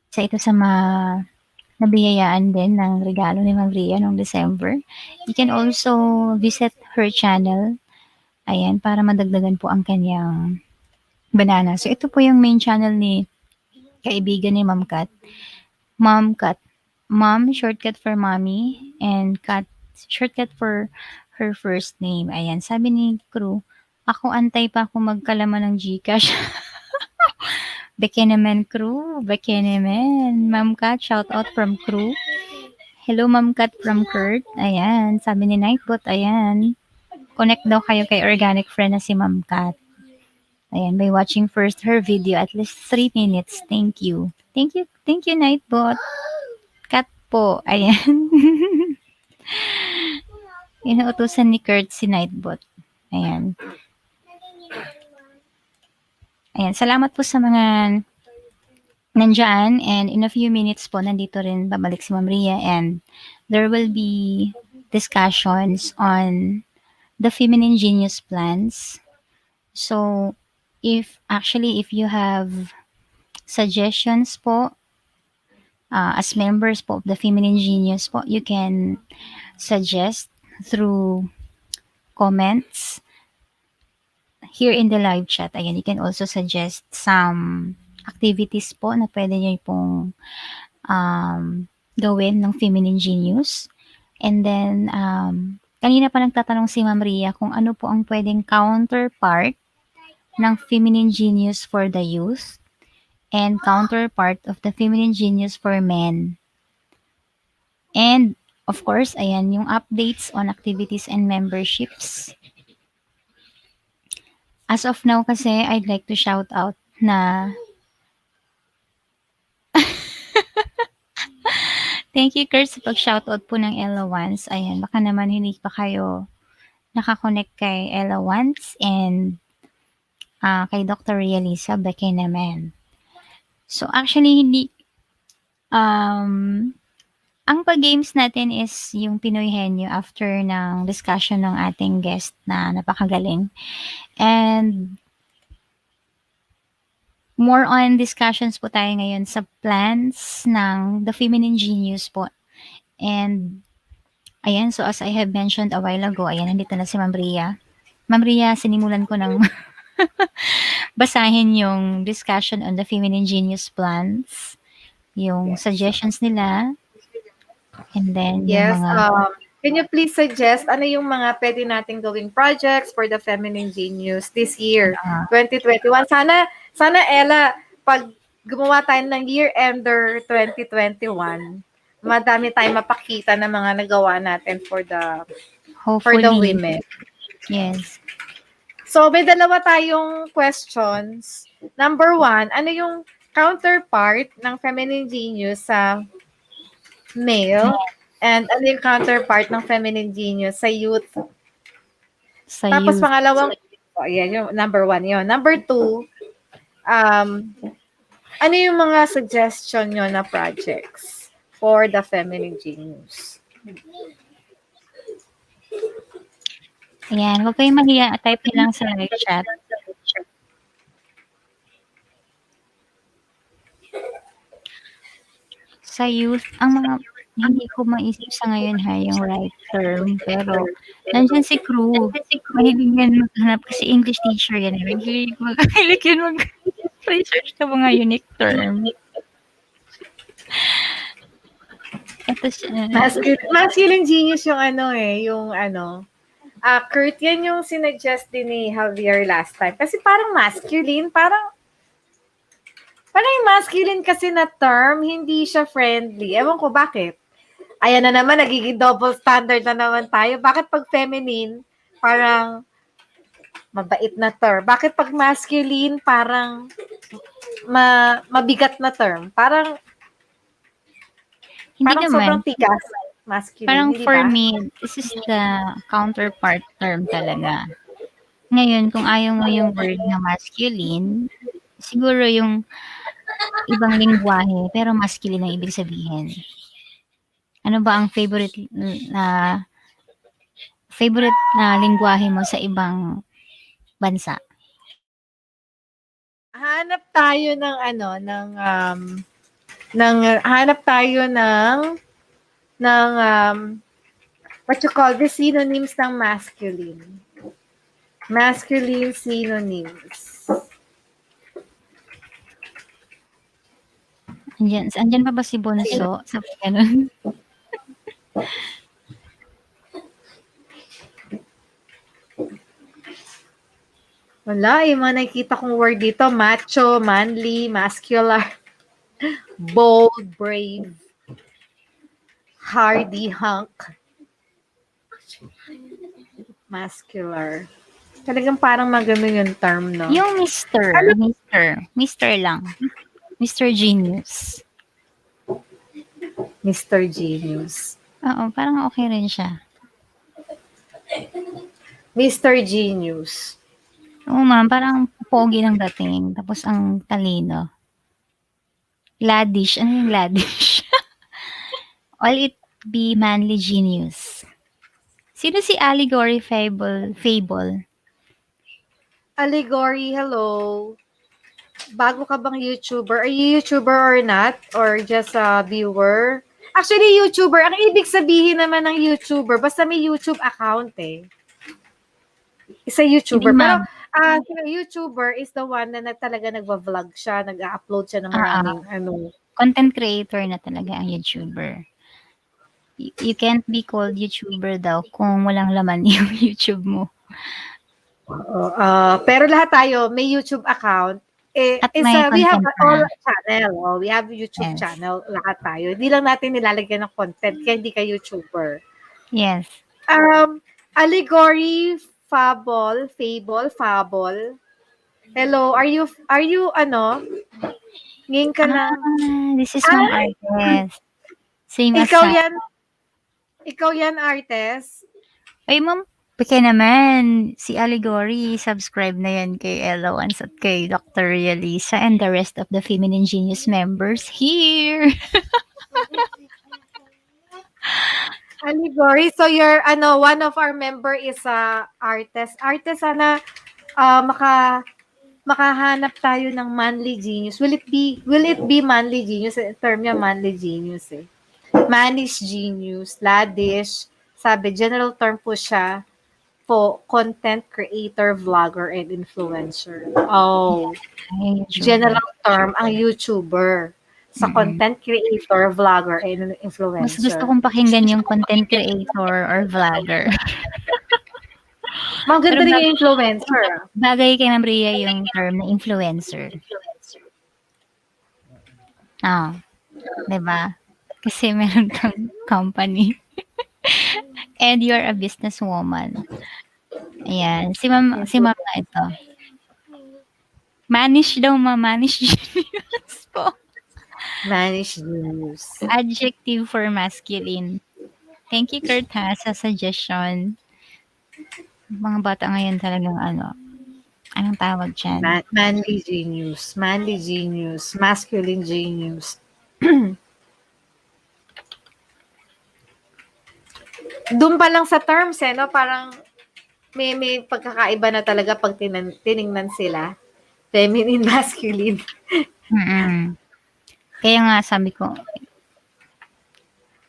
isa ito sa nabiyayaan din ng regalo ni Ma'am Ria noong December. You can also visit her channel. Ayan, para madagdagan po ang kanyang banana. So, ito po yung main channel ni kaibigan ni Ma'am Kat. Ma'am Kat. Ma'am, shortcut for mommy. And Kat, shortcut for her first name. Ayan, sabi ni crew, ako antay pa ako magkalaman ng Gcash. Beke naman crew, beke naman. Ma'am Kat, shout out from crew. Hello Ma'am Kat from Kurt. Ayan, sabi ni Nightbot, ayan. Connect daw kayo kay organic friend na si Ma'am Kat. Ayan, by watching first her video at least 3 minutes. Thank you. Thank you Nightbot. Kat po, ayan. Inuutusan ni Kurt si Nightbot. Ayan. Ayan, salamat po sa mga nandyan, and in a few minutes po, nandito rin babalik si Ma'am Ria, and there will be discussions on the Feminine Genius plans. So, if you have suggestions po, as members po of the Feminine Genius po, you can suggest through comments here in the live chat. Ayan, you can also suggest some activities po na pwede nyo pong gawin ng Feminine Genius. And then, kanina pa nagtatanong si Ma'am Ria kung ano po ang pwedeng counterpart ng Feminine Genius for the youth and counterpart of the Feminine Genius for men. And, of course, ayan, yung updates on activities and memberships. As of now kasi, I'd like to shout out na thank you Kurt sa pag-shoutout po ng Ella Once. Ayan, baka naman hindi pa kayo nakakonect kay Ella Once and kay Dr. Ria Liza, beke naman. So actually, Ang pag-games natin is yung Pinoy Henyo after ng discussion ng ating guest na napakagaling. And more on discussions po tayo ngayon sa plans ng The Feminine Genius po. And ayan, so as I have mentioned a while ago, ayan, nandito na si Ma'am Ria. Ma'am Ria, sinimulan ko ng basahin yung discussion on the Feminine Genius plans, yung suggestions nila, and then yung Yes, mga can you please suggest ano yung mga pwede nating gawing projects for the Feminine Genius this year, 2021? Sana Ella, pag gumawa tayo ng year-ender 2021, madami tayong mapakita na mga nagawa natin for the hopefully women. Yes. So, may dalawa tayong questions. Number 1, ano yung counterpart ng Feminine Genius sa male? And ano yung counterpart ng Feminine Genius sa youth? Tapos youth. pangalawang, yan yung number 1 yun. Number 2, ano yung mga suggestion nyo na projects for the Feminine Genius? Ayan, huwag kayong mahiya. Type nyo lang sa live chat. Sa youth, ang mga hindi ko maisip sa ngayon yung right term. Pero, nandiyan si Crew. Mahilig yan maghanap kasi English teacher yan. Mahilig yan mag-research ng mga unique term. Ito siya. Masculine Genius yung Kurt, yan yung sinuggest din ni Javier last time. Kasi parang masculine, parang yung masculine kasi na term, hindi siya friendly. Ewan ko bakit. Ayan na naman, nagiging double standard na naman tayo. Bakit pag feminine, parang mabait na term? Bakit pag masculine, parang mabigat na term? Parang Hindi naman. sobrang tigas. Masculine, parang for ba? me, this is the counterpart term talaga. Ngayon, kung ayaw mo yung word na masculine, siguro yung ibang lingwahe, pero masculine ang ibig sabihin. Ano ba ang favorite na lingwahe mo sa ibang bansa? Hanap tayo ng hanap tayo ng what you call the synonyms ng masculine. Masculine synonyms. Andyan pa ba si Bonso? Sabi ganun. Wala, yung mga nakikita kong word dito, macho, manly, muscular, bold, brave, hardy, hunk, muscular. Talagang parang magano yung term, no? Yung Mr. lang. Mr. Genius. Mr. Genius. Oo, parang okay rin siya. Mr. Genius. Oo, ma'am, parang pogi ng dating. Tapos ang talino. Laddish. Ano yung laddish? All it be manly genius. Sino si Allegory Fable? Allegory, hello. Bago ka bang YouTuber? Are you YouTuber or not? Or just a viewer? Actually, YouTuber. Ang ibig sabihin naman ng YouTuber, basta may YouTube account eh. Isa YouTuber. Pero, YouTuber is the one na talaga nagva-vlog siya, nag-upload siya ng maraming Content creator na talaga ang YouTuber. You can't be called YouTuber daw kung walang laman yung YouTube mo. Pero lahat tayo may YouTube account. We have all channel. We have YouTube channel. Lahat tayo. Hindi lang natin nilalagyan ng content kaya hindi ka YouTuber. Yes. Allegory, fable. Hello, are you Nging ka na. This is my artist. Same as Ikaw yan, artist. Ay, ma'am. Baka naman, si Allegory, subscribe na yan kay Ella Once at kay Dr. Ria Liza and the rest of the Feminine Genius members here. Allegory. So you're one of our member is artist. Artist sana makahanap tayo ng manly genius. Will it be manly genius? Term niya manly genius eh. Mannish genius, laddish. Sabi general term po siya po content creator, vlogger and influencer. Oh, Ay, YouTuber. general term ang YouTuber. Sa content creator, vlogger, and Mas gusto influencer. kong pakinggan yung content creator or vlogger. Maganda Pero rin yung influencer. Bagay kay Ma'am Ria yung term na influencer. Ah, 'di ba? Kasi meron kang company. And you're a businesswoman. Ayan, si Ma'am na ito. Manish daw, Manish genius po. Mannish genius. Adjective for masculine. Thank you, Kurt, ha, sa suggestion. Mga bata ngayon talagang anong tawag dyan? Manly genius. Manly genius. Masculine genius. Doon pa lang sa terms no? Parang may pagkakaiba na talaga pag tiningnan sila. Feminine, masculine. Kaya nga sabi ko,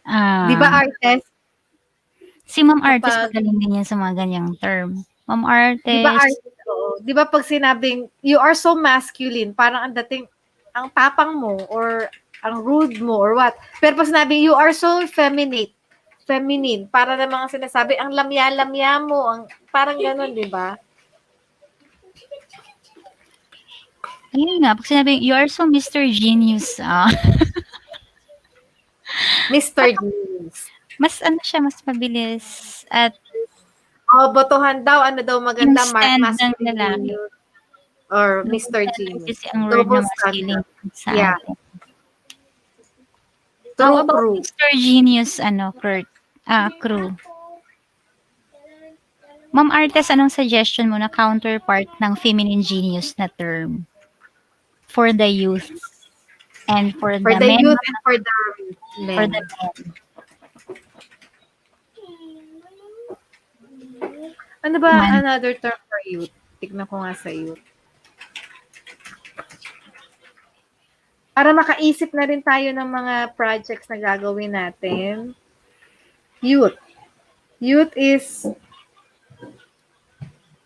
Di ba artist? si Ma'am Artist magaling din yan sa mga ganyang term. Ma'am Artist. Di ba artist? Di ba pag sinabing, you are so masculine, parang ang dating, ang tapang mo, or ang rude mo, or what. Pero pag sinabing, you are so feminine, para na mga sinasabi, ang lamya-lamya mo, ang, parang ganun, di ba? Ayun nga, pag sinabi, you are so Mr. Genius. Mr. Genius. Mas siya, mas mabilis. At botohan daw, maganda, yung stand ng lalaki. Genius. Or Mr. Genius. Kasi ang word na masculine sa atin. How about Mr. Genius, Kurt? Crew. Ma'am Artist, anong suggestion mo na counterpart ng feminine genius na term? For the youth and for the men. Youth and for the men. For the men. Ano ba another term for youth? Tignan ko nga sa youth. Para makaisip na rin tayo ng mga projects na gagawin natin. Youth. Youth is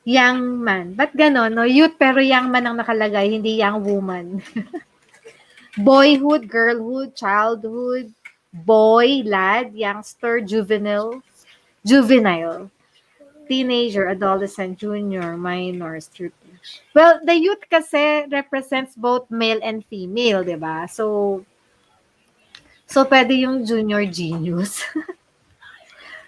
young man. Ba't gano'n? No? Youth pero young man ang nakalagay, hindi young woman. Boyhood, girlhood, childhood, boy, lad, youngster, juvenile, teenager, adolescent, junior, minor, student. Well, the youth kasi represents both male and female, di ba? So pwede yung junior genius,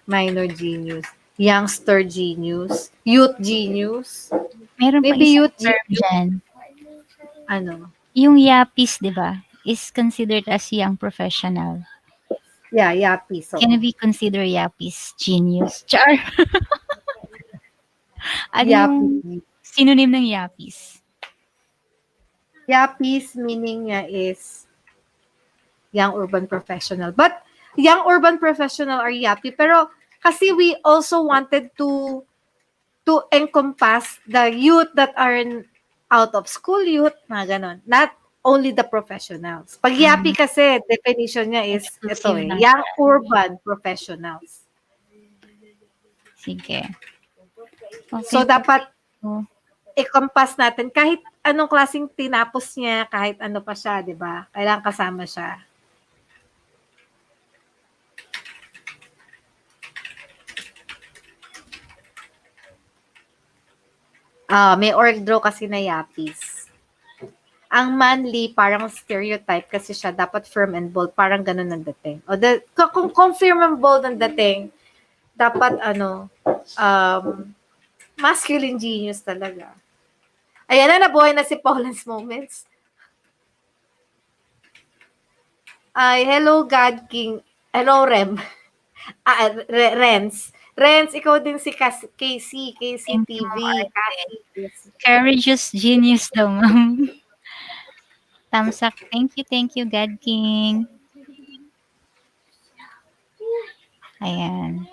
minor genius, youngster genius, youth genius. Meron pa maybe youth term dyan. Ano? Yung yapis, di ba, is considered as young professional. Yeah, yapis. So. Can we consider yapis genius? Char! Ano yung synonym ng yapis? Yapis meaning niya is young urban professional. But young urban professional are yappy. Pero kasi we also wanted to encompass the youth that are out of school youth, mga ganon. Not only the professionals. Pag yappy kasi, definition niya is ito young urban professionals. Sige. Okay. So, dapat i-compass natin kahit anong klaseng tinapos niya, kahit ano pa siya, di ba? Kailangan kasama siya. May org draw kasi na yapis. Ang manly, parang stereotype kasi siya, dapat firm and bold, parang ganun ang dating. Kung firm and bold ang dating, dapat masculine genius talaga. Ayan na, nabuhay na si Paulin's Moments. Hello, God King. Hello, Rem. Renz. Renz, ikaw din si KC TV. Courageous genius daw, ma'am. Thumbs up. Thank you, God King. Ayan.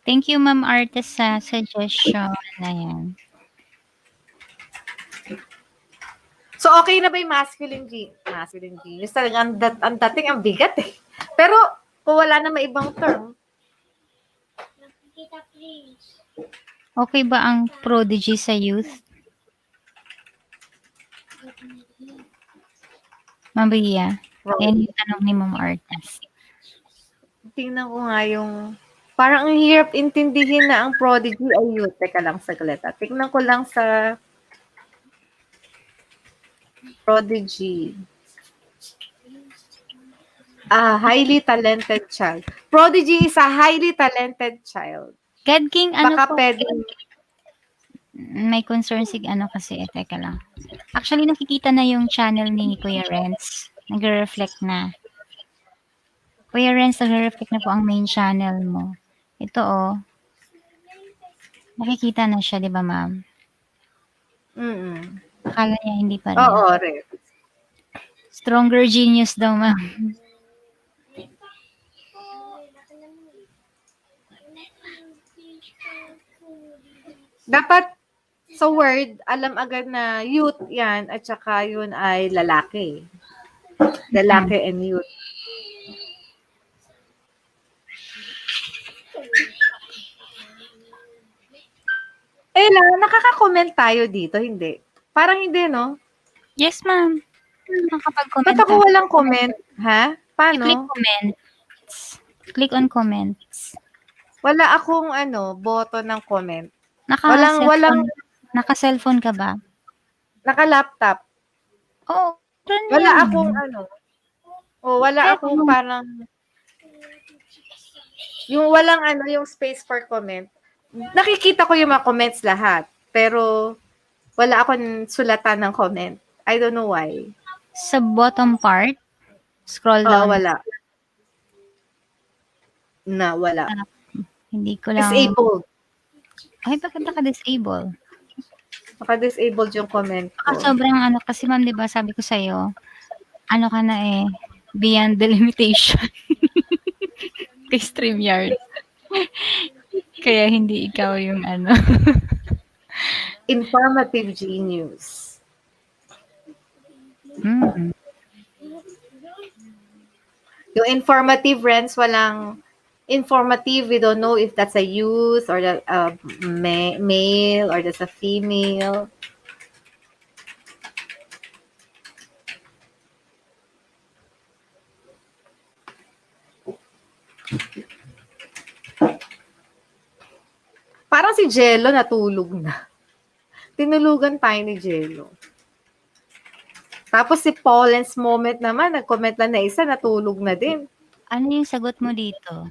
Thank you, Ma'am Artist, sa suggestion. Ayan. So, okay na ba yung masculine genius? Talagang ang dating ang bigat eh. Pero, kung wala na maibang term, Okay ba ang prodigy sa youth? Ma'am Ria? Yan yung tanong ni Ma'am Artist. tingnan ko nga yung, parang ang hirap intindihin na ang prodigy ay youth. Teka lang, saglit. Tingnan ko lang sa prodigy. Highly talented child. Prodigy is a highly talented child. God King, ano Baka po? pwedeng, May concern si ano kasi, teka lang. Actually, nakikita na yung channel ni Kuya Renz. Nagre-reflect na. Kuya Renz, nagre-reflect na po ang main channel mo. Ito oh. Nakikita na siya, di ba ma'am? Akala niya hindi pa rin. Oo, rin. Stronger genius daw, ma'am. Dapat sa word, alam agad na youth yan at saka yun ay lalaki. Lalaki and youth. Nakaka-comment tayo dito, hindi? Parang hindi, no? Yes, ma'am. Nakakapag-comment Ba't ako tayo. walang comment? Ha? Click Paano? comments. Click on comments. Wala akong boto ng comment. Naka-cellphone. Naka-cellphone ka ba? Naka-laptop. Oo. Wala akong wala akong parang yung walang yung space for comment. Nakikita ko yung mga comments lahat, pero wala akong sulatan ng comment. I don't know why. Sa bottom part, scroll down. Wala. Wala. Hindi ko lang. Disabled. Ay, bakit naka-disable? Naka-disabled yung comment ko. Sobrang kasi ma'am, di ba sabi ko sa'yo, ka na beyond the limitation. Kay StreamYard. Kaya hindi ikaw yung Informative genius. Yung informative friends, walang informative. We don't know if that's a youth or a male or that's a female. Parang si Jello natulog na. Tinulugan tayo ni Jello. Tapos si Paulen's moment naman, nag-comment lang na isa, natulog na din. Ano yung sagot mo dito?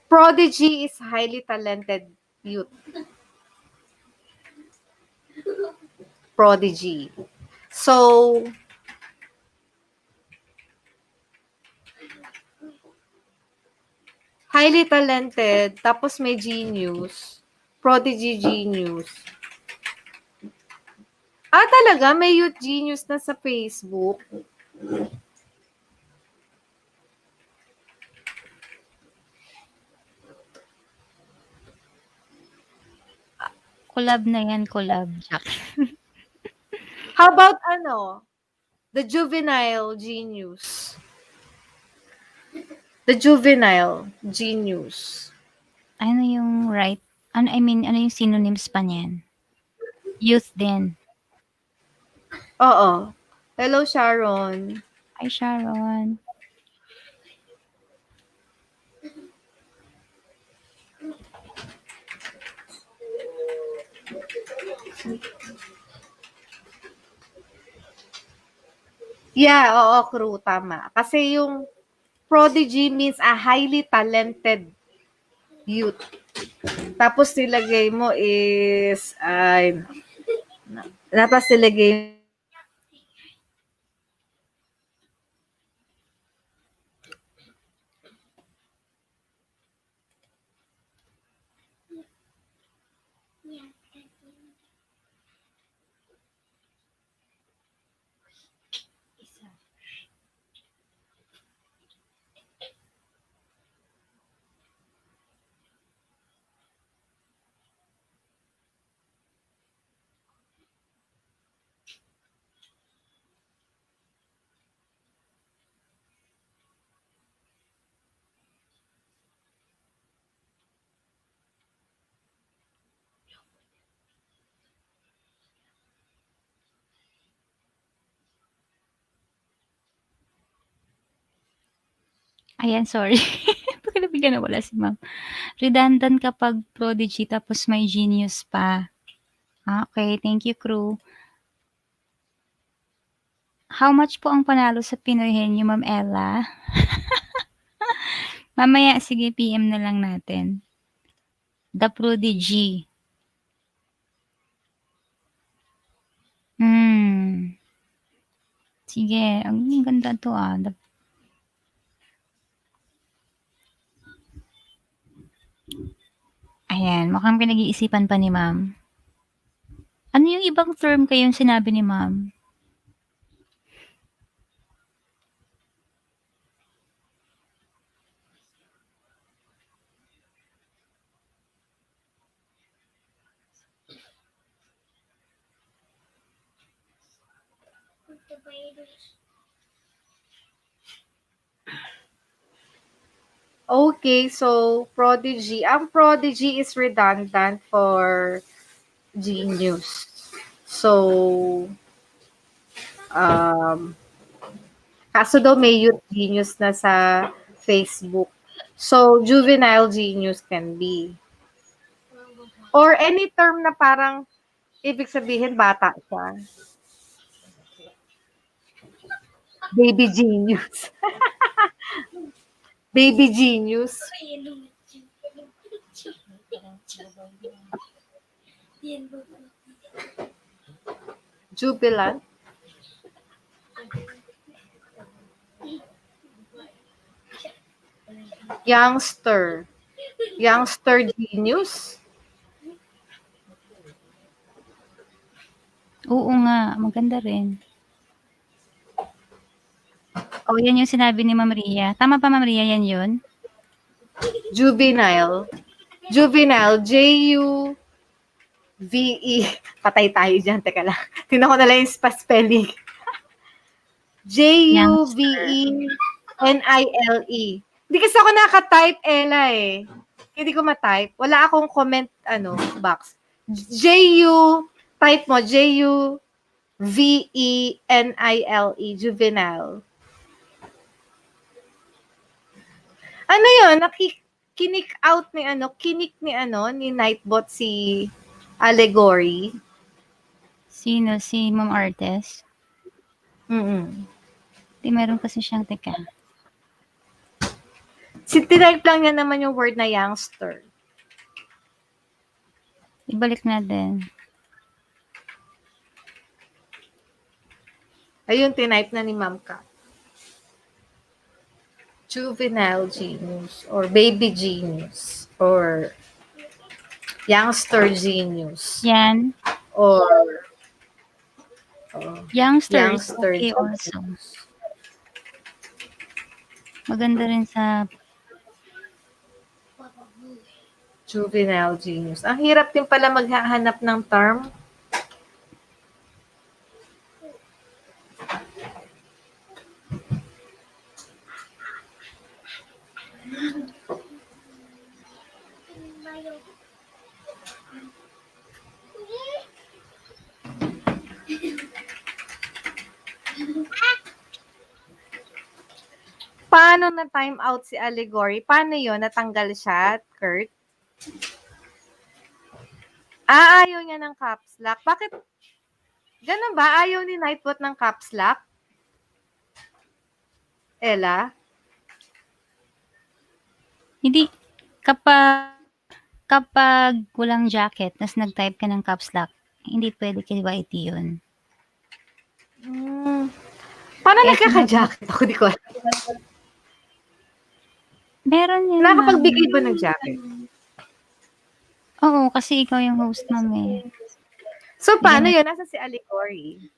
Prodigy is highly talented youth. Prodigy. So, highly talented, tapos may genius. Prodigy genius. Talaga? May youth genius na sa Facebook? Collab na yan, collab. How about the juvenile genius? The juvenile genius. Ano yung right? Ano yung synonyms pa niyan? Youth din. Oo. Hello, Sharon. Hi, Sharon. Yeah, oo, crew, tama. Kasi yung prodigy means a highly talented youth. Tapos nilagay mo is, tapos nilagay Ayan, sorry. Bakit nabigyan nawala si ma'am. Redundant kapag prodigy tapos may genius pa. Okay, thank you, crew. How much po ang panalo sa Pinoy Henyo, Ma'am Ella? Mamaya, sige, PM na lang natin. The Prodigy. Sige, ang ganda to Ayan, mukhang pinag-iisipan pa ni ma'am. Ano yung ibang term kayong sinabi ni ma'am? Okay, so prodigy. Ang prodigy is redundant for genius. So, kaso daw may youth genius na sa Facebook. So, juvenile genius can be. Or any term na parang ibig sabihin bata siya. Baby genius. Baby genius. Jubilant. Youngster. Youngster genius. Oo nga, maganda rin. Oh, yan yung sinabi ni Ma'am Ria. Tama pa, Ma'am Ria, yan yun? Juvenile. Juvenile. J-U-V-E. Patay tayo dyan. Teka lang. Tingnan ko na lang yung spelling. J-U-V-E-N-I-L-E. Hindi kasi ako naka-type, Ella eh. Hindi ko ma-type. Wala akong comment, box. J-U, type mo, J-U-V-E-N-I-L-E, juvenile. Ano yun? Kinik out ni ni Nightbot si Allegory. Sino? Si Ma'am Artes? Di meron kasi siyang teka. Tinype lang niya naman yung word na youngster. Ibalik natin. Ayun, tinype na ni Ma'am Ka. Juvenile genius or baby genius or youngster genius. Yan. Or Youngsters, youngster okay genius. also. Maganda rin sa Juvenile genius. Ang hirap din pala maghahanap ng term. Paano na time out si Allegory? Paano yon? Natanggal siya, Kurt? Ayaw niya ng caps lock. Bakit? Ganun ba? Ayaw ni Nightbot ng caps lock? Ella? Hindi. Kapag walang jacket, tas nag-type ka ng caps lock, hindi pwede kay YT yun. Paano nagkaka-jacket? Ako di ko alam. Meron yun. Nakapagbigay ba ng jacket? Oo, kasi ikaw yung host, ma'am eh. So, paano yun? Nasa si Allegory?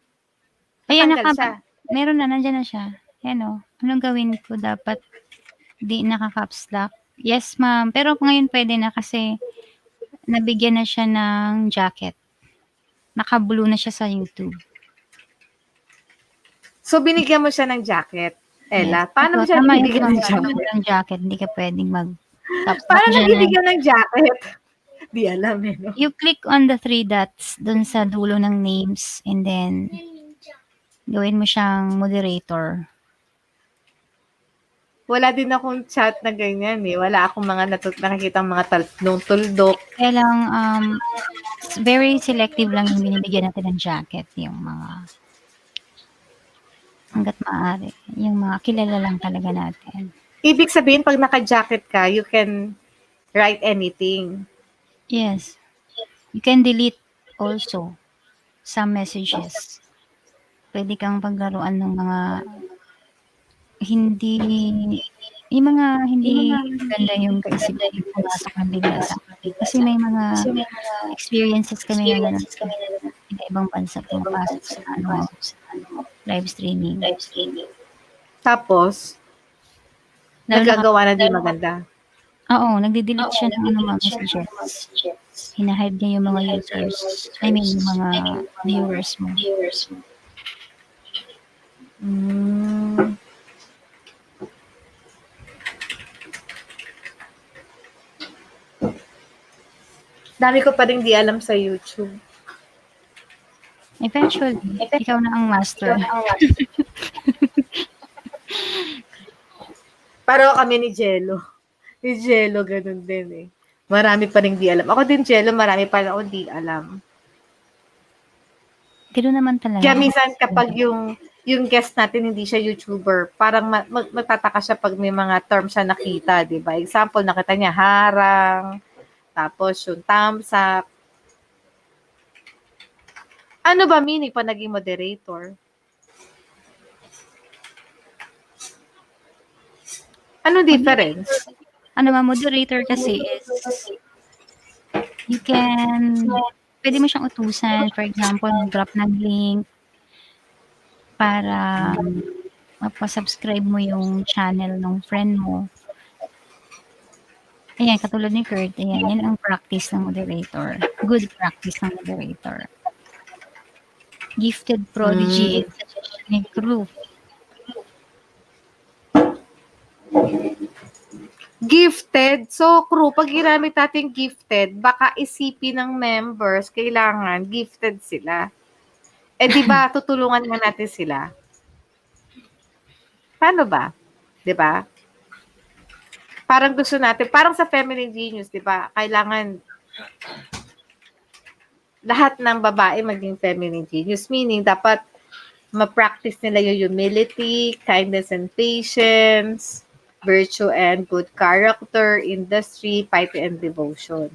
Ayan, siya. Meron na, nandyan na siya. Yan o. Anong gawin ko? Dapat di naka-caps lock. Yes, ma'am. Pero ngayon pwede na kasi nabigyan na siya ng jacket. Naka-blue na siya sa YouTube. So, binigyan mo siya ng jacket, Ella. Yes. Paano mo siya binigyan ng jacket? Hindi ka pwedeng mag-caps lock. Paano nabibigyan ng jacket? Di alam eh. No? You click on the 3 dots dun sa dulo ng names and then gawin mo siyang moderator. wala din akong chat na ganyan eh. Wala akong mga nakikita mga tuldok. Kaya lang, very selective lang yung binibigyan natin ng jacket, yung mga hangga't maaari, yung mga kilala lang talaga natin. Ibig sabihin, pag naka-jacket ka, you can write anything. Yes. You can delete also some messages. Pwede kang paglaruan ng mga hindi maganda yung kaisipan yung pumasok ng bigla sa akin. Kasi may mga experiences kami na gano'n sa ibang bansa pumapasok sa live streaming. Tapos, nagagawa na di maganda. Oo, nagde-delete siya ng mga messages. Hina-hide niya yung mga users. I mean, yung mga viewers mo. Dami ko pa rin di alam sa YouTube. Eventually, ikaw na ang master. Pero kami ni Jello. Ni Jello, ganun din eh. Marami pa rin di alam. Ako din, Jello, marami pa rin ako di alam. Gano'n naman talaga. Kaya minsan kapag yung guest natin hindi siya YouTuber, parang magtataka siya pag may mga terms siya nakita, di ba? Example, nakita niya harang, tapos yung thumbs up. Ano ba meaning pa naging moderator? Ano difference? Ano ba, moderator kasi is you can, pwede mo siyang utusan, for example, mag-drop ng link para mapasubscribe mo yung channel ng friend mo. Ayan, katulad ni Kurt, ayan, yan ang practice ng moderator. Good practice ng moderator. Gifted prodigy in suggestion crew. Gifted. So, crew, pag ginamit natin gifted, baka isipin ng members, kailangan gifted sila. Eh, di ba, tutulungan nga natin sila? Paano ba? Di ba? Parang gusto natin, parang sa Feminine Genius, di ba? Kailangan lahat ng babae maging Feminine Genius. Meaning, dapat ma-practice nila yung humility, kindness and patience, virtue and good character, industry, piety and devotion.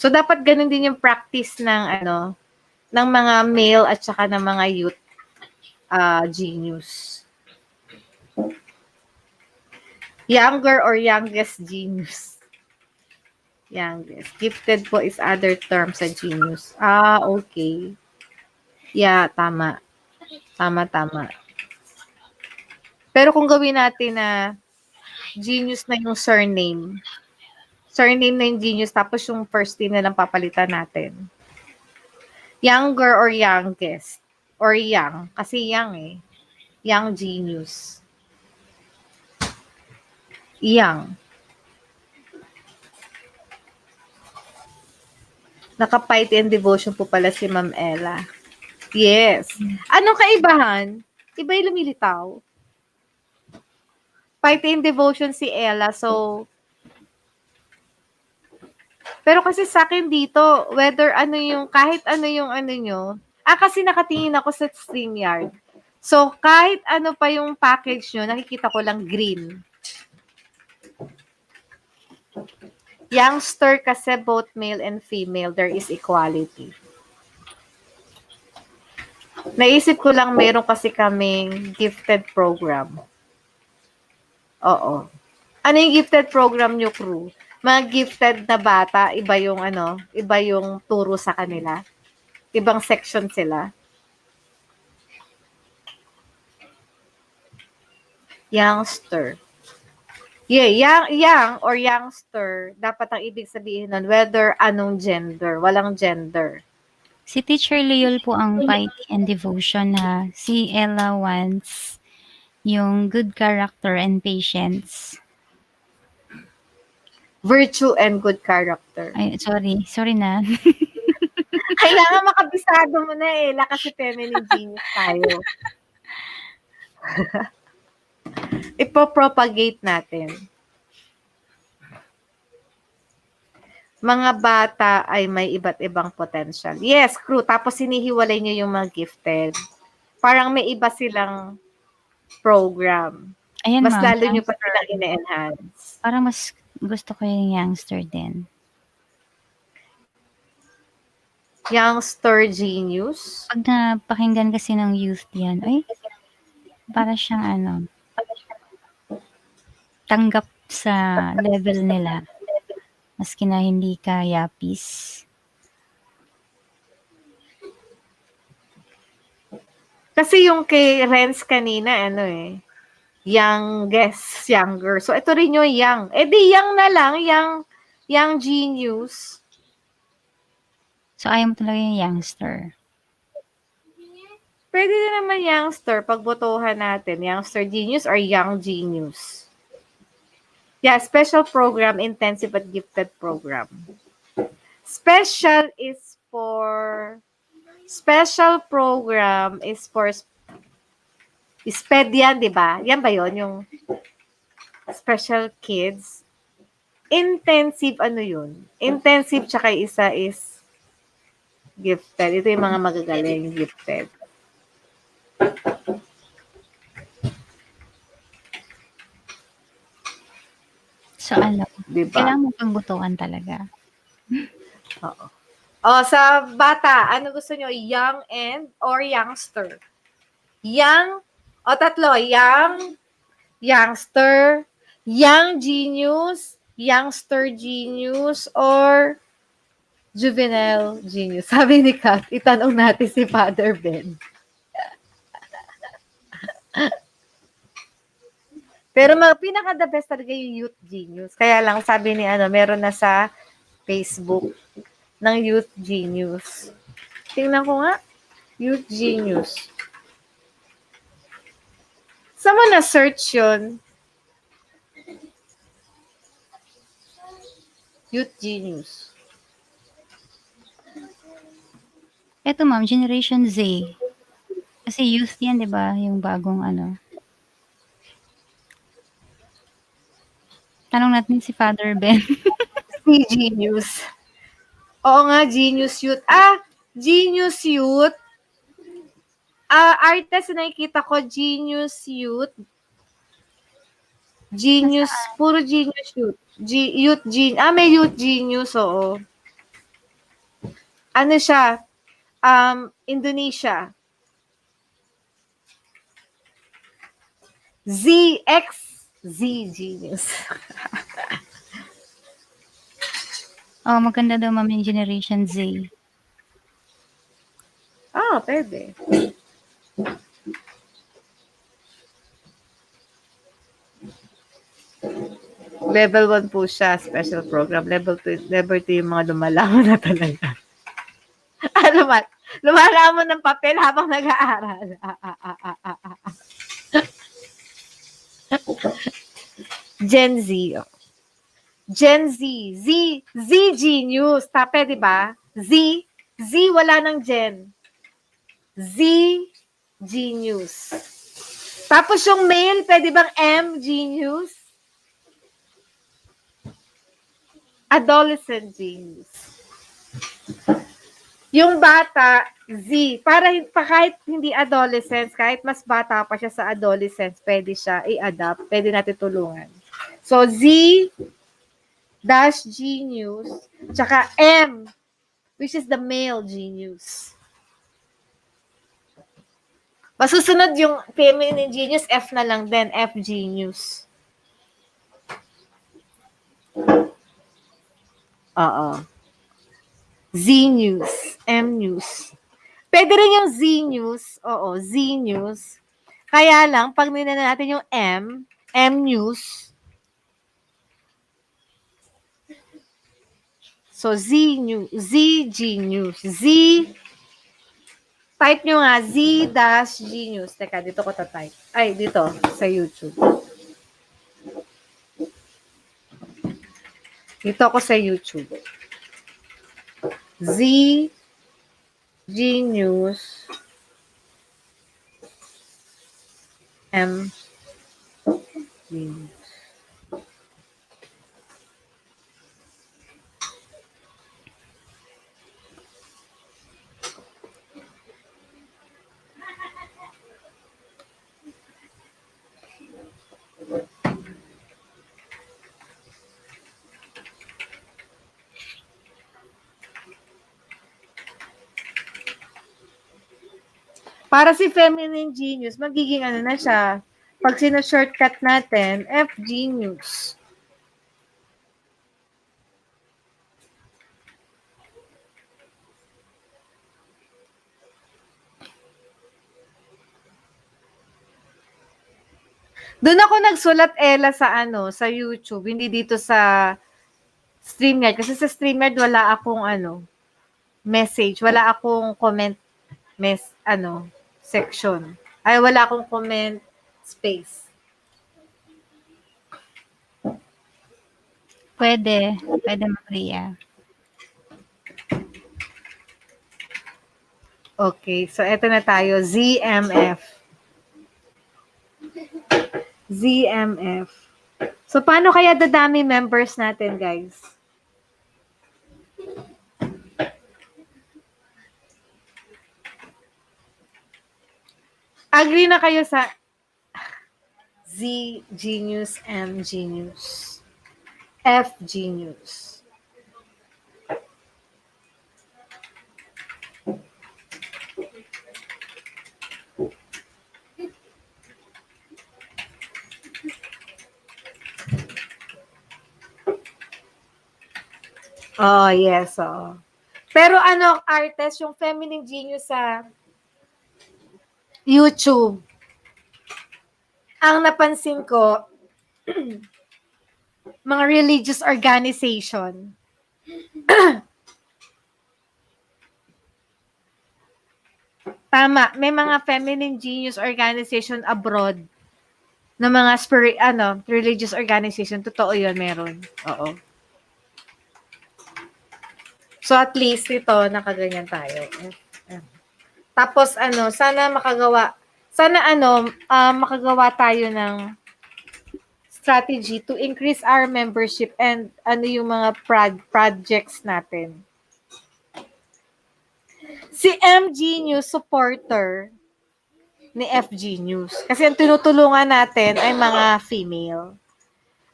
So, dapat ganun din yung practice ng ng mga male at saka ng mga youth genius. Younger or youngest genius. Youngest. Gifted po is other term sa genius. Okay. Yeah, tama. Tama. Pero kung gawin natin na genius na yung surname. Surname na yung genius, tapos yung first name na lang papalitan natin. Younger or youngest. Or young. Kasi young eh. Young genius. Young. Naka-piety and devotion po pala si Ma'am Ella. Yes. Anong kaibahan? Iba yung lumilitaw. Piety and devotion si Ella. So, pero kasi sa akin dito, whether ano yung, kahit ano yung ano nyo, kasi nakatingin ako sa StreamYard. So, kahit ano pa yung package nyo, nakikita ko lang green. Youngster kasi both male and female, there is equality. Naisip ko lang meron kasi kaming gifted program. Oo. Ano yung gifted program nyo, crew? Mga gifted na bata, iba yung turo sa kanila. Ibang section sila. Youngster. Yeah, young or youngster, dapat ang ibig sabihin nun, whether anong gender, walang gender. Si Teacher Leol po ang piety and devotion na si Ella wants yung good character and patience. Virtue and good character. Ay, sorry na. Kailangan makabisado mo na kasi feminine genius tayo. Ipopropagate natin. Mga bata ay may iba't ibang potential. Yes, crew. Tapos sinihiwalay nyo yung mga gifted. Parang may iba silang program. Ayan, Mas ma'am, lalo nyo pa youngster. silang ine-enhance. Parang mas gusto ko yung youngster din. Youngster genius. Pag napakinggan kasi ng youth yan, ay, para siyang tanggap sa level nila. Maski na hindi ka yapis. Kasi yung kay Renz kanina, youngest, younger. So, ito rin yung young. Eh di, young na lang, young genius. So, ayaw mo talaga yung youngster. Pwede na naman youngster, pagbotohan natin. Youngster genius or young genius. Yeah, special program, intensive at gifted program. Special program is for SPED yan, di ba? Yan ba yon yung special kids? Intensive, yun? Intensive, tsaka isa is gifted. Ito yung mga magagaling gifted. So, diba? Kailangan mo pagbotohan talaga. Oo. Sa bata, ano gusto nyo? Young or youngster? Young, tatlo. Young, youngster, young genius, youngster genius, or juvenile genius. Sabi ni Kat, itanong natin si Father Ben. Pero pinaka-the best talaga yung youth genius. Kaya lang, sabi ni meron na sa Facebook ng youth genius. Tingnan ko nga. Youth genius. Saan mo na-search yun? Youth genius. Eto, ma'am, Generation Z. Kasi youth yan, di ba? Yung bagong Tanong natin si Father Ben. Si genius. Oo nga, genius youth. Genius youth. Artist na nakikita ko, genius youth. Genius, puro genius youth. May youth genius, oo. Ano siya? Indonesia. Z genius. Maganda daw, ma'am, yung Generation Z. Pwede. Level 1 po siya, special program. Level 2 yung mga lumalaman na talaga. Lumalaman ng papel habang nag-aaral. Gen Z. Gen Z. Z genius. Tape, di ba? Z, wala ng Gen. Z genius. Tapos yung male, pwede bang M genius? Adolescent genius. Yung bata, Z. Para kahit hindi adolescence, kahit mas bata pa siya sa adolescence, pwede siya i-adapt. Pwede natin tulungan. So, Z dash genius, tsaka M, which is the male genius. Masusunod yung feminine genius, F na lang din, F genius. Oo. Z news, M news. Pwede rin yung Z news, Z news. Kaya lang, pag nilala natin yung M news, so Z G news, type nyo nga, Z-G news. Teka, dito ko ta-type. Ay, dito, sa YouTube. Dito ako sa YouTube. Z News M Genius. Para si Feminine Genius, magiging ano na siya, pag sino-shortcut natin, F Genius. Doon ako nagsulat, Ella, sa ano, sa YouTube, hindi dito sa StreamYard. Kasi sa StreamYard, wala akong ano, message, wala akong comment, section. Ay, wala akong comment space. Pwede. Pwede, Ma'am Ria. Okay, so eto na tayo, ZMF. ZMF. So, paano kaya dadami members natin, guys? Agree na kayo sa Z Genius, M Genius, F Genius. Oh, yes. Oh. Pero ano, artist, yung Feminine Genius sa YouTube, ang napansin ko, mga religious organization. Tama, may mga Feminine Genius organization abroad na mga religious organization. Totoo yun, meron. Oo. So, at least ito, nakaganyan tayo. Tapos, sana makagawa tayo ng strategy to increase our membership and yung mga projects natin. Si MG News supporter ni FG News. Kasi ang tinutulungan natin ay mga female.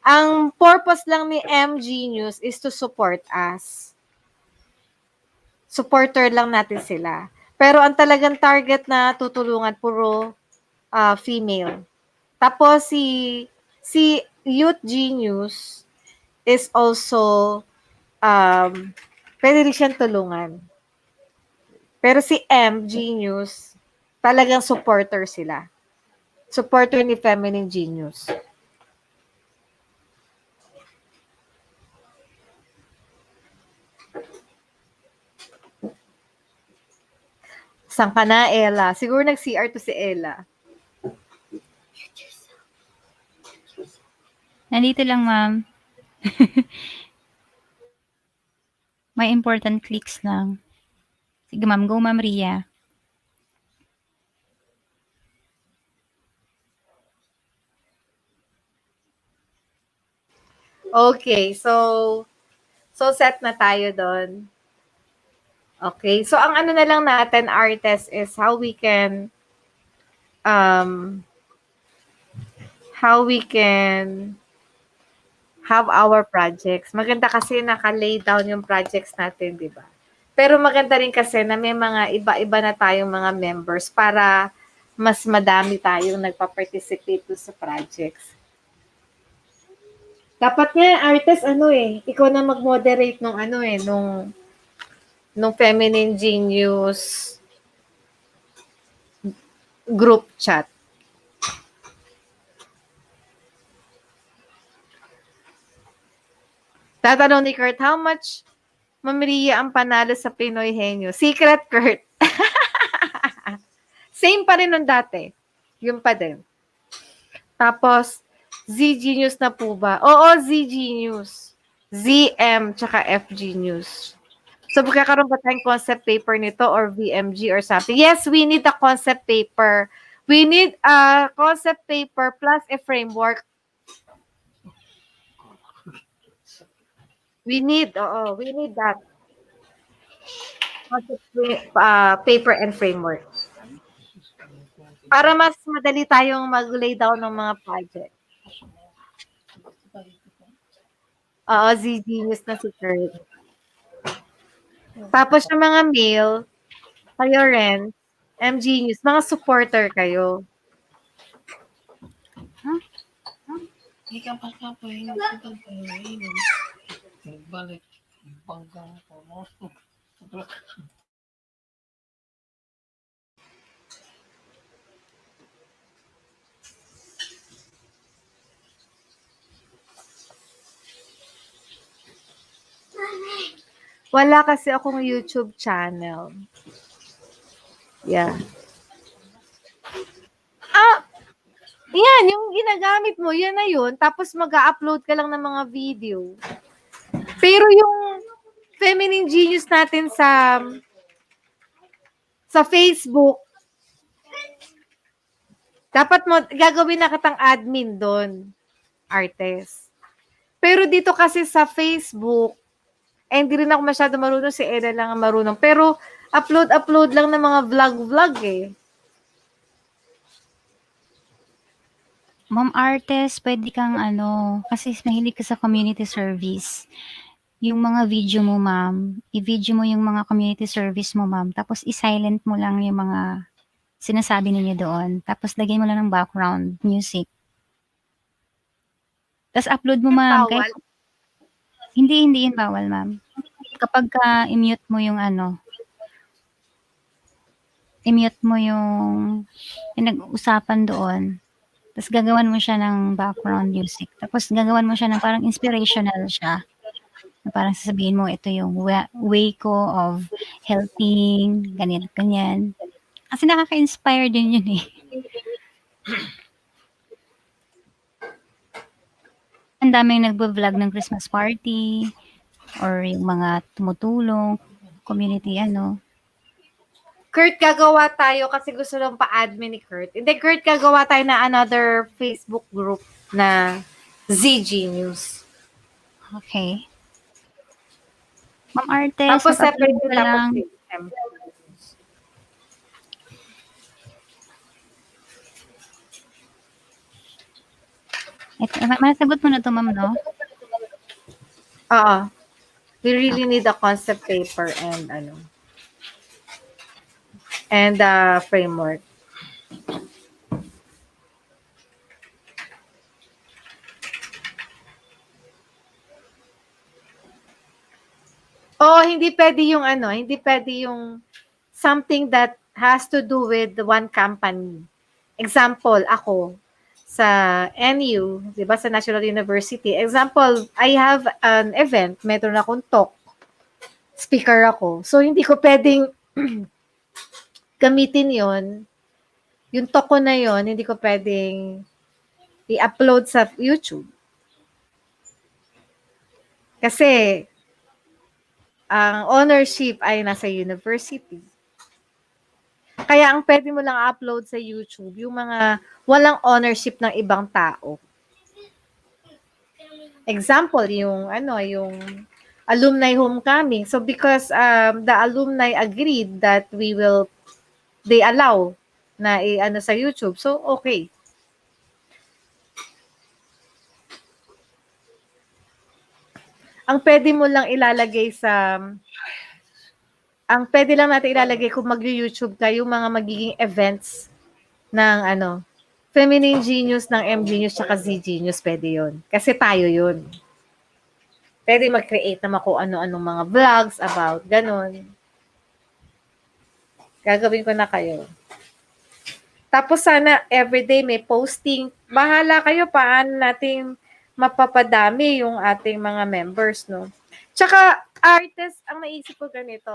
Ang purpose lang ni MG News is to support us. Supporter lang natin sila. Pero ang talagang target na tutulungan puro female. Tapos si Youth Genius is also pwede rin siyang tulungan. Pero si M Genius talagang supporter sila. Supporter ni Feminine Genius. Saan ka na, Ella? Siguro nag-CR to si Ella. Nandito lang, ma'am. May important clicks lang. Sige, ma'am. Go, Ma'am Ria. Okay, so set na tayo doon. Okay, so ang ano na lang natin, artist, is how we can have our projects. Maganda kasi naka-lay down yung projects natin, di ba? Pero maganda rin kasi na may mga iba-iba na tayong mga members para mas madami tayong nagpa-participate sa projects. Dapat nga, artist, ikaw na mag-moderate nung Feminine Genius group chat. Tatanong ni Kurt, how much, Ma'am Ria, ang panalo sa Pinoy Henyo? Secret, Kurt. Same pa rin nung dati. Yun pa din. Tapos, Z-Genius na po ba? Oo, Z-Genius. ZM, tsaka FG-News. So, magkakaroon ba tayong concept paper nito or VMG or something? Yes, we need a concept paper. We need a concept paper plus a framework We need that paper and framework. Para mas madali tayong mag-lay down ng mga project. Oo, Z-Genius na si Kurt. Tapos yung mga mail, kayo rin, M-Genius, mga supporter kayo. Ikan pas kapoy, nagputol pa yung inom. Nagbalik, panggang ko mo. Wala kasi akong YouTube channel. Yeah. Yan, yung ginagamit mo, yan na yun. Tapos mag-upload ka lang ng mga video. Pero yung feminine genius natin sa Facebook, dapat mo, gagawin na kitang admin doon, artist. Pero dito kasi sa Facebook, hindi rin ako masyado marunong, si Eda lang ang marunong. Pero upload lang ng mga vlog eh. Ma'am Artist, pwede kang kasi mahilig ka sa community service. Yung mga video mo, ma'am, i-video mo yung mga community service mo, ma'am. Tapos i-silent mo lang yung mga sinasabi ninyo doon. Tapos lagay mo lang ng background music. Tapos upload mo, ma'am. Bawal? Hindi yun bawal, ma'am. Kapag i-mute mo yung i-mute mo yung pinag-usapan doon. Tapos gagawan mo siya ng background music. Tapos gagawan mo siya ng parang inspirational siya. Na parang sasabihin mo, ito yung way ko of helping, ganyan. Kasi nakaka-inspire din yun eh. Ang daming nagbo-vlog ng Christmas party or yung mga tumutulong, community Kurt, gagawa tayo kasi gusto lang pa-admin ni Kurt. Hindi, Kurt, gagawa tayo na another Facebook group na Z-Genius. Okay. Ma'am Artist, tapos separate mo lang. Masagot mo na to, ma'am, no? Oo. We really need a concept paper and framework. Hindi pwede yung hindi pwede yung something that has to do with one company. Example, ako sa NU, 'di ba, sa National University. Example, I have an event, meron akong talk. Speaker ako. So hindi ko pwedeng gamitin 'yon. Yung talk ko na 'yon, hindi ko pwedeng i-upload sa YouTube. Kasi ang ownership ay nasa university. Kaya ang pwede mo lang upload sa YouTube, yung mga walang ownership ng ibang tao. Example, yung yung alumni homecoming. So because the alumni agreed that they allow na sa YouTube. So okay. Ang pwede mo lang ilalagay ang pwede lang natin ilalagay kung mag-YouTube ka, yung mga magiging events ng Feminine Genius, ng M Genius, tsaka Z Genius, pwede yun. Kasi tayo yun. Pwede mag-create naman kung ano-anong mga vlogs about ganun. Gagawin ko na kayo. Tapos sana everyday may posting. Bahala kayo paano natin mapapadami yung ating mga members, no? Tsaka, artist, ang naisip ko ganito,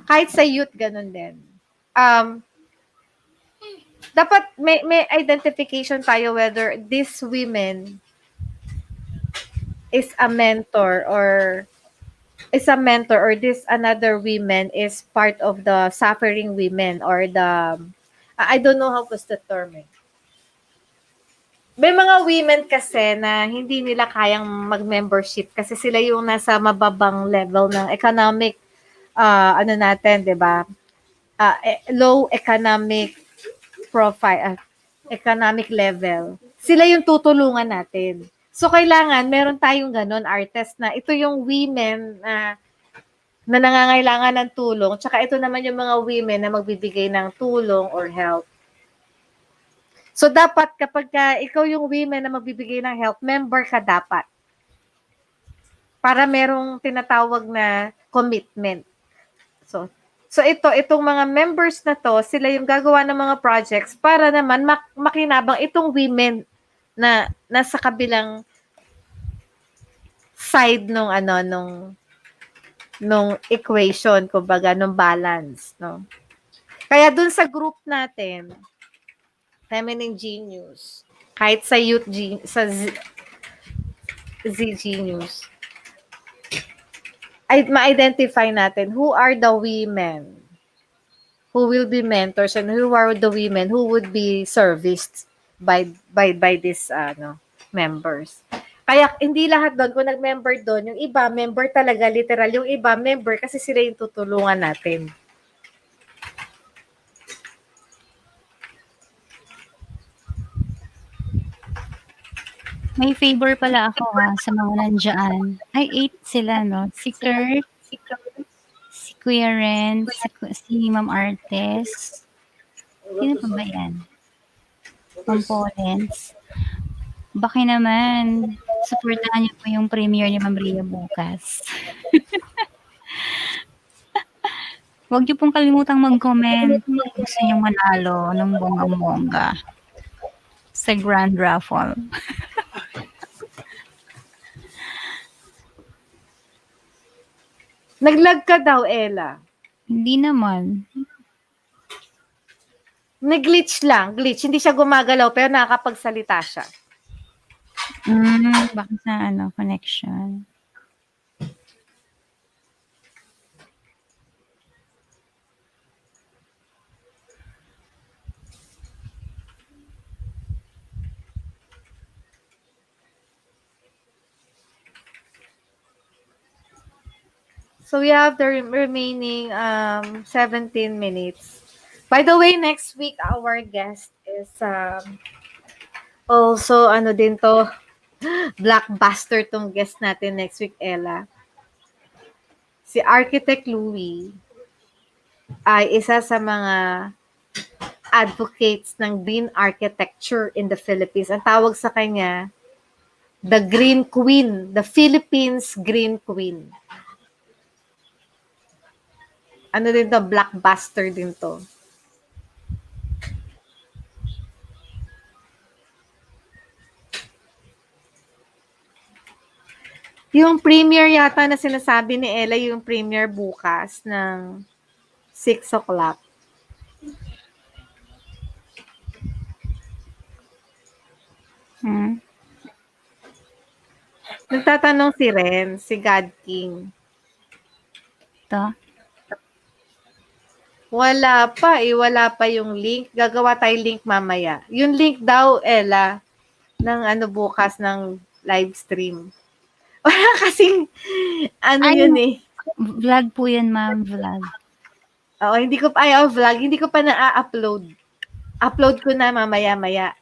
kahit sa youth, ganun din. Dapat may identification tayo whether this women is a mentor or this another women is part of the suffering women or the, I don't know how was the term. may mga women kasi na hindi nila kayang mag-membership kasi sila yung nasa mababang level ng economic ano natin, 'di ba? Low economic profile, economic level. Sila yung tutulungan natin. So kailangan meron tayong ganun artist na ito yung women na nangangailangan ng tulong, tsaka ito naman yung mga women na magbibigay ng tulong or help. So, dapat kapag ikaw yung women na magbibigay ng help, member ka dapat. Para merong tinatawag na commitment. So itong mga members na to, sila yung gagawa ng mga projects para naman makinabang itong women na nasa kabilang side nung nung equation, kumbaga, nung balance, no? Kaya dun sa group natin, Feminine Genius, kahit sa sa Z Genius, ay ma-identify natin who are the women who will be mentors and who are the women who would be serviced by these members. Kaya hindi lahat doon, kung nag-member doon, yung iba member talaga, literal, yung iba member kasi sila yung tutulungan natin. May favor pala ako sa mga nandiyan. Ay, 8 sila, no? Si Kurt, si Kuya Ren, si Ma'am Artes. Sino pa ba yan? Ma'am Polens. Baka naman, supportahan niyo po yung premiere ni Ma'am Ria bukas. Huwag niyo pong kalimutang mag-comment kung gusto niyong manalo ng bonggang-bongga sa Grand Raffle. Nag-lag ka daw, Ella. Hindi naman. Nag-glitch lang. Glitch. Hindi siya gumagalaw pero nakakapagsalita siya. Baka sa connection. So we have the remaining 17 minutes. By the way, next week our guest is also din to, blockbuster tong guest natin next week, Ella. Si Architect Louie ay isa sa mga advocates ng green architecture in the Philippines. Ang tawag sa kanya, the Green Queen, the Philippines Green Queen. Din to, blockbuster din to. Yung premiere yata na sinasabi ni Ella, yung premiere bukas ng 6 o'clock. Nagtatanong si Ren, si God King. Ito? Wala pa yung link. Gagawa tayo link mamaya. Yung link daw, Ella, ng bukas ng live stream. Wala kasing, yun eh. Vlog po yan, ma'am, vlog. Oo, vlog. Hindi ko pa na-upload. Upload ko na mamaya-maya.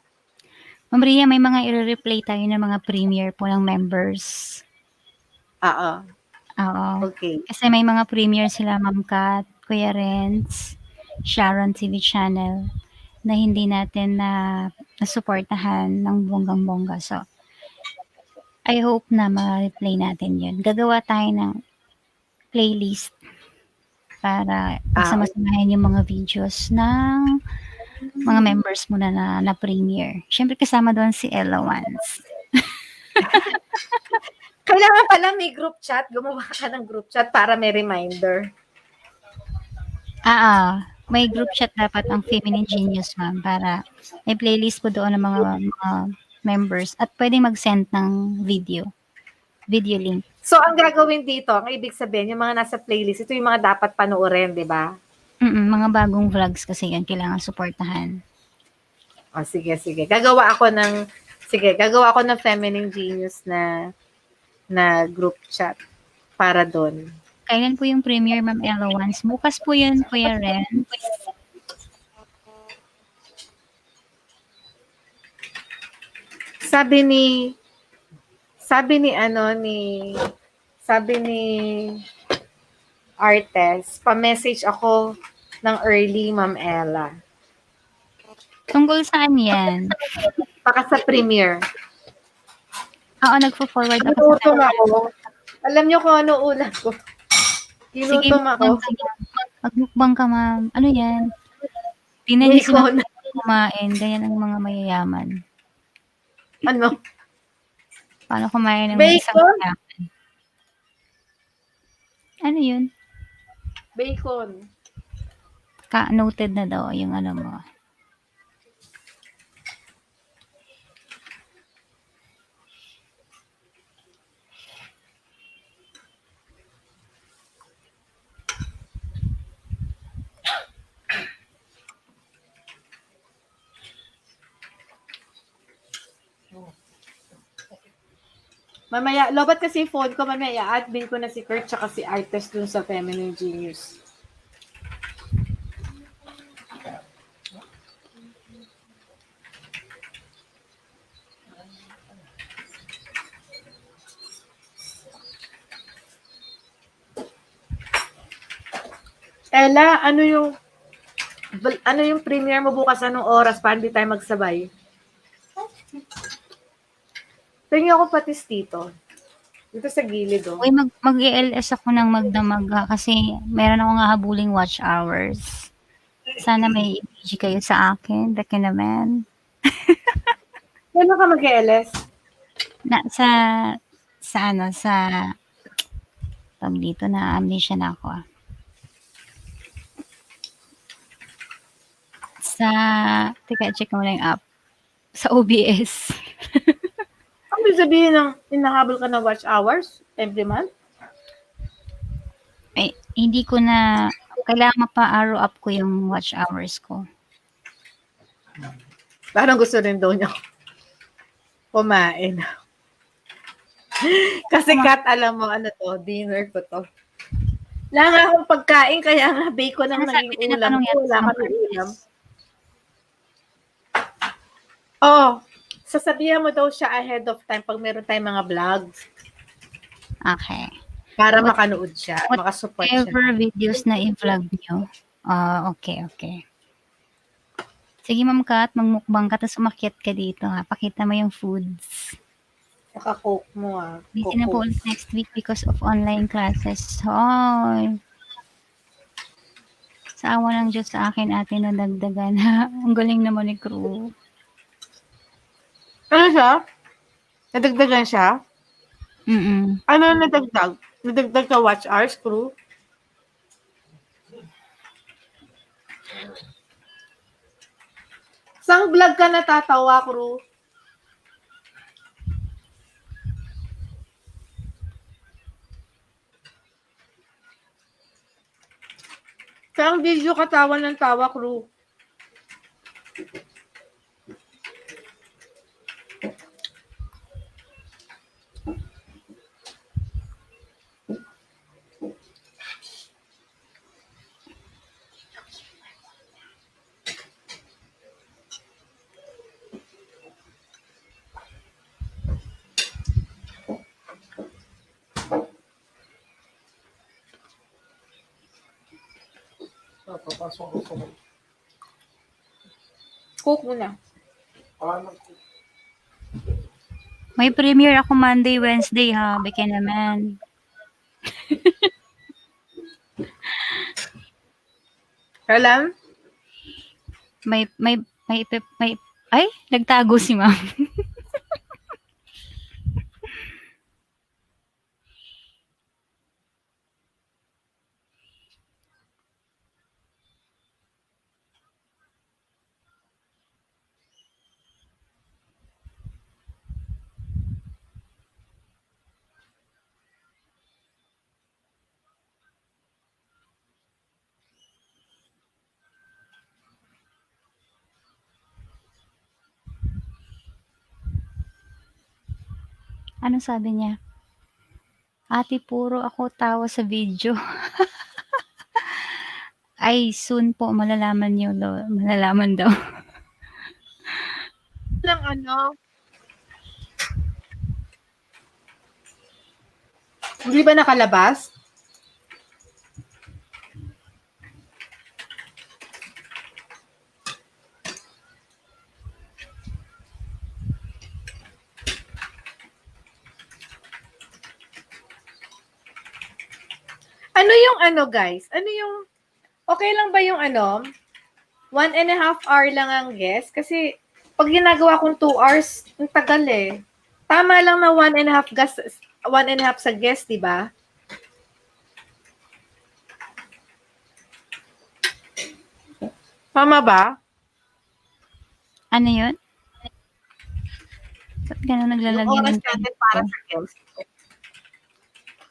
Ma'am Ria, may mga i-replay tayo ng mga premiere po ng members. Oo. Okay. Kasi may mga premiere sila, Ma'am Kat, Kuya Renz, Sharon TV channel, na hindi natin nasuportahan ng bonggang-bongga. So, I hope na ma-replay natin yun. Gagawa tayo ng playlist para pagsama-samahin yung mga videos ng mga members muna na premiere. Siyempre kasama doon si Ella once. Kailangan pala may group chat. Gumawa ka ng group chat para may reminder. May group chat dapat ang Feminine Genius, ma'am, para may playlist po doon ng mga members at pwedeng mag-send ng video link. So, ang gagawin dito, ang ibig sabihin, yung mga nasa playlist, ito yung mga dapat panoorin, di ba? Mga bagong vlogs kasi yan, kailangan suportahan. Sige. Gagawa ako ng Sige, gagawa ako ng Feminine Genius na group chat para doon. Kailan po yung premiere, Ma'am Ella once? Bukas po yun, Kuya Renz. Sabi ni sabi ni ano sabi ni Artes, pa-message ako ng early, Ma'am Ella. Tungkol saan yan? Baka sa premiere. Oo, nagfo-forward ako sa Ginutom ako. Alam niyo kung ano ulam ko. Sige, Ginutom ako. magmukbang ka, ma'am. Ano yan? Tingnan niyo si Bacon. Ma'am kumain. Ganyan ang mga mayayaman. Ano? Paano kumain ng isang Bacon? mayaman? Ano yun? Bacon. Noted na daw yung ano mo. Mamaya, lobat kasi yung phone ko, mamaya i-admin ko na si Kurt tsaka si Artes dun sa Feminine Genius. Ella, ano yung premiere mo bukas, anong oras para hindi tayo magsabay? Tingin ako patis dito. Dito sa gilid, oh. Uy, mag-ELS ako ng magdamag kasi meron akong hahabuling watch hours. Sana may emoji kayo sa akin. Daki naman. Kailan ka mag-ELS? Sa tawag dito na amnesia na ako. Teka, check mo na yung app. Sa OBS. Ano sabihin ng inahabol ka ng watch hours every month? Hindi ko na, kailangan mapa-arrow up ko yung watch hours ko. Parang gusto rin daw niya kumain. Kasi Kat, alam mo, ano to, dinner ko to. Wala nga akong pagkain, kaya nga bacon ang naging ulam ko. Wala kami ulam. Oh, sasabihan mo daw siya ahead of time pag meron tayong mga vlogs. Okay. Para makanood siya, makasupport siya. Whatever videos na i-vlog nyo. Okay. Sige, Ma'am Kat, magmukbang ka, tapos umakyat ka dito, ha. Pakita mo yung foods. Naka-coke mo, ah. Busy na po ulit next week because of online classes. Hoy! Sa awa ng Diyos sa akin, ate, nadagdagan. Ang galing naman ni Crew. Ano siya? Nadagdagan siya? Ano nadagdag? Nadagdag ka watch hours, Crew? Sang vlog ka natatawa, Crew? Sang video ka tawa ng tawa, Crew? Cook muna. May premiere ako Monday, Wednesday, ha. Beke naman. Kailan? Ay, nagtago si Ma'am. Ano sabi niya? Ate, puro ako tawa sa video. Ay, soon po malalaman niyo daw. Malalaman daw. Lang ano, hindi ba nakalabas? Ano yung ano, guys? Ano yung, okay lang ba yung ano, 1.5 hour lang ang guest? Kasi, pag ginagawa kong 2 hours, ang tagal eh. Tama lang na 1.5 gas, 1.5 sa guest, di ba? Tama ba? Ano yun? Ba't gano'n Yung naglalagyan oras ng natin para sa guest.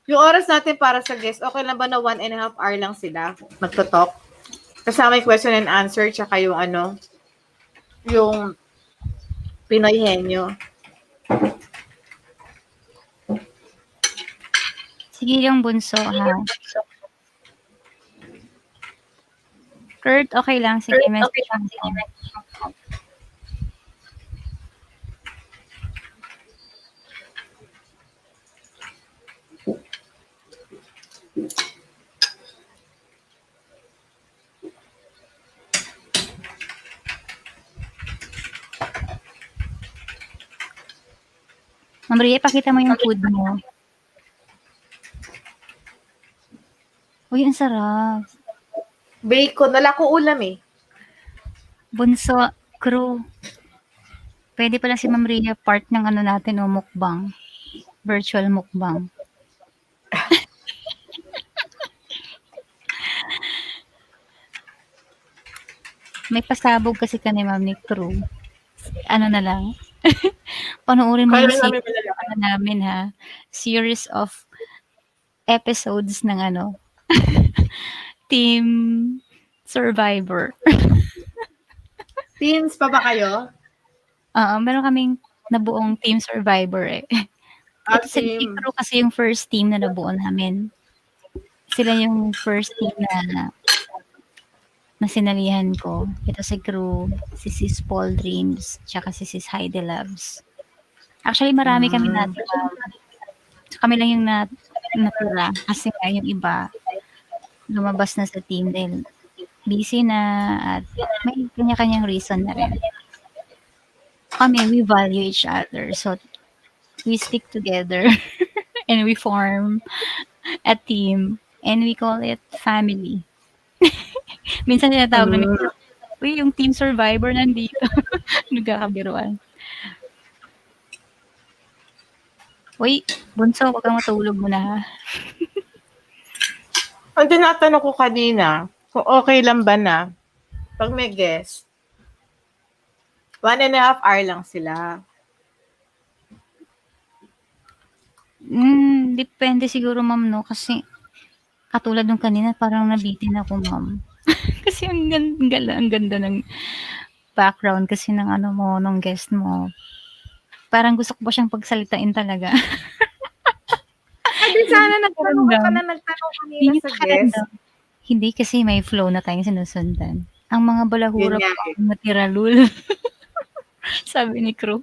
Yung oras natin para sa guest, okay lang ba na 1.5 hour lang sila magto-talk? Kasama yung question and answer, tsaka yung ano, yung Pinoy henyo. Sige yung bunso, ha? Kurt, okay lang. Sige, message lang ko. Ma'am Ria, pakita mo yung food mo. Uy, ang sarap. Bacon, wala ko ulam eh. Bunso, crew. Pwede pala si Ma'am Ria part ng ano natin, o mukbang. Virtual mukbang. May pasabog kasi kami, ma'am, ni crew. Ano na lang. Panoorin mo Kaya yung namin series ano namin, ha? Series of episodes ng ano, Team Survivor. Teens pa ba kayo? Oo, meron kaming nabuong Team Survivor eh. Ito sila si Team. crew kasi yung first team na nabuo namin. Sila yung first team na sinalihan ko. Ito si crew, si Sis Paul Dreams, tsaka si Sis Heidi Loves. Actually, marami kami natin. Kami lang yung natira. Kasi nga yung iba, lumabas na sa team dahil busy na at may kanya-kanyang reason na rin. Kami, we value each other. So, we stick together and we form a team and we call it family. Minsan tinatawag namin, uy, yung Team Survivor nandito. Nagkakabiruan. Uy, bunso, wag kang matulog muna ha. Ang tinatanong ko kanina, kung okay lang ba na, pag may guest, 1.5 hour lang sila. Depende siguro, ma'am, no? Kasi, katulad nung kanina, parang nabitin ako, ma'am. Kasi ang ganda ng background kasi ng ano mo, ng guest mo. Parang gusto ko pa siyang pagsalitain talaga. Hindi sana nagtanong ka na nagtanong kanina sa guest. Hindi kasi may flow na tayong sinusundan. Ang mga balahura Yun nga pa ang natiralul. Sabi ni crew.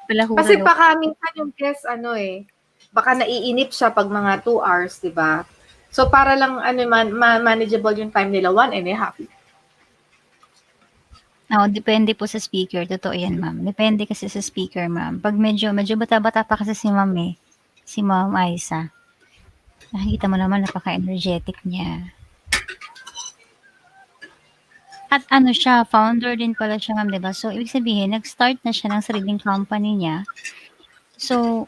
Balahura Kasi daw. baka minsan yung guest, ano eh, baka naiinip siya pag mga 2 hours, di ba? So, para lang ano manageable yung time nila, 1.5. Oo, depende po sa speaker. Totoo yan, ma'am. Depende kasi sa speaker, ma'am. Pag medyo bata-bata pa kasi si ma'am eh. Si Ma'am Aisa. Nakikita mo naman, napaka-energetic niya. At ano siya, founder din pala siya, ma'am, diba? So, ibig sabihin, nag-start na siya ng sariling company niya. So,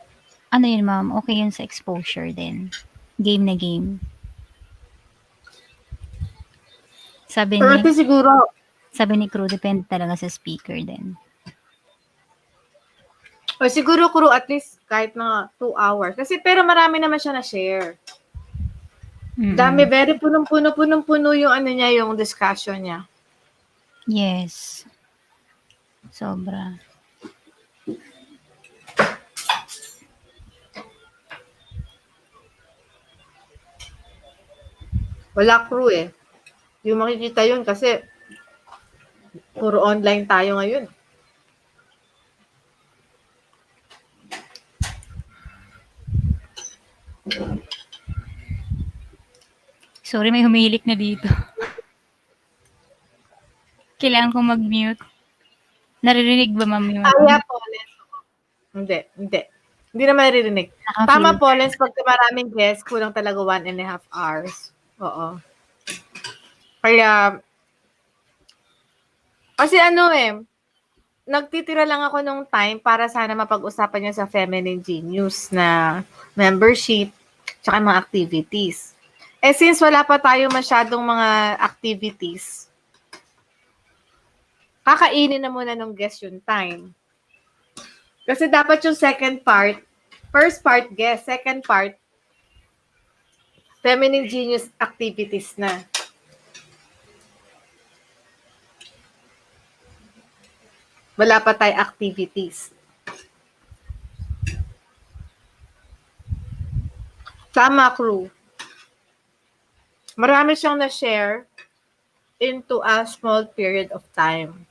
ano yun, ma'am? Okay yun sa exposure din. Game na game. Sabi ni crew, depende talaga sa speaker din. O siguro crew at least kahit mga 2 hours. Kasi pero marami naman siya na share. Dami, very punong-puno yung ano niya, yung discussion niya. Yes. Sobra. Wala crew eh. Yung makikita yun kasi puro online tayo ngayon. Sorry, may humihilik na dito. Kailangan ko mag-mute. Naririnig ba, ma'am, yun? Kaya po, Lens. Hindi, hindi. Hindi na maririnig. Tama po, Lens, pag maraming guests, kulang talaga 1.5 hours. Oo. Kaya, kasi ano eh, nagtitira lang ako nung time para sana mapag-usapan niya sa Feminine Genius na membership tsaka mga activities. Eh since wala pa tayo masyadong mga activities, kakainin na muna nung guest yung time. Kasi dapat yung second part, first part guest, second part, Feminine Genius activities na. Wala pa tayo activities. Tama, crew. Marami siyang na-share into a small period of time.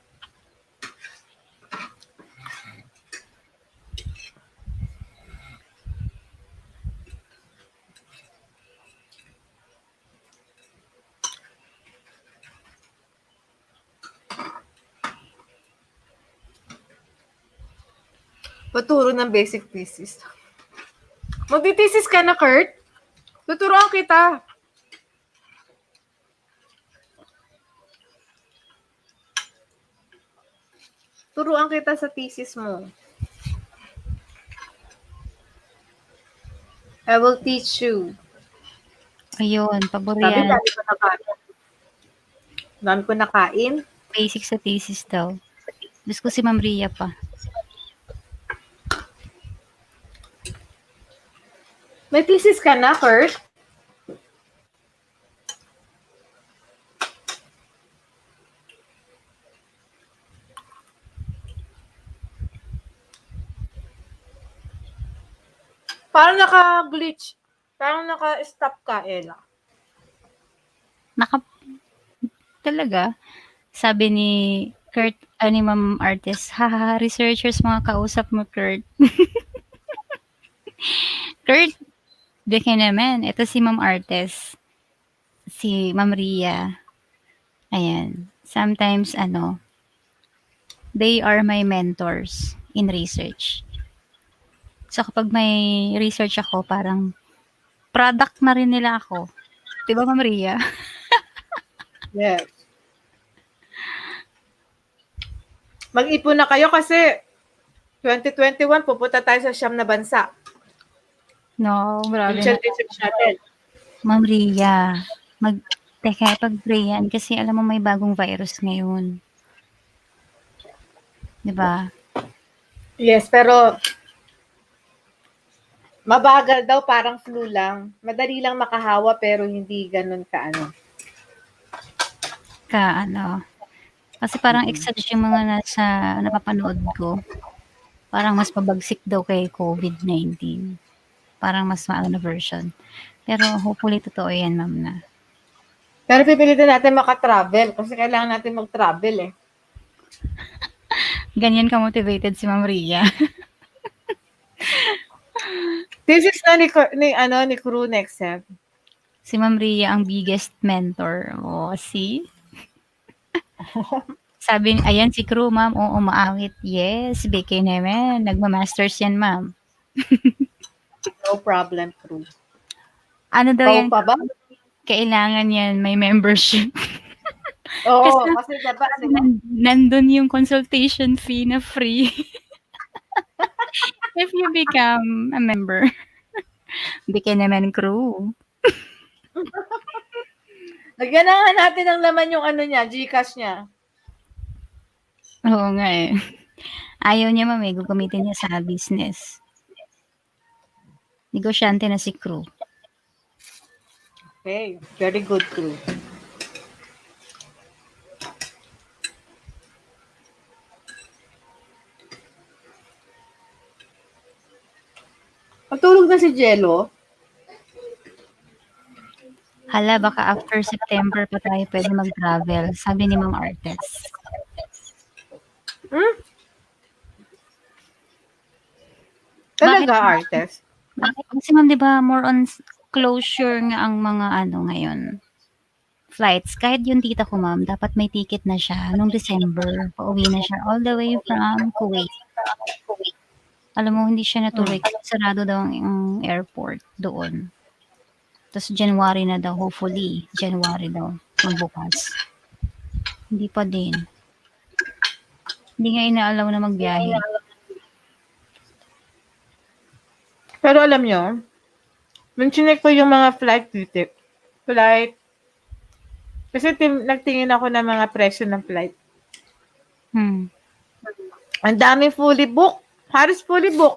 Paturo ng basic thesis. Magti-thesis ka na, Kurt? Tuturuan kita. Turuan kita sa thesis mo. I will teach you. Ayun, pabor Sabi, yan. dami ko nakain. Basic sa thesis daw. Gusto ko si Ma'am Ria pa. May thesis ka na, Kurt? Parang naka-glitch. Parang naka-stop ka, Ella. Talaga? Sabi ni Kurt, ni Ma'am Artist, haha, researchers mga kausap mo, Kurt. Kurt, bigyan naman. Ito si Ma'am Artist. Si Ma'am Ria. Ayan. Sometimes, they are my mentors in research. So, kapag may research ako, parang product na rin nila ako. Diba, Ma'am Ria? Yes. Mag-ipon na kayo kasi 2021, pupunta tayo sa siyam na bansa. No, grabe na. Research natin. Ma'am Ria, teka, pag-pray yan kasi alam mo may bagong virus ngayon. Diba? Yes, pero mabagal daw, parang flu lang. Madali lang makahawa pero hindi ganun Kasi parang exage yung mga napapanood ko. Parang mas mabagsik daw kay COVID-19. Parang mas maano version. Pero hopefully totoo yan, ma'am na. Pero pipilitin natin makatravel kasi kailangan natin mag-travel eh. Ganyan ka-motivated si Ma'am Ria. This is na ni crew next sem. Si Ma'am Ria ang biggest mentor. Oh, see? Sabi, ayan si crew, ma'am. Oo, maawit. Yes, BK naman. Nagma-masters yan, ma'am. No problem, crew. Ano daw yan? Pa ba? Kailangan yan, may membership. Oo, kasi dapat nandun yung consultation fee na free. If you become a member. BK naman, crew. Lagyan na nga natin ng laman yung niya, Gcash niya. Oo nga eh. Ayaw niya, ma'am, gagamitin niya sa business. Negosyante na si crew. Okay, very good, crew. Patulog na si Jello. Hala, baka after September pa tayo pwede mag-travel, sabi ni Ma'am Artes. Bakit? Talaga, Artes? Bakit? Kasi ma'am, di ba, more on closure nga ang mga ano ngayon, flights. Kahit yung tita ko, ma'am, dapat may ticket na siya nung December. Pauwi na siya all the way from Kuwait. Alam mo, hindi siya natuloy kasi sarado daw ang airport doon. Tapos January na daw, hopefully. January daw, magbukas. Hindi pa din. Hindi nga inaalaw na magbiyahe. Pero alam nyo, nung chinek ko yung mga flight, kasi nagtingin ako ng mga presyo ng flight. Ang dami fully book. Halos fully book.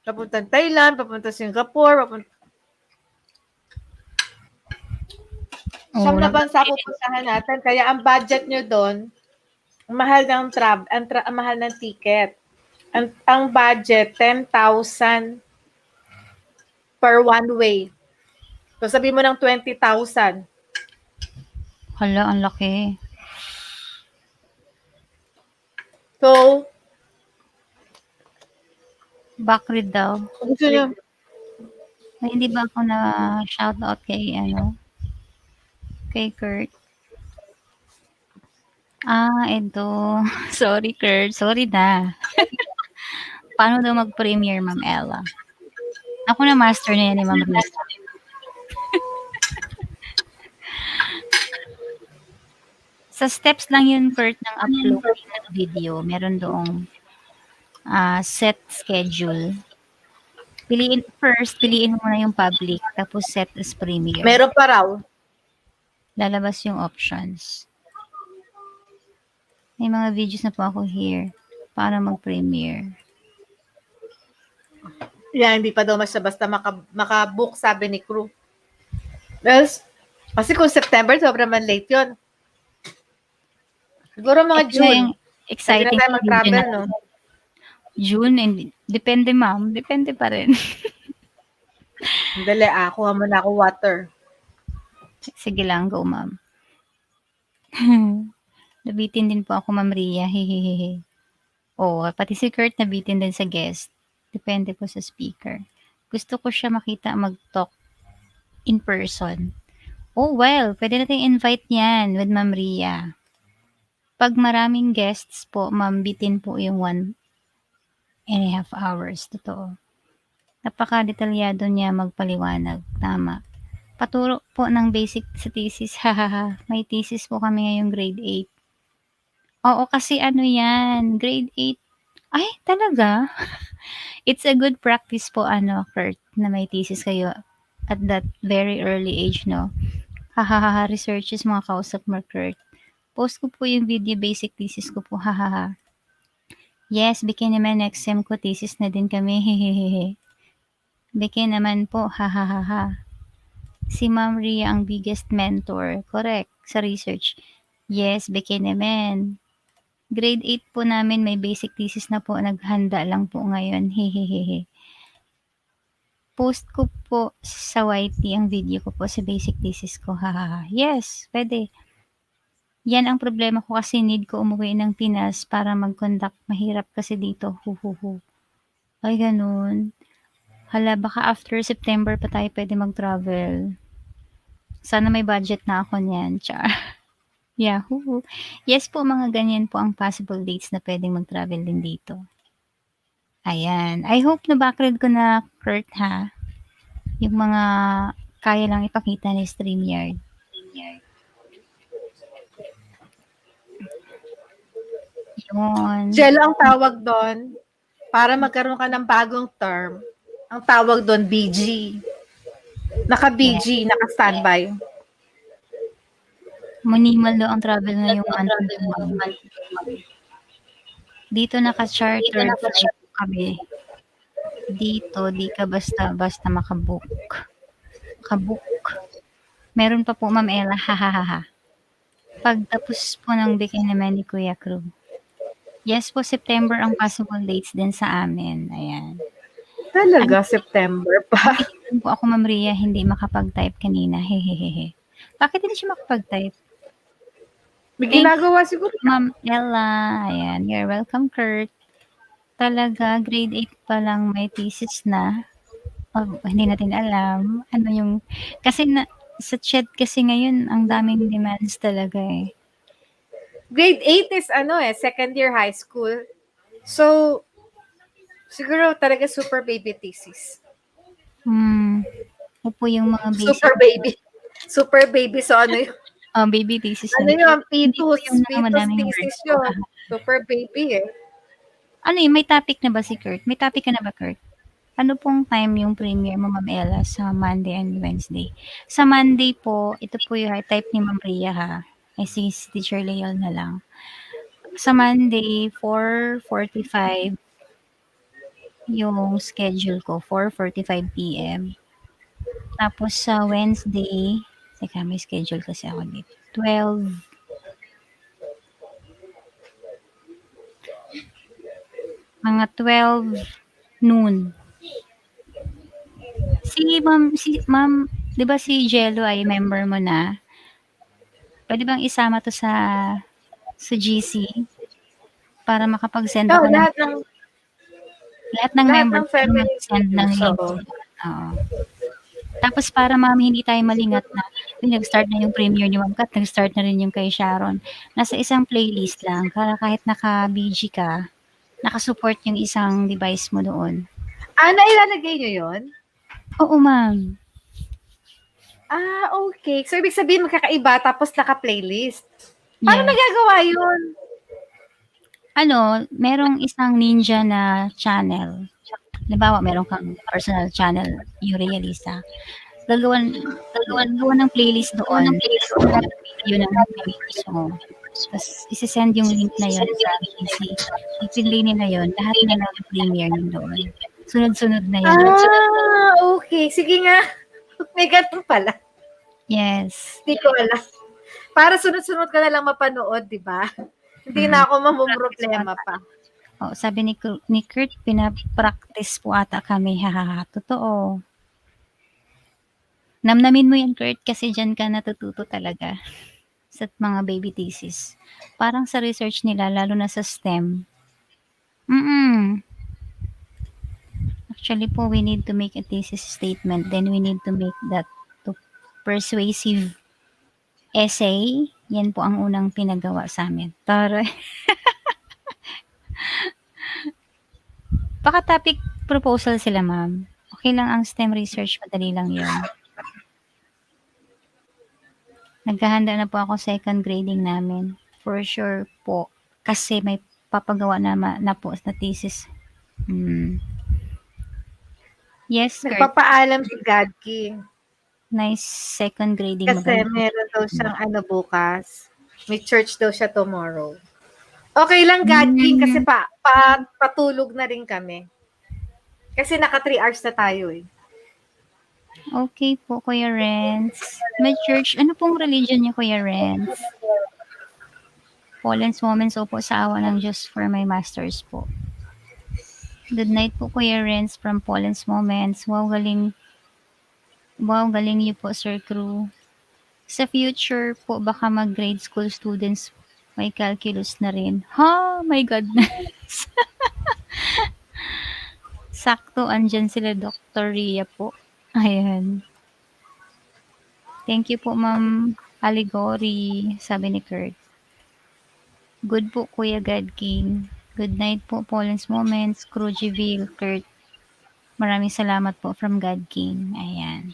Papuntang Thailand, papunta Singapore, siyam na bansa pupuntahan natin. Kaya ang budget nyo doon, ang mahal ng ang mahal ng ticket. Ang budget, 10,000 per one way. So sabi mo ng 20,000. Hala, ang laki. So, backread daw. Gusto nyo? Ay, hindi ba ako na shoutout kay kay Kurt? Ito. Sorry, Kurt. Sorry na. Paano daw mag-premiere, Ma'am Ella? Ako na master na yan ni Ma'am Risa. Sa steps lang yun, Kurt, ng uploading ng video. Meron doong set schedule. Piliin mo na yung public, tapos set as premiere. Meron pa raw. Lalabas yung options. May mga videos na po ako here para mag-premiere. Yeah, hindi pa daw basta makabook, sabi ni crew. Well, kasi kung September, sobrang man late yun. Siguro mga June. Exciting. Hindi na tayo mag-travel, no? June, and depende, ma'am. Depende pa rin. Dali, kuha mo na ako water. Sige lang, go, ma'am. Nabitin din po ako, Ma'am Ria. Hehehe. Pati si Kurt nabitin din sa guest. Depende po sa speaker. Gusto ko siya makita mag-talk in person. Well, pwede natin invite yan with Ma'am Ria. Pag maraming guests po, ma'am, bitin po yung 1.5 hours. Totoo. Napaka-detalyado niya magpaliwanag. Tama. Paturo po ng basic sa thesis. Hahaha. May thesis po kami ngayong grade 8. Oo, kasi yan, grade 8. Ay, talaga? It's a good practice po, Kurt, na may thesis kayo at that very early age, no? Hahaha, researches mga kausap mo, Kurt. Post ko po yung video basic thesis ko po, hahaha. Yes, bikin naman next sem ko, thesis na din kami, hehehe. Bikin naman po, hahaha. Si Ma'am Ria ang biggest mentor, correct, sa research. Yes, bikin naman. Grade 8 po namin, may basic thesis na po, naghanda lang po ngayon, hehehe. Post ko po sa YT ang video ko po sa basic thesis ko, hahaha. Yes, pwede. Yan ang problema ko kasi need ko umuwi ng Pinas para mag-conduct. Mahirap kasi dito. Huhuhu. Ay, ganun. Hala, baka after September pa tayo pwede mag-travel. Sana may budget na ako niyan. Char. Yahoo. Yes po, mga ganyan po ang possible dates na pwedeng mag-travel din dito. Ayan. I hope na backread ko na, Kurt, ha? Yung mga kaya lang ipakita ni StreamYard. Yun. Jello ang tawag doon. Para magkaroon ka ng bagong term, ang tawag doon, BG. Naka-BG, naka-standby. Minimal daw ang travel ngayong month. Dito naka-charter flight kami. Dito, di ka basta makabook. Meron pa po, Ma'am Ella, hahaha. Pagtapos po ng bikin naman ni Kuya Crew. Yes po, September ang possible dates din sa amin. Ayan. Talaga, September pa. Hindi po ako, Ma'am Ria, hindi makapag-type kanina. Hehehe. Bakit hindi siya makapag-type? May Thank ginagawa siguro. Ma'am Ella. Ayan, you're welcome, Kurt. Talaga, grade 8 pa lang may thesis na. Oh, hindi natin alam. Ano yung, kasi sa chat kasi ngayon, ang daming demands talaga eh. Grade 8 is second year high school. So, siguro talaga super baby thesis. Opo yung mga basic. Super baby. Super baby. So, ano yung baby thesis. Pitus thesis yun. Super baby eh. Ano yun, may topic na ba si Kurt? May topic ka na ba, Kurt? Ano pong time yung premiere mo, Ma'am Ella, sa Monday and Wednesday? Sa Monday po, ito po yung type ni Ma'am Ria ha. Si Teacher Leol na lang. Sa Monday, 4:45 yung schedule ko, 4:45 PM. Tapos sa Wednesday, teka, may schedule kasi ako dito. 12 mga 12 noon. Si Ma'am, 'di ba si Jello ay member mo na? Pwede bang isama to sa GC para makapag-send ako ng lahat ng members mag-send ng link. Oo. Tapos para ma'am hindi tayo malingat na nag-start na yung premiere ni Ma'am Kat, nag-start na rin yung kay Sharon. Nasa isang playlist lang para kahit naka-BG ka, naka-support yung isang device mo doon. Nailalagay nyo yun? Oo, ma'am. Okay. So, ibig sabihin magkakaiba tapos naka-playlist. Paano nagagawa yun? Merong isang ninja na channel. Halimbawa, meron kang personal channel, yung Ria Liza. Gagawan ng playlist doon. Yun ang members mo. Tapos, isi-send yung link na yun sa GC. I-play nila yun. Lahat na nag-premiere yun doon. Sunod-sunod na yun. Okay. Sige nga. May ganun pala. Yes. Hindi ko alam. Para sunod-sunod ka na lang mapanood, di ba? Hindi na ako mamumroblema pa. Sabi ni Kurt, pinapractice po ata kami. Hahaha. Totoo. Namnamin mo yan, Kurt, kasi dyan ka natututo talaga sa mga baby thesis. Parang sa research nila, lalo na sa STEM. Actually po, we need to make a thesis statement. Then we need to make that to persuasive essay. Yan po ang unang pinagawa sa amin. Taray. Baka topic proposal sila, ma'am. Okay lang ang STEM research, madali lang yun. Naghahanda na po ako second grading namin. For sure po. Kasi may papagawa na po sa thesis. Yes, Kurt. Nagpapaalam si Godki. Nice second grading. Kasi meron daw siyang bukas. May church daw siya tomorrow. Okay lang, Godki, kasi patulog na rin kami. Kasi naka 3 hours na tayo eh. Okay po, Kuya Renz. May church. Ano pong religion niyo, Kuya Renz? Paul's Moments po sa awa ng Diyos for my masters po. Good night po, Kuya Renz from Paul's Moments. Wow, galing. Wow, galing niyo po, Sir Crew. Sa future po, baka mag-grade school students may calculus na rin. My goodness. Sakto, andyan sila, Dr. Ria po. Ayan. Thank you po, Ma'am Allegory, sabi ni Kurt. Good po, Kuya God King. Good night po, Paul's Moments, Crujiville, Kurt. Maraming salamat po from God King. Ayan.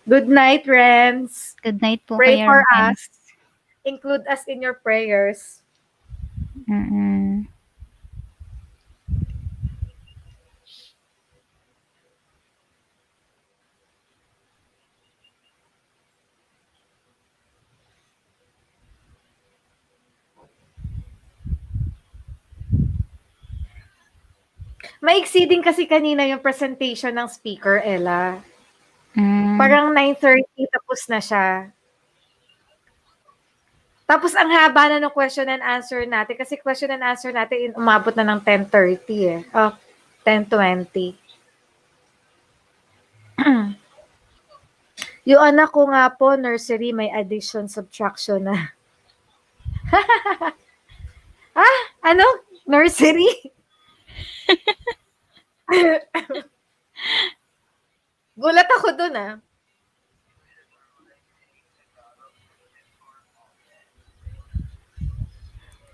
Good night, Renz. Good night po, Pray Kuya for Renz. us. Include us in your prayers. Maiksi din kasi kanina yung presentation ng speaker, Ella. Parang 9:30 tapos na siya. Tapos ang haba na ng question and answer natin kasi question and answer natin umabot na ng 10:30 10:20. Yung anak ko nga po, nursery, may addition, subtraction na. Ano? Nursery? Gulat ako dun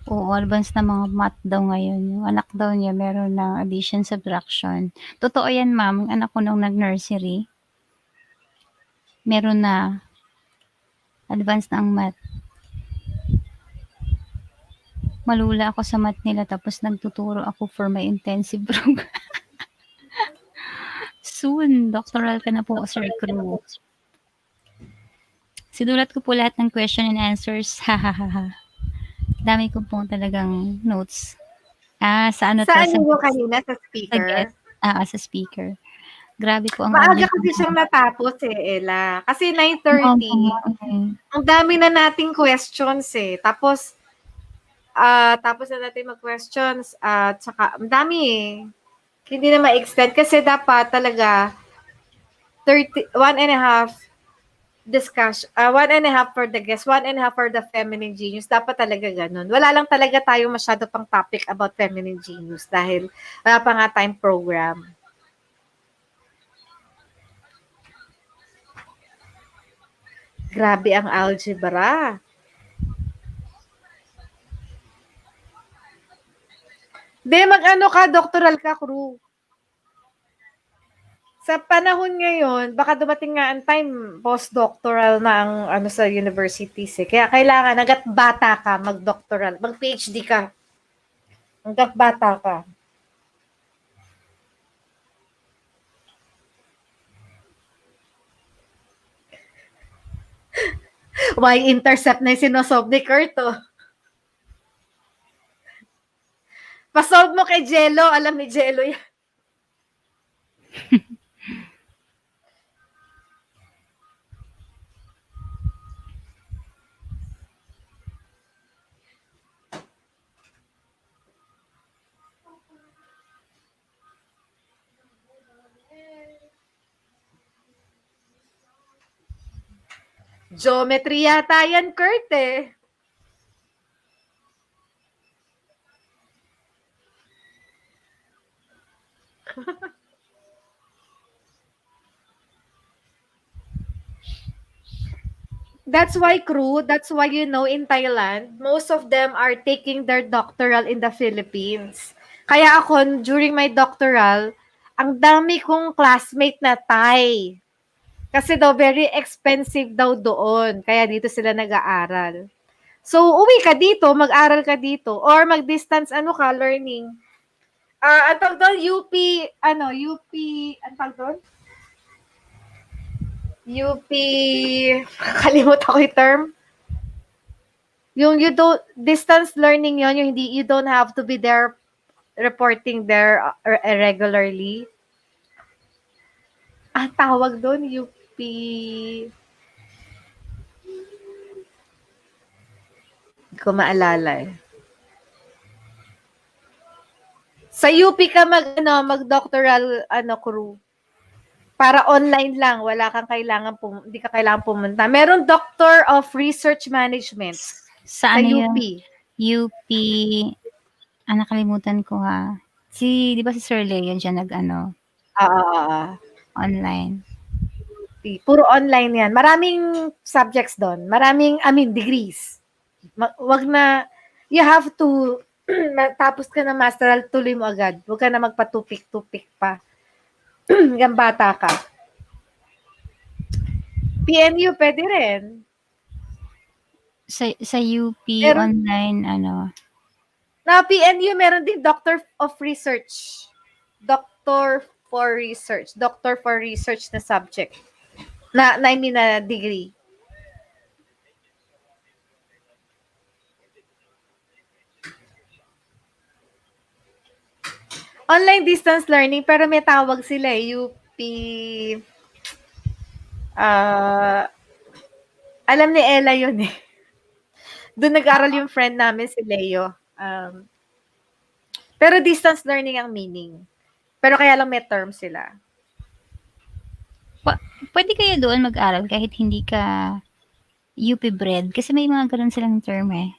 Oo, advance na mga math daw ngayon. Yung anak daw niya meron ng addition, subtraction. Totoo yan, ma'am. Yung anak ko nung nag-nursery, meron na advance na ang math. Malula ako sa math nila tapos nagtuturo ako for my intensive program. Soon, doctoral ka na po, Sir Crew. Sinulat ko po lahat ng question and answers. Hahaha. Dami ko po talagang notes. Sa ano to? Saan yung kanina? Sa Sa speaker? guest. Sa speaker. Grabe po ang Maaga algebra. kasi siyang natapos Ella. Kasi 9:30. Oo. Ang dami na nating questions Tapos, tapos na natin mag-questions. Tsaka, ang dami Hindi na ma-extend kasi dapat talaga 1.5 discussion, 1.5 for the guest, 1.5 for the feminine genius. Dapat talaga ganun. Wala lang talaga tayo masyado pang topic about feminine genius dahil wala pa nga tayong program. Grabe ang algebra. Di, mag-ano ka, doctoral ka, crew. Sa panahon ngayon, baka dumating nga ang time, postdoctoral na ang ano sa universities Kaya kailangan, hanggat bata ka, mag-doctoral, mag-PhD ka. Hanggat bata ka. Y-intercept na yung sinosolve ni Kurt, Pa-solve mo kay Jello. Alam ni Jello yan. Geometry yata yan, Kurt That's why, crew, that's why in Thailand, most of them are taking their doctoral in the Philippines. Kaya ako, during my doctoral, ang dami kong classmate na Thai. Kasi daw, very expensive daw doon. Kaya dito sila nag-aaral. So, uwi ka dito, mag-aral ka dito, or mag-distance, learning. Ang tawag doon, UP, ang tawag doon? UP, kalimutan ko yung term. Yung distance learning yon, yung you don't have to be there reporting there regularly. Ang tawag doon, UP. Hindi ko maalala Sa UP ka mag-doctoral crew. Para online lang, wala kang hindi ka kailangan pumunta. Meron Doctor of Research Management sa UP. UP, nakalimutan ko di ba si Sir Leo dyan online. Puro online yan. Maraming subjects doon. Degrees. You have to, tapos ka na masteral, tuloy mo agad. Huwag ka na magpatupik-tupik pa. Hanggang bata ka. PNU, pwede rin. Sa UP, online, Na PNU, meron din Doctor of Research. Doctor for Research na subject. Na degree. Online distance learning, pero may tawag sila UP. Alam ni Ella yun Doon nag-aral yung friend namin, si Leo. Pero distance learning ang meaning. Pero kaya lang may term sila. Pwede kayo doon mag-aral kahit hindi ka UP bred? Kasi may mga gano'n silang term, eh.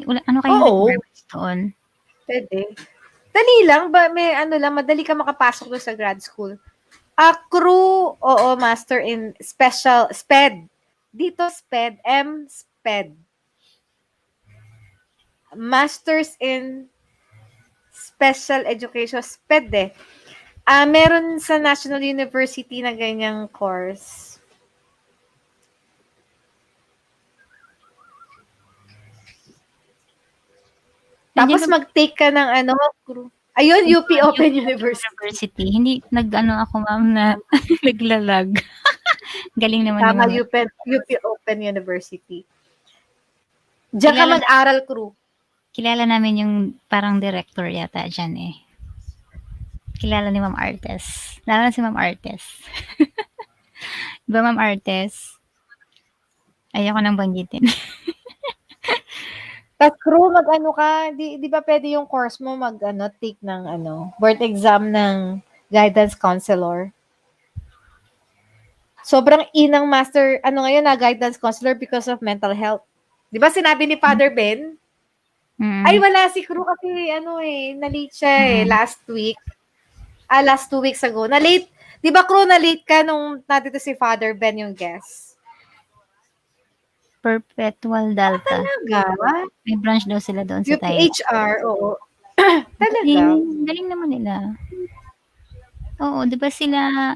Ano kayang Oo, requirements doon? pwede. Dali lang, may ano lang, madali ka makapasok doon sa grad school. Crew, oo, master in special, SPED. Dito, SPED, SPED. Masters in Special Education, SPED eh. Meron sa National University na ganyang course. Tapos mag-take ka ng ano, ayun, UP Open University. Hindi, nag-ano ako ma'am na naglalag. Galing naman Tama, ni ma'am. UP Open University. Diyan ka mag-aral, crew. Kilala namin yung parang director yata dyan eh. Kilala ni Ma'am Artes. Lalo na si Ma'am Artes. Diba Ma'am Artes? Ayoko nang banggitin. Tapos crew, mag-ano ka, di ba pwede yung course mo take ng board exam ng guidance counselor? Sobrang inang master, ngayon guidance counselor because of mental health. Di ba sinabi ni Father Ben? Ay, wala si crew kasi na-late siya last week. Last 2 weeks ago. Na-late, di ba crew, na-late ka nung nandito si Father Ben yung guest? Perpetual Delta. Talaga? May branch daw sila doon sa Thailand. UPHR, oo. Talaga? Galing naman nila. Oo, di ba sila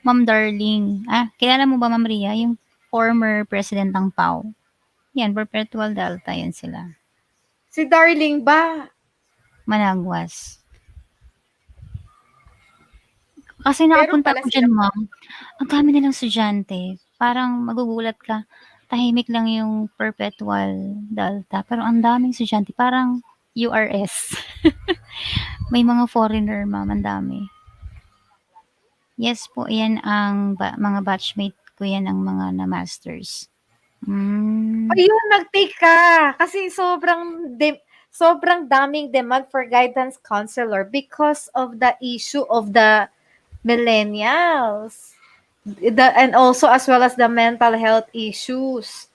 Ma'am Darling? Kilala mo ba Ma'am Ria? Yung former president ng PAO. Yan, Perpetual Delta yan sila. Si Darling ba? Managwas. Kasi nakapunta ako dyan, ma'am. Ang dami nilang estudyante. Parang magugulat ka. Tahimik lang yung Perpetual Delta. Pero ang daming estudyante. Parang URS. May mga foreigner, ma'am. Ang dami. Yes po, yan ang mga batchmate ko yan ang mga na-masters. Ayun, nag-take ka. Kasi sobrang daming demand for guidance counselor because of the issue of the millennials. And also as well as the mental health issues.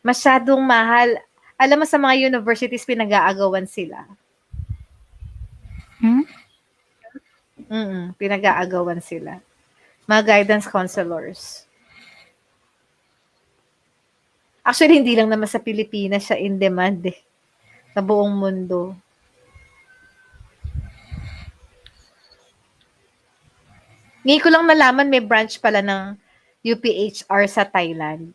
Masyadong mahal. Alam mo sa mga universities, pinag-aagawan sila. Pinag-aagawan sila. Mga guidance counselors. Actually, hindi lang naman sa Pilipinas siya in demand eh. Sa buong mundo. Ngayon ko lang nalaman may branch pala ng UPHR sa Thailand.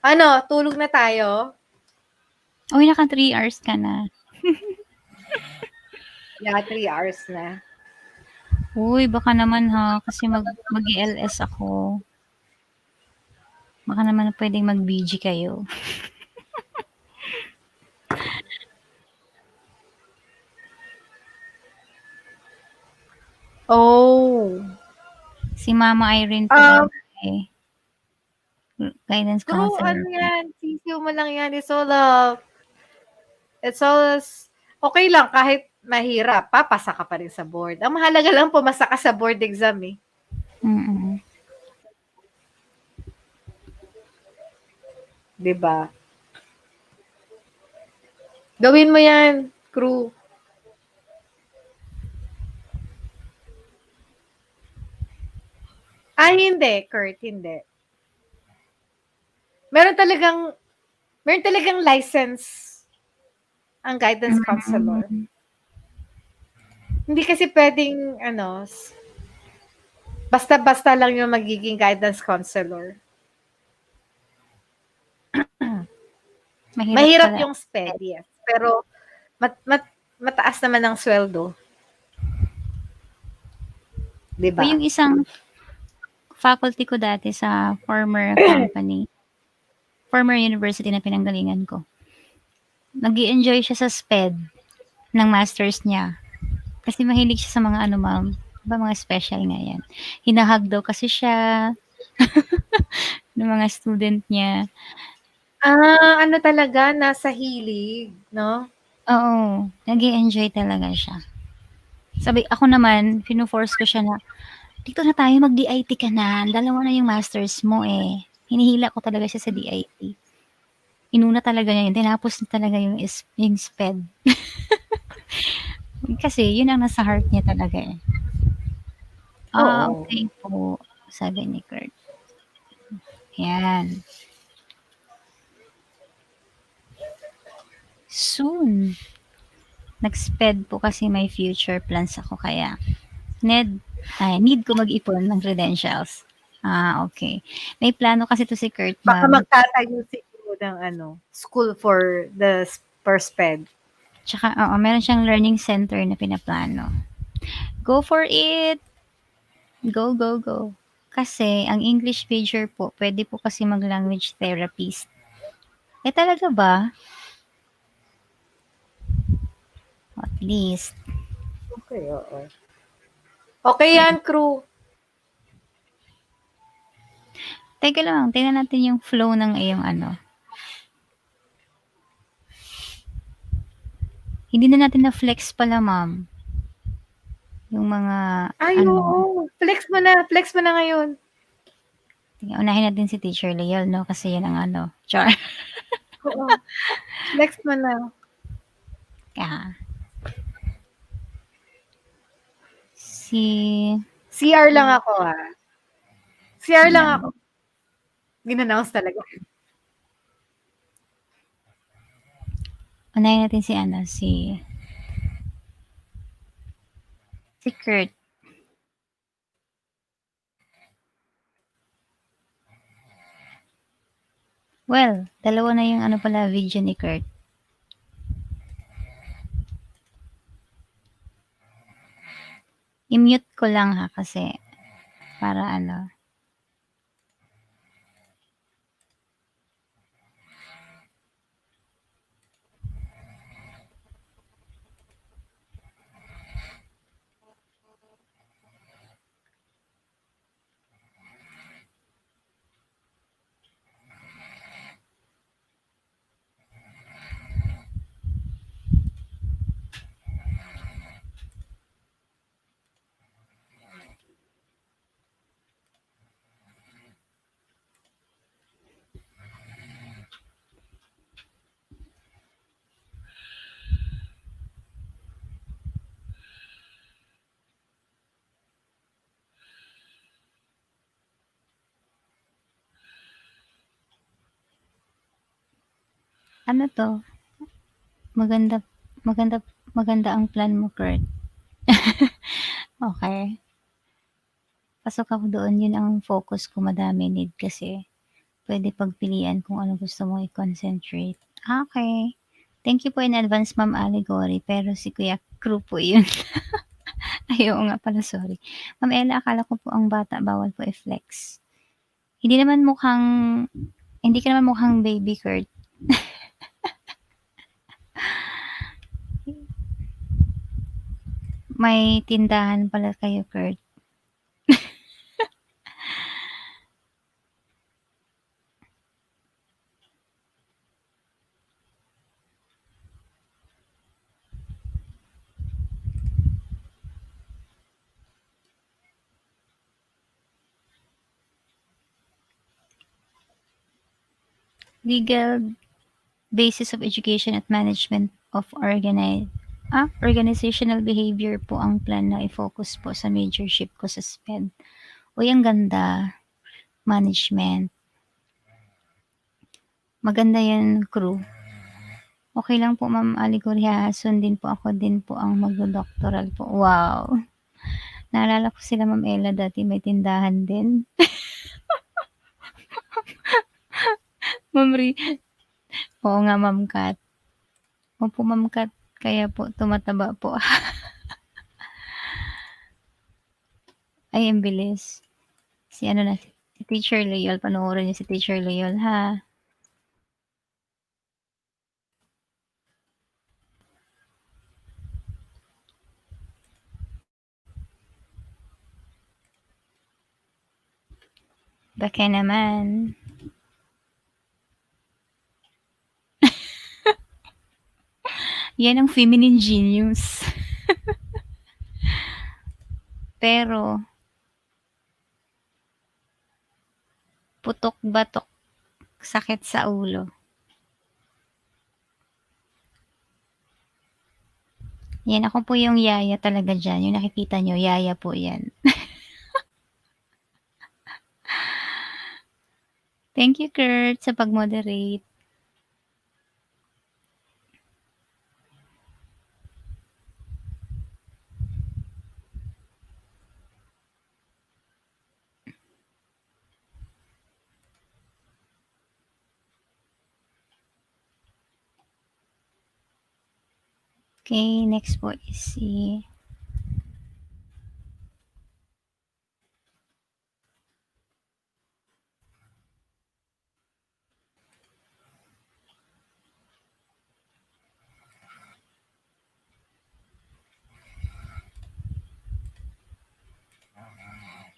Ano, tulog na tayo? Uy, naka 3 hours ka na. Yeah, 3 hours na. Uy, baka naman ha, kasi mag-ELS ako. Baka naman pwedeng mag-BG kayo. Oh. Si Mama Irene po guidance counselor. Ano yan? Sisiw mo lang yan. It's all okay lang kahit mahirap. Papasa ka pa rin sa board. Ang mahalaga lang pumasa ka sa board exam eh. Diba? Gawin mo yan, crew. Hindi, Kurt, hindi. Meron talagang license ang guidance counselor. Hindi kasi pwedeng, basta-basta lang yung magiging guidance counselor. Mahirap yung SPED, yes. Pero, mataas naman ang sweldo. Diba? Yung isang faculty ko dati sa former company, former university na pinanggalingan ko. Nag-i-enjoy siya sa SPED ng masters niya. Kasi mahilig siya sa mga ma'am, mga special nga yan. Hinahag daw kasi siya. ng mga student niya. Ano talaga, nasa hilig, 'no? Oo, nag-e-enjoy talaga siya. Sabi ako naman, fino-force ko siya na, "Dito na tayo, mag-DIT ka na, dalawa na yung masters mo, eh." Hinihila ko talaga siya sa DIT. Inuna talaga niya yun, tinapos niya talaga yung SPED. Kasi yun ang nasa heart niya talaga, eh. Oo. Okey po, sabi ni Kurt. Yan. Soon. Nag-SPED po kasi may future plans ako kaya need ko mag-ipon ng credentials. Okay. May plano kasi 'to si Kurt Baka magtatayo siguro ng school for the first ped. tsaka oo, meron siyang learning center na pinaplano. Go for it! Go, go, go. Kasi ang English major po, pwede po kasi mag-language therapist. Eh, talaga ba? At least. Okay, oo. Okay yan, crew. Teka lang, tingnan natin yung flow ng iyong Hindi na natin na-flex pala, ma'am. Yung mga Ay, oo. Flex mo na ngayon. Unahin natin si Teacher Leal, no? Kasi yun ang char. Oo. Flex mo na. Ah. Si CR lang ako, CR lang Yan. ako. Ginannounce talaga. Unahin natin si Kurt. Well, dalawa na yung pala video ni Kurt. I-mute ko lang ha kasi para ano to? Maganda maganda maganda ang plan mo, Kurt. Okay. Pasok ako doon, yun ang focus ko, madami need kasi pwede pagpilian kung ano gusto mong i-concentrate. Okay. Thank you po in advance, Ma'am Allegory, pero si Kuya Crew po yun. Ay, oo nga pala, sorry. Ma'am Ella, akala ko po ang bata bawal po i-flex. Hindi ka naman mukhang baby, Kurt. May tindahan pala kayo, Kurt. Legal basis of education at management of organizational behavior po ang plan na i-focus po sa majorship ko sa SPED. Uy, ang ganda. Management. Maganda yan, crew. Okay lang po, Ma'am Allegory, sundin po ako din po ang magdo-doctoral po. Wow. Naalala ko sila, Ma'am Ella, dati may tindahan din. Ma'am Oo nga, Ma'am Kat. Opo, Ma'am Kat. Kaya po, tumataba po. Ay, ang bilis. Si Teacher Leal. Panoorin niyo si Teacher Leal, ha? Baka naman. Yan ang feminine genius. Pero, putok-batok, sakit sa ulo. Yan, ako po yung yaya talaga dyan. Yung nakikita nyo, yaya po yan. Thank you, Kurt, sa pag-moderate. Okay, next po is si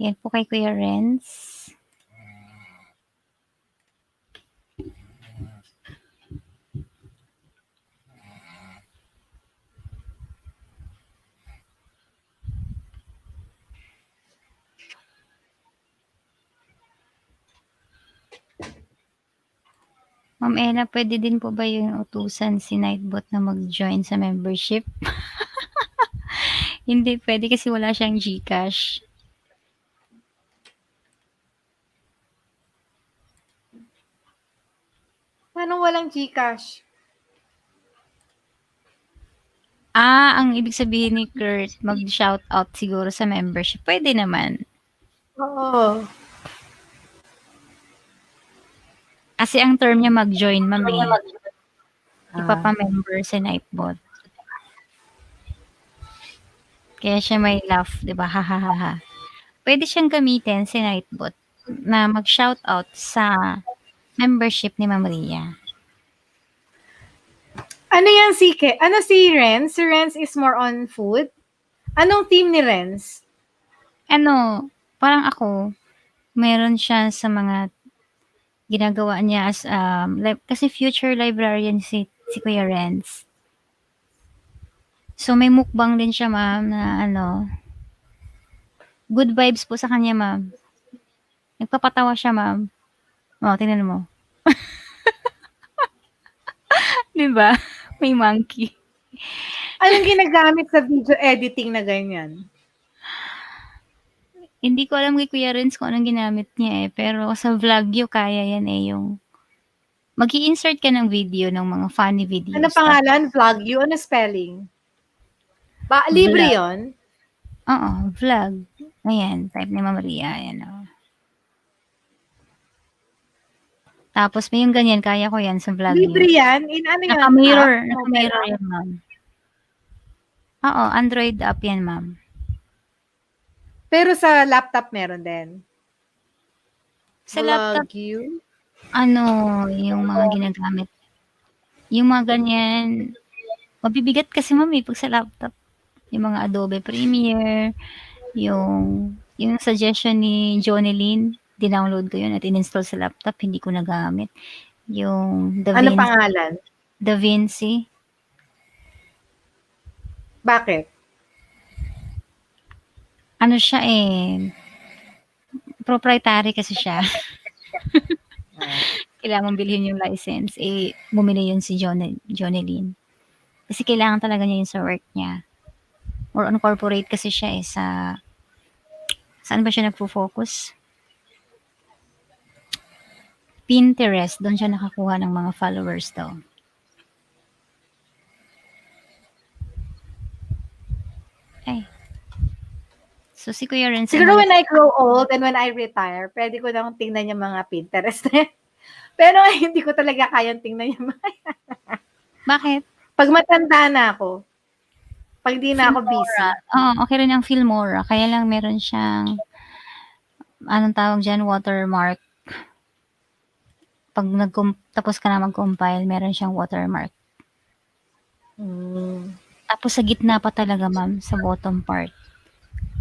yan po kay Kuya Renz. Ma'am Ella, pwede din po ba yung utusan si Nightbot na mag-join sa membership? Hindi pwede kasi wala siyang GCash. Paano walang GCash? Ang ibig sabihin ni Kurt, mag-shoutout siguro sa membership. Pwede naman. Oo. Kasi ang term niya mag-join, ma'am eh. Ipapa-member si Nightbot. Kaya siya may laugh, di ba? Ha, ha, ha, ha. Pwede siyang gamitin si Nightbot na mag-shoutout sa membership ni Ma'am Ria. Ano yan si Ano si Renz? Si Renz is more on food. Anong team ni Renz? Ano, parang ako, meron siya sa mga ginagawa niya as kasi future librarian si Kuya Renz. So may mukbang din siya, ma'am, na ano, good vibes po sa kanya, ma'am. Nagpapatawa siya, ma'am. Oh, tingnan mo. 'Di ba? May monkey. Anong ginagamit sa video editing na ganyan? Hindi ko alam kay Kuya Renz kung anong ginamit niya eh, pero sa Vlogyo kaya yan eh, yung mag-i-insert ka ng video ng mga funny videos. Ano pangalan? Vlogyo? Ano spelling? Libre yun? Oo, vlog. Ayan, type ni Ma'am Ria. Ayan, oh. Tapos may yung ganyan, kaya ko yan sa Vlogyo. Libre yan? In ano yan? Naka-mirror yan, ma'am. Oo, Android app yan, ma'am. Pero sa laptop meron din? Sa laptop, ano, yung mga ginagamit. Yung mga ganyan, mabibigat kasi, ma'am, pag sa laptop. Yung mga Adobe Premiere, yung suggestion ni Jonelyn, dinownload ko yun at in-install sa laptop, hindi ko nagamit. Yung Ano pangalan? Da Vinci. Bakit? Ano siya eh, proprietary kasi siya. Kailangan mong bilhin yung license. Eh, bumili yun si Jonelyn. Kasi kailangan talaga niya yun sa work niya. Or on corporate kasi siya eh, saan ba siya nagpo-focus? Pinterest, doon siya nakakuha ng mga followers daw. Ay. So, si Kuya Renz. Siguro when I grow old and when I retire, pwede ko nang tingnan yung mga Pinterest. Pero hindi ko talaga kayang tingnan yung mga Bakit? Pag matanda na ako. Pag di na ako busy. Oo, okay rin ang Filmora. Kaya lang meron siyang, anong tawag dyan, watermark. Pag tapos ka na mag-compile, meron siyang watermark. Tapos sa gitna pa talaga, ma'am, sa bottom part.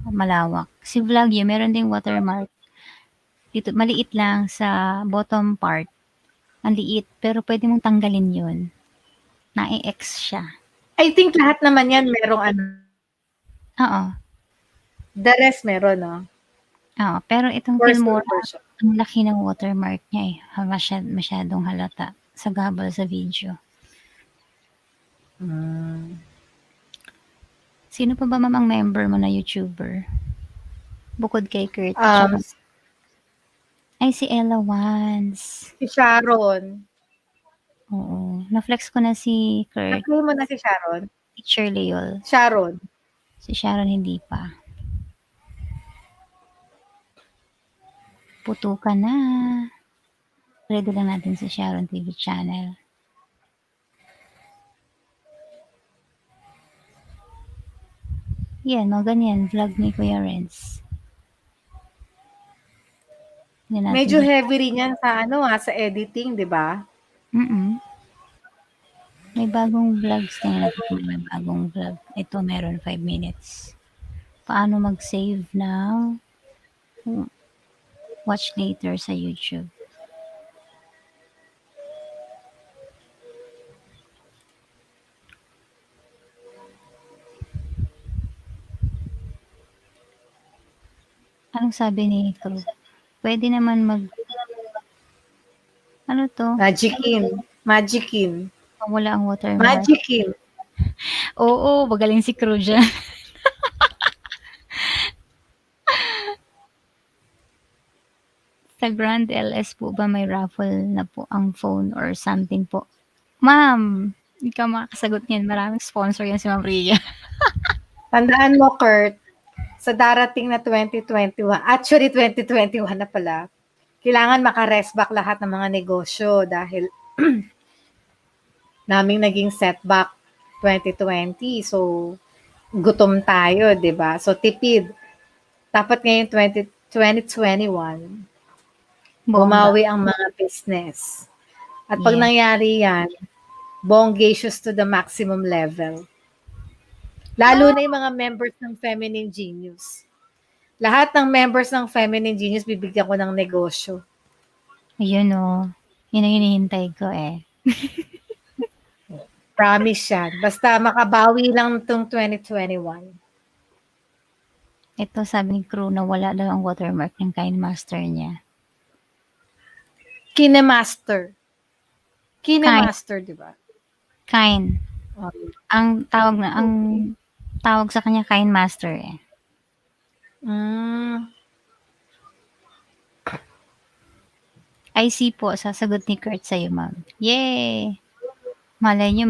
Malawak. Si Vlogyo, meron ding watermark. Dito maliit lang sa bottom part, ang liit pero puwede mong tanggalin 'yun, na-e-X siya. I think lahat naman yan merong ano, Oo, the rest meron, 'no? oo, pero itong For Filmora silver siya. ang laki ng watermark niya, eh, masyadong halata sa gabal sa video. Sino pa ba ma'am ang member mo na YouTuber? Bukod kay Kurt tsaka ay si Ella Wans. Si Sharon. Oo, na-flex ko na si Kurt. Na-play mo na si Sharon? Teacher Leol. Sharon. Si Sharon hindi pa. Putukan na. Ready lang natin si Sharon TV channel. Yan, mga ganyan. Vlog ni Kuya Renz. Medyo heavy rin yan sa ano sa editing, di ba? May bagong vlogs. Tingnan natin kung may bagong vlog. Ito meron 5 minutes. Paano mag-save ng watch later sa YouTube. Anong sabi ni Crew? Pwede naman ano to? Magicin. Wala ang watermark. Magicin. Oo, magaling si Crew dyan. Sa Grand LS po ba may raffle na po ang phone or something po? Ma'am, hindi ka makakasagot niyan. Maraming sponsor yan si Ma'am Ria. Tandaan mo, Kurt, sa darating na 2021, actually 2021 na pala, kailangan maka-rest back lahat ng mga negosyo dahil naming naging setback 2020. So, gutom tayo, di ba? So, tipid. Dapat ngayon 2021, bumawi ang mga business. At pag nangyari yan, bongacious to the maximum level. Lalo na yung mga members ng Feminine Genius. Lahat ng members ng Feminine Genius, bibigyan ko ng negosyo. Ayun o. Yun ang hinihintay ko eh. Promise yan. Basta makabawi lang itong 2021. Ito sabi ni Crew na wala daw ang watermark ng Kinemaster niya. Kinemaster, di ba? Ang tawag sa kanya Kinemaster eh. I see po, sasagot ni Kurt sa'yo, ma'am. Yay! Malay nyo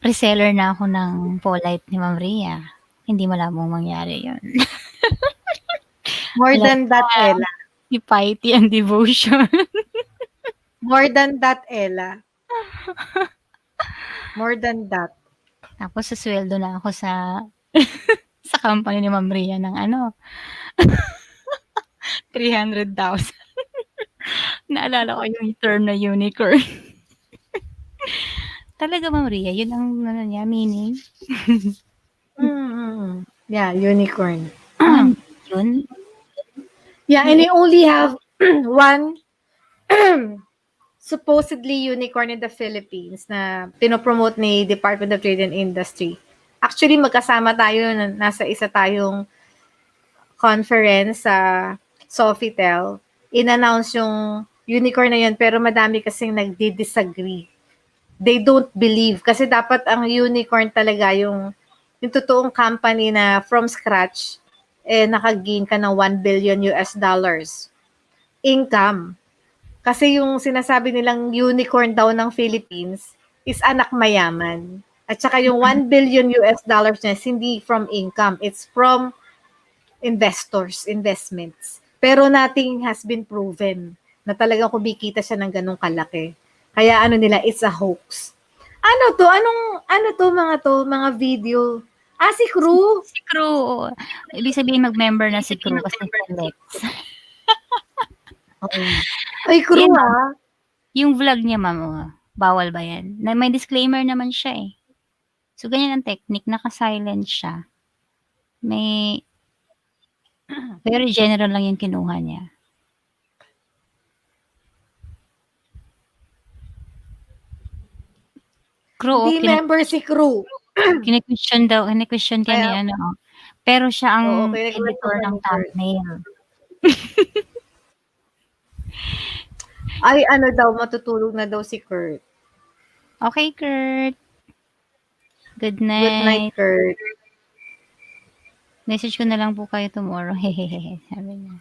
reseller na ako ng Polite ni Ma'am Ria. Hindi malabong mangyari yun. More than that, Ella. The piety and devotion. More than that, Ella. More than that. Tapos sasweldo na ako sa sa company ni Ma'am Ria ng 300,000. Naalala ko yung term na unicorn. Talaga, Ma'am Ria, yun ang niya, meaning? Yeah, unicorn. Yun? Yeah, and we only have one supposedly unicorn in the Philippines na pinopromote ni Department of Trade and Industry. Actually, magkasama tayo, nasa isa tayong conference sa Sofitel. In-announce yung unicorn na yun, pero madami kasing nagdi-disagree. They don't believe. Kasi dapat ang unicorn talaga yung totoong company na from scratch, nakagain ka ng $1 billion income. Kasi yung sinasabi nilang unicorn daw ng Philippines is anak mayaman. At saka yung $1 billion niya hindi from income. It's from investments. Pero nothing has been proven na talagang kumikita siya ng ganong kalaki. Kaya it's a hoax. Ano to mga video? Si Crew? Si Crew. Ibig sabihin mag-member na si Crew kasi Lex. Ay, Crew Yung vlog niya, ma'am, bawal ba yan? May disclaimer naman siya eh. So, ganyan ang technique. Naka-silent siya. Very general lang yung kinuha niya. Crew, Hindi member si Crew. kini-question ka ni Kaya, ano, pero siya oo, ang kinikwento editor ka ng ni Kurt. thumbnail. Ay, ano daw, matutulog na daw si Kurt. Okay, Kurt. Good Good night, night. Kurt. Message ko na lang po kayo tomorrow. Hehehe, sabi niya.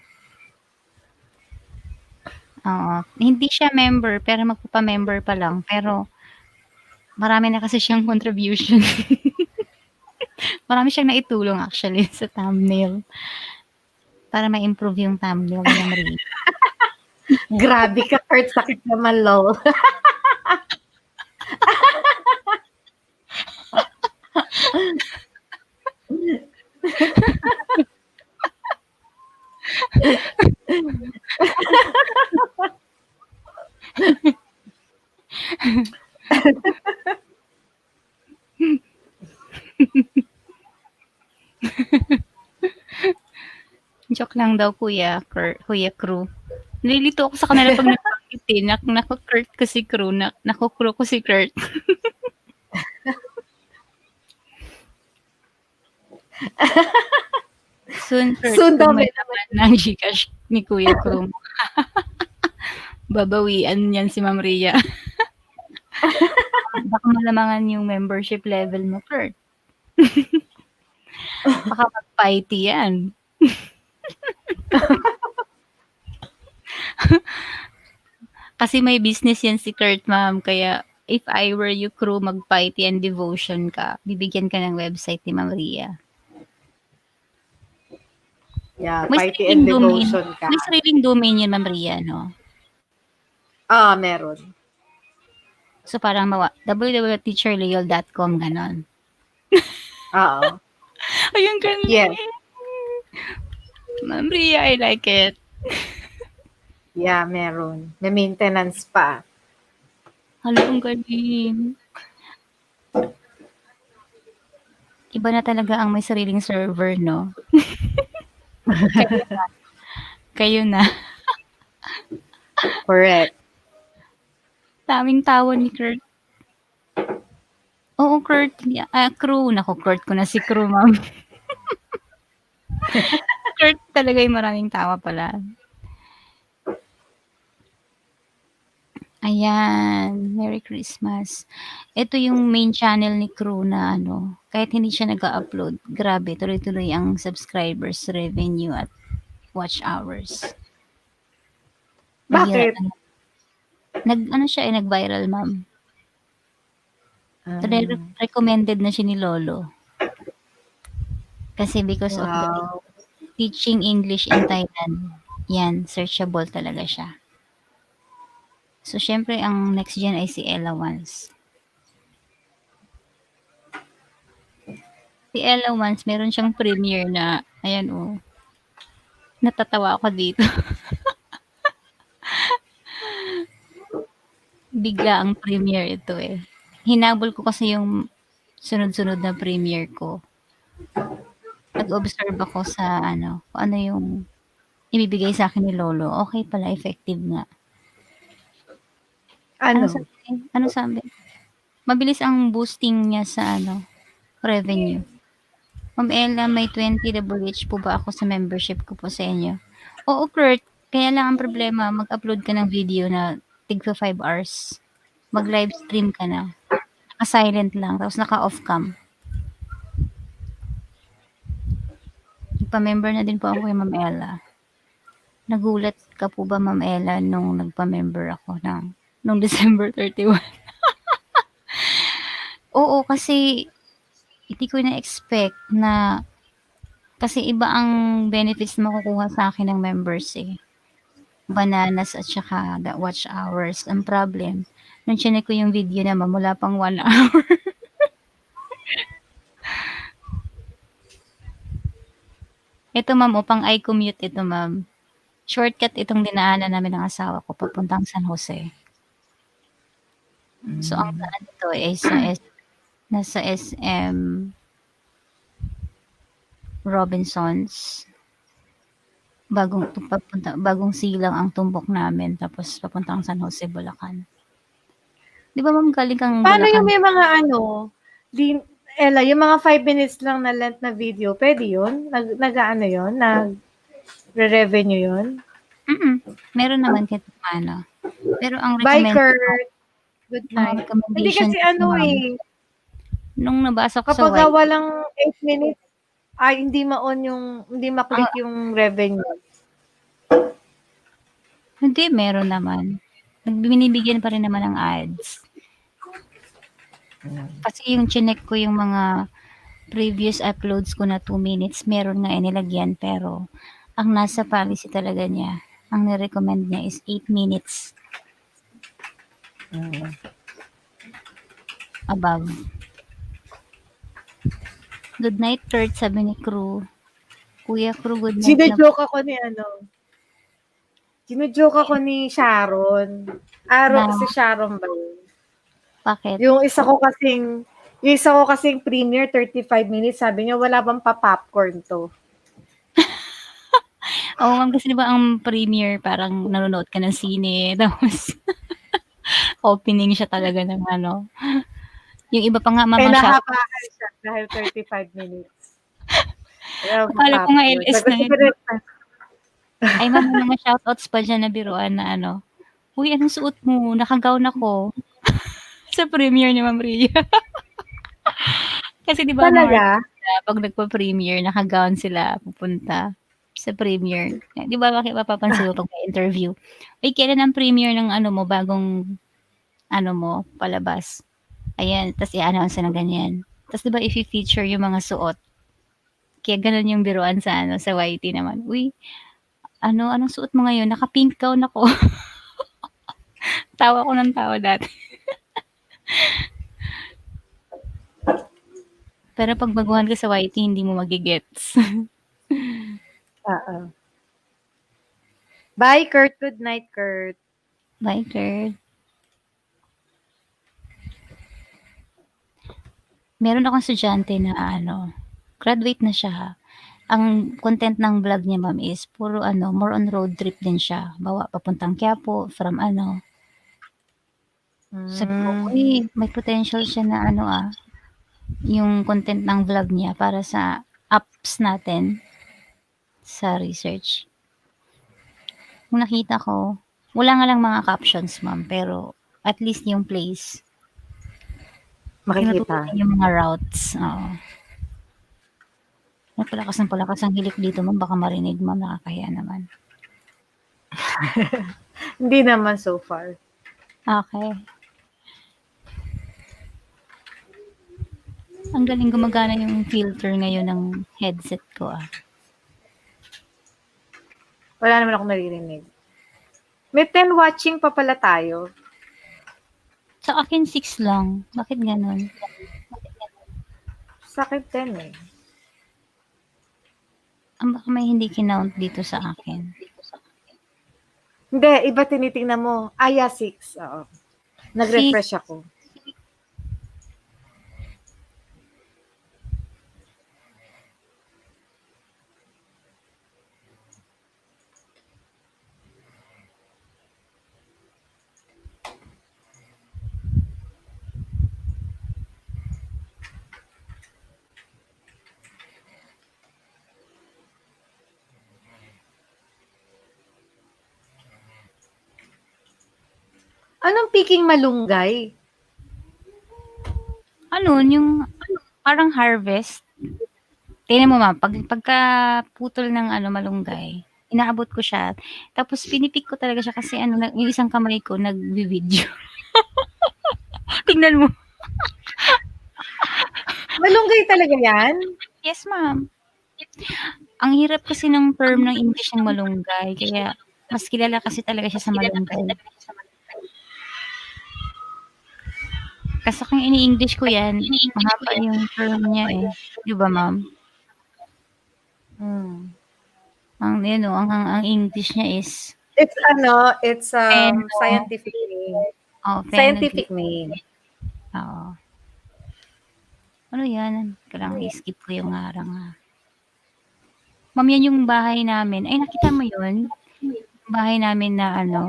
Oo. Hindi siya member, pero magpapa-member pa lang. Pero, marami na kasi siyang contribution. Marami siyang naitulong actually sa thumbnail. Para ma-improve yung thumbnail ni Ma'am Ria. Grabe ka, Kurt. Sakit naman, lol. Joke lang daw, Kuya Crew. Nalilito ako sa kanila pag nabanggit eh. Naku-Kurt ko si Crew. Naku-Crew ko si Kurt. Soon, Kurt, Soon daw may may laman ng Gcash ni Kuya Crew. Babawian yan si Ma'am Ria. Baka malamangan yung membership level mo, Kurt. Baka mag-fighty yan. Kasi may business yan si Kurt, ma'am. Kaya, if I were you, Crew, mag-piety and devotion ka, bibigyan ka ng website ni Ma'am Ria. Yeah, May piety and sariling domain. devotion ka. May sariling domain yun, Ma'am Ria, no? Meron. So, parang www.teacherleol.com, ganon. Oo. Ayun, ganon. Yes. Ma'am Ria, I like it. Yeah, meron. May maintenance pa. Hala, ang galing. Iba na talaga ang may sariling server, no? Kayo na. Correct. Daming tawa ni Kurt. Oo, Kurt. Crew. Naku, Kurt ko na si Crew, ma'am. Kurt talaga yung maraming tawa pala. Ayan. Merry Christmas. Ito yung main channel ni Crew na ano, kahit hindi siya nag-upload, grabe, tuloy-tuloy ang subscribers, revenue, at watch hours. Bakit? Nag-viral, ma'am. Recommended na siya ni Lolo. Kasi because of the teaching English in Thailand, yan, searchable talaga siya. So, syempre, ang next gen ay si Ella Wans. Si Ella Wans, meron siyang premiere na, ayan natatawa ako dito. Bigla ang premiere ito eh. Hinabol ko kasi yung sunod-sunod na premiere ko. Nag-observe ako sa kung ano yung ibibigay sa akin ni Lolo. Okay pala, effective nga. Ano sabi? Mabilis ang boosting niya sa revenue. Ma'am Ella, may 20 WH po ba ako sa membership ko po sa inyo? Oo, Kurt. Kaya lang ang problema, mag-upload ka ng video na tigpa 5 hours. Mag-live stream ka na. Naka-silent lang, tapos naka-off cam. Nagpa-member na din po ako kay Ma'am Ella. Nagulat ka po ba, Ma'am Ella, nung nagpa-member ako nung December 31? Oo, kasi hindi ko na-expect na kasi iba ang benefits na makukuha sa akin ng members eh. Bananas at saka the watch hours. Ang problem, nung chinek ko yung video naman, mula pang 1 hour. Ito ma'am, upang I-commute ito ma'am. Shortcut itong dinaanan namin ng asawa ko papuntang San Jose. So, ang daan nito ay nasa SM Robinsons. bagong silang ang tumbok namin tapos papuntang San Jose, Bulacan. 'Di ba ma'am galing kang Paano yung Bulacan? may mga ano, di Ella, yung mga 5 minutes lang na length na video, pwede yun? Nag-aano yun? Nagre-revenue yun? Meron naman kahit paano. Pero ang Bye, recommended Kurt. Good ang night. Hindi recommendation kasi kasi ano ma'am, eh, nung nabasa ko sa kapag white, walang 8 minutes, ay hindi ma-on yung, hindi ang ma-click yung revenue. hindi meron naman. Binibigyan pa rin naman ng ads. Kasi yung chineck ko yung mga previous uploads ko na 2 minutes, meron nga inilagyan pero ang nasa policy talaga niya, ang ni-recommend niya is 8 minutes. Above. Good night, Kurt, sabi ni Crew. Kuya Crew, good night na. Gino-joke ako ni Sharon. Na, Si Sharon ba yun? bakit? Yung isa ko kasing premiere 35 minutes, sabi niya wala bang pa-popcorn to. Oo, ma'am, kasi 'di ba ang premiere parang nanonood ka ng sine tapos opening siya talaga ng ano. Yung iba pa nga ma'am ang shout Nakakaahal siya dahil 35 minutes. Wala bang akala ko nga popcorn. LS Sabi na ko, yun. Ay ma'am, may mga shoutouts pa diyan na biruan na ano, "Uy, anong suot mo? Naka-gown ako." Sa premiere ni Ma'am Ria. Kasi 'di ba ang mga Talaga? artista 'pag nagpa-premiere naka-gown sila pupunta sa premiere. 'Di ba mapapansin mo 'pag may interview, "Uy, kailan ang premiere ng ano mo, bagong ano mo, palabas?" Ayan, tas i-a-announce na ganyan. Tas 'di ba ife-feature yung mga suot. Kaya gano'n yung biruan sa ano, sa YT naman, "Uy, ano, anong suot mo ngayon? Naka-pink gown ako." Tawa ako ng tawa dati. Pero 'pag baguhan ka sa YT hindi mo mage-gets. Oo. Bye, Kurt. Good night, Kurt. Bye, Kurt. Meron akong estudyante na ano, graduate na siya ha. Ang content ng vlog niya ma'am is puro ano, more on road trip din siya. Bawa papuntang Quiapo from ano. Sabi ko, uy, may potential siya na ano yung content ng vlog niya para sa apps natin sa research. Nung nakita ko, wala nga lang mga captions ma'am, pero at least yung place. Makikita. Tinutukoy yung mga routes. Oo. Palakas ang hilik dito ma'am, baka marinig ma'am, nakakahiya naman. Hindi naman so far. Okay. Ang galing gumagana yung filter ngayon ng headset ko Wala naman akong naririnig. May 10 watching pa pala tayo. Sa akin 6 lang. Bakit ganun? Sa akin 10 eh. Baka may hindi kinount dito sa akin. Hindi, iba tinitingnan mo. 6. Oo. Nag-refresh ako. Anong piking malunggay? Ano, yung parang harvest. Tingnan mo ma'am, pagka putol ng ano malunggay, inaabot ko siya. Tapos pinipik ko talaga siya kasi ano, yung isang kamay ko nagvi-video. Tingnan mo. Malunggay talaga yan? Yes, ma'am. Ang hirap kasi ng term ng English ng malunggay, kaya mas kilala kasi talaga siya sa malunggay. Kasi kung ini-English ko yan, mahaba yung term niya eh. Di ba, ma'am? Ang English niya is It's scientific name. Oh, Scientific name. Oo. Ano yan? Kailangan i-skip ko yung harang Ma'am, yan yung bahay namin. Ay, nakita mo yun? Bahay namin na ano,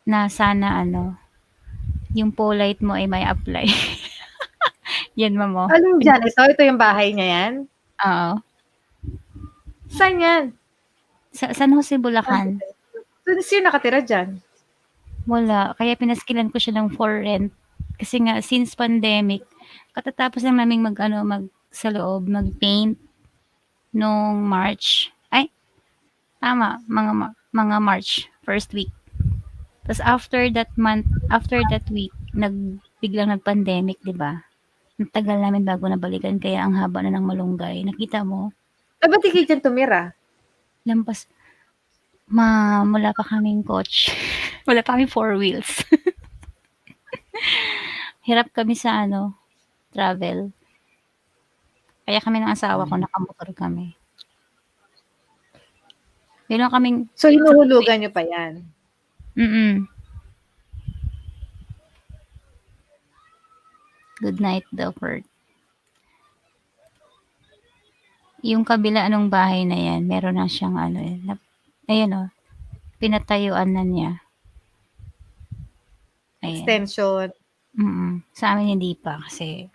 na sana ano, yung polite mo ay may apply. Yan, ma'am, oh. Alin dyan? Ito yung bahay niya yan? Oo. Saan yan? Sa San Jose, Bulacan. So, sino nakatira dyan? Wala. Kaya pinaskilan ko siya ng for rent. Kasi nga, since pandemic, katatapos lang namin sa loob, mag-paint nung March. Ay, tama, mga March, first week. Tapos after that week, biglang nag-pandemic, 'di ba? Ang tagal namin bago nabalikan kaya ang haba na ng malunggay. Nakita mo? Ba't di kayo dyan tumira? Lampas. Ma'am, wala pa kaming coach. Wala pa kaming four wheels. Hirap kami sa travel. Kaya kami ng asawa ko nakamotor kami. Meron kaming So, hinuhulugan nyo pa yan? Mm. Good night daw, Kurt. Yung kabila anong bahay na yan, meron na siyang ayun pinatayuan na niya. Ayan. Extension. Sa amin hindi pa kasi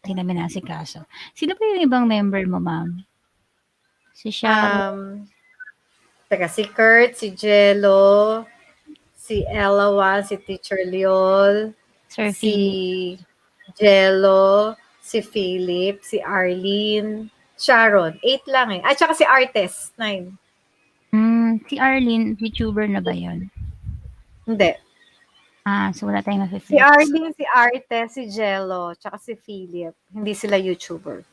hindi namin nasikaso. Sino pa yung ibang member mo, ma'am? Si Sharon? Teka, si Kurt, si Jello, si Ella, si Teacher Leol, Sir si Jello, si Philip, si Arlene, Sharon. 8 lang eh. At saka si Artes, 9. Si Arlene, VTuber na ba yun? Hindi. So wala tayong mafe-flex. Si Arlene, si Artes, si Jello, tsaka si Philip. Hindi sila YouTuber.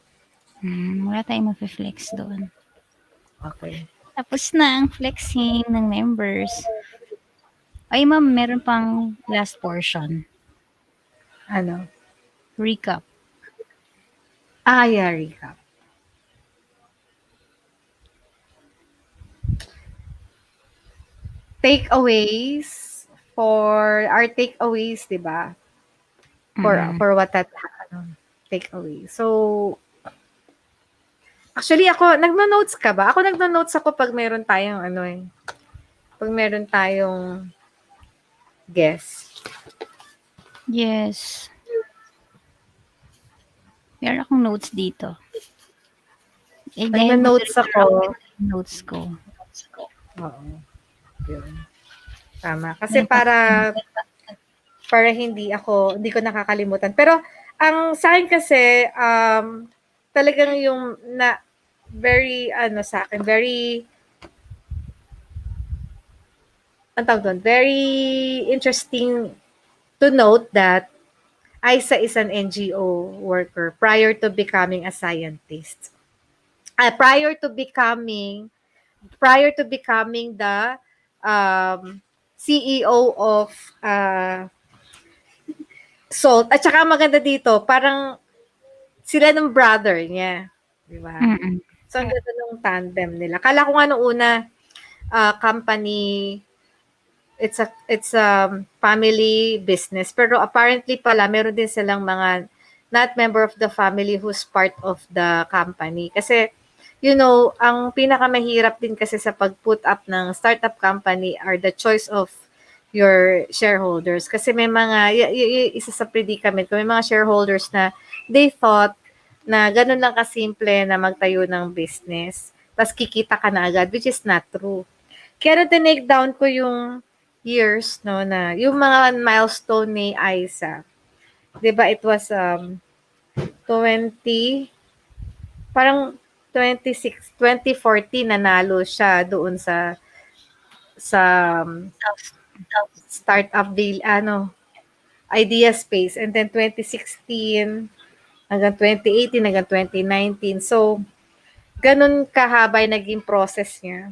Wala tayong mafe-flex doon. Okay. Tapos na ang flexing ng members. Ay, ma'am, meron pang last portion. Ano? Recap. Yeah, recap. Takeaways for our takeaways, 'di ba? For what that takeaway. So actually ako nagno-notes ka ba? Ako nagno-notes ako pag meron tayong pag meron tayong guest. Yes. Meron akong notes dito. Nagno-notes ako. Notes ko. Oo. Yun. Tama. Kasi para hindi ko nakakalimutan. Pero ang sa akin kasi talagang yung very sa akin, very very interesting to note that Aisa is an NGO worker prior to becoming a scientist. Prior to becoming the CEO of Salt. At saka maganda dito, parang sila ng brother niya. Di ba? So, ang ganda ng tandem nila. Kala ko nga nung una, company, it's a family business. Pero apparently pala, meron din silang mga not member of the family who's part of the company. Kasi, ang pinakamahirap din kasi sa pag-put up ng startup company are the choice of your shareholders. Kasi may mga, isa sa predicament ko, may mga shareholders na they thought na ganun lang kasimple na magtayo ng business. Tapos kikita ka na agad, which is not true. Kaya tinake down ko yung years, na yung mga milestone ni Aisa. 'Di ba, it was 2014 nanalo siya doon sa startup idea space, and then 2016 hanggang 2018 hanggang 2019. So ganun kahaba yung naging process niya,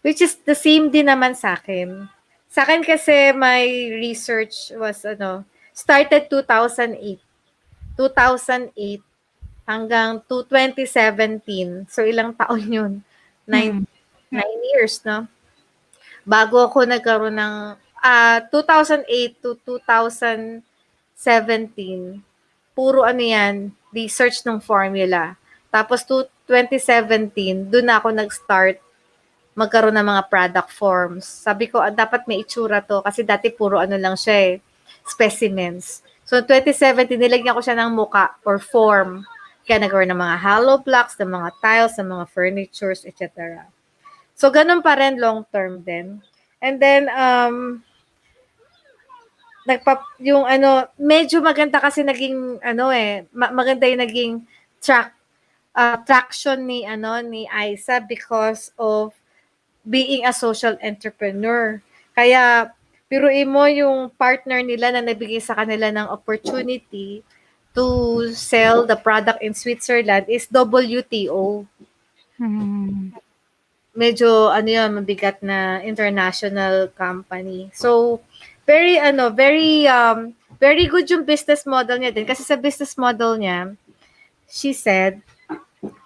which is the same din naman sa akin. Sa akin kasi my research was started 2008 hanggang 2017. So, ilang taon yun? 9 years, no? Bago ako nagkaroon ng 2008 to 2017, puro research ng formula. Tapos 2017, doon ako nag-start magkaroon ng mga product forms. Sabi ko, dapat may itsura to kasi dati puro ano lang siya specimens. So, 2017, nilagyan ko siya ng muka or form. Kaya nagkaroon ng mga hollow blocks, ng mga tiles, ng mga furnitures, etc. So, ganun pa rin long term din. And then, yung medyo maganda kasi naging, maganda yung naging traction ni Aisa because of being a social entrepreneur. Kaya, piruin mo yung partner nila na nabigay sa kanila ng opportunity to sell the product in Switzerland is WTO. Medyo, mabigat na international company. So, very good yung business model niya din. Kasi sa business model niya, she said,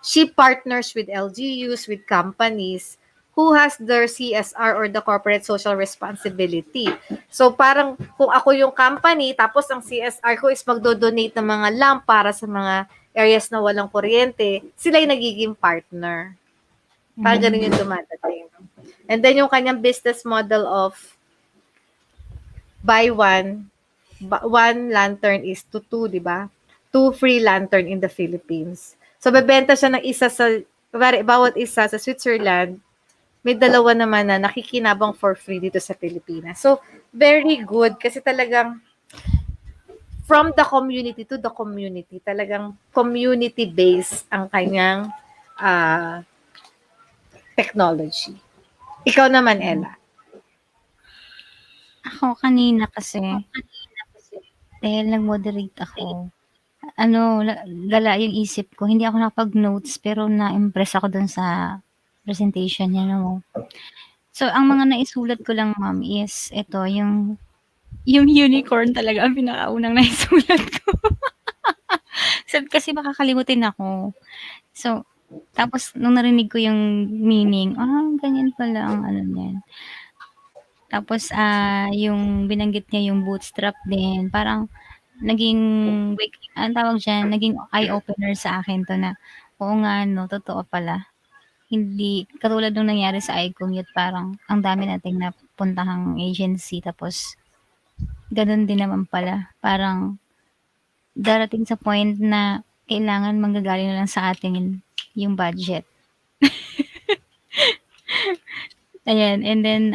she partners with LGUs, with companies who has their CSR or the corporate social responsibility. So parang kung ako yung company, tapos ang CSR ko is magdo-donate ng mga lamp para sa mga areas na walang kuryente, sila yung nagiging partner. Parang ganun yung dumadating. And then yung kanyang business model of buy one lantern is to two, di ba? 2 free lantern in the Philippines. So, bebenta siya ng isa bawat isa sa Switzerland, may dalawa naman na nakikinabang for free dito sa Pilipinas. So, very good kasi talagang from the community to the community, talagang community-based ang kanyang technology. Ikaw naman, Ella. Ako kanina kasi, dahil nag-moderate ako, gala yung isip ko. Hindi ako nakapag-notes, pero na-impress ako dun sa presentation niya, no? So, ang mga naisulat ko lang, ma'am, is ito, yung unicorn talaga ang pinakaunang naisulat ko. Kasi makakalimutin ako. So, tapos, nung narinig ko yung meaning, ganyan pala ang ano niyan. Tapos, yung binanggit niya yung bootstrap din, parang, naging naging eye-opener sa akin 'to na, oo nga 'no, totoo pala. Hindi katulad nung nangyari sa iCommute parang ang dami nating napuntahang agency tapos gano'n din naman pala. Parang darating sa point na kailangan manggagaling na lang sa atin yung budget. Ayan, and then,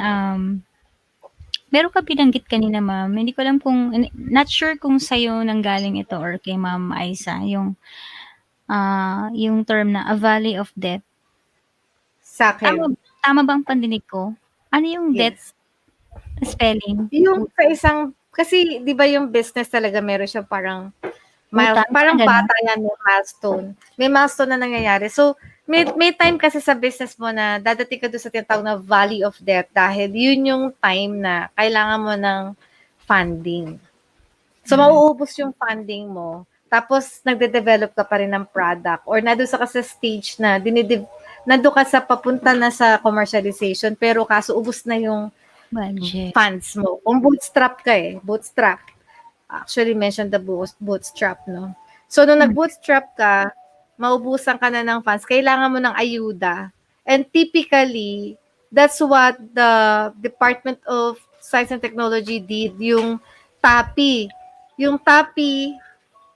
meron ka binanggit kanina, ma'am, hindi ko alam kung not sure kung sa'yo nanggaling ito or kay Ma'am Aisa, yung term na a valley of death. Sa'kin. Tama ba ang pandinig ko? Ano yung death spelling? Yung sa isang, kasi di ba yung business talaga meron siya parang parang bata yan, may milestone. May milestone na nangyayari. So, may time kasi sa business mo na dadating ka doon sa tinatawag na valley of death dahil yun yung time na kailangan mo ng funding. So, mauubos yung funding mo. Tapos, nagde-develop ka pa rin ng product or nandun ka sa stage na nandun ka sa papunta na sa commercialization pero kaso ubos na yung funds mo. Kung bootstrap ka bootstrap. Actually, mentioned the bootstrap, no? So, nung nag-bootstrap ka, maubusan ka na ng funds, kailangan mo ng ayuda. And typically, that's what the Department of Science and Technology did, yung TAPI. Yung TAPI,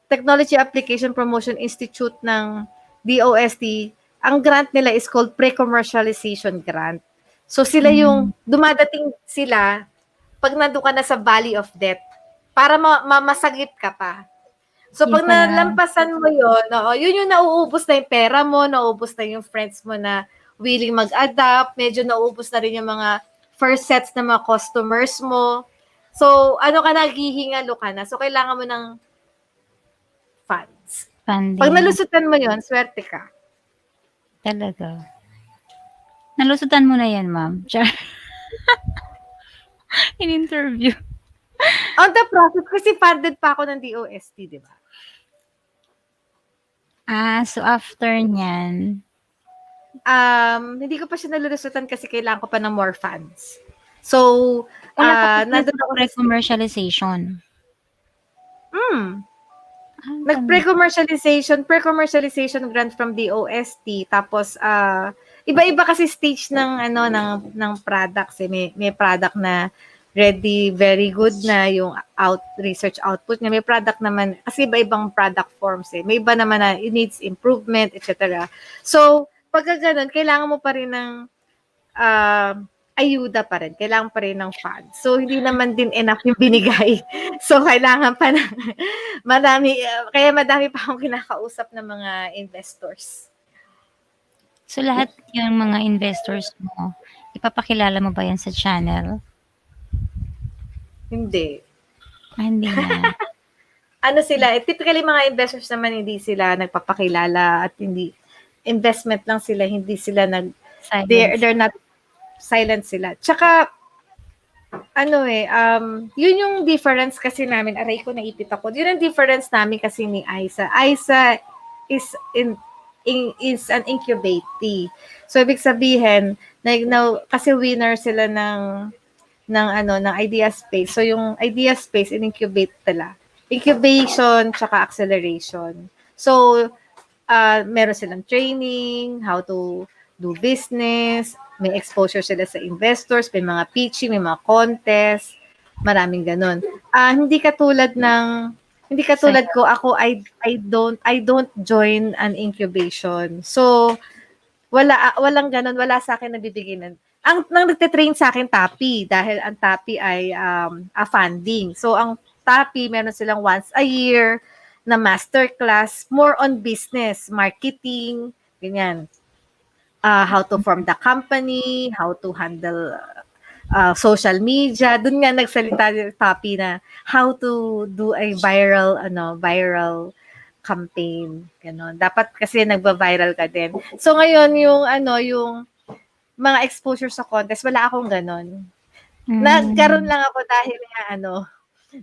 Technology Application Promotion Institute ng DOST, ang grant nila is called Pre-Commercialization Grant. So, sila yung, dumadating sila pag nandun ka na sa Valley of Death para masagip ka pa. So, pag nalampasan mo yun, yun yung nauubos na yung pera mo, nauubos na yung friends mo na willing mag-adapt, medyo nauubos na rin yung mga first sets ng mga customers mo. So, naghihingalo ka na. So, kailangan mo ng funds. Funding. Pag nalusutan mo yun, swerte ka. Talaga. Nalusutan mo na yan, ma'am. In interview. On the process, kasi funded pa ako ng DOST, di ba? So after nyan? Hindi ko pa siya nalusutan kasi kailangan ko pa ng more funds. So, nandun ako pre-commercialization. Pre-commercialization grant from DOST. Tapos, iba-iba kasi stage ng products. May product na ready, very good na yung research output niya. May product naman, kasi iba-ibang product forms eh. May iba naman na it needs improvement, etc. So, pagka ganun, kailangan mo pa rin ng ayuda pa rin. Kailangan pa rin ng funds. So, hindi naman din enough yung binigay. So, kailangan pa na kaya madami pa akong kinakausap ng mga investors. So, lahat yung mga investors mo, ipapakilala mo ba yan sa channel? Hindi. Hindi na. Typically mga investors naman hindi sila nagpapakilala at hindi investment lang sila, hindi sila they're not silent sila. Tsaka yun yung difference kasi namin, aray ko naipit ako. Yun ang difference namin kasi ni Aisa. Aisa is an incubatee. So ibig sabihin, kasi winner sila ng idea space. So yung idea space in-incubate nila. Incubation tsaka acceleration. So meron silang training, how to do business, may exposure sila sa investors, may mga pitching, may mga contest, maraming ganun. Hindi katulad ko, I don't join an incubation. So walang ganun, wala sa akin nabibigyan. Nang nagte-train sa akin TAPI dahil ang TAPI ay funding. So ang TAPI meron silang once a year na masterclass, more on business, marketing, ganyan. How to form the company, how to handle social media. Doon nga nagsalita yung TAPI na how to do a viral campaign. Ganon. Dapat kasi nagba-viral ka din. So ngayon yung mga exposure sa contest, wala akong ganon. Nagkaroon lang ako dahil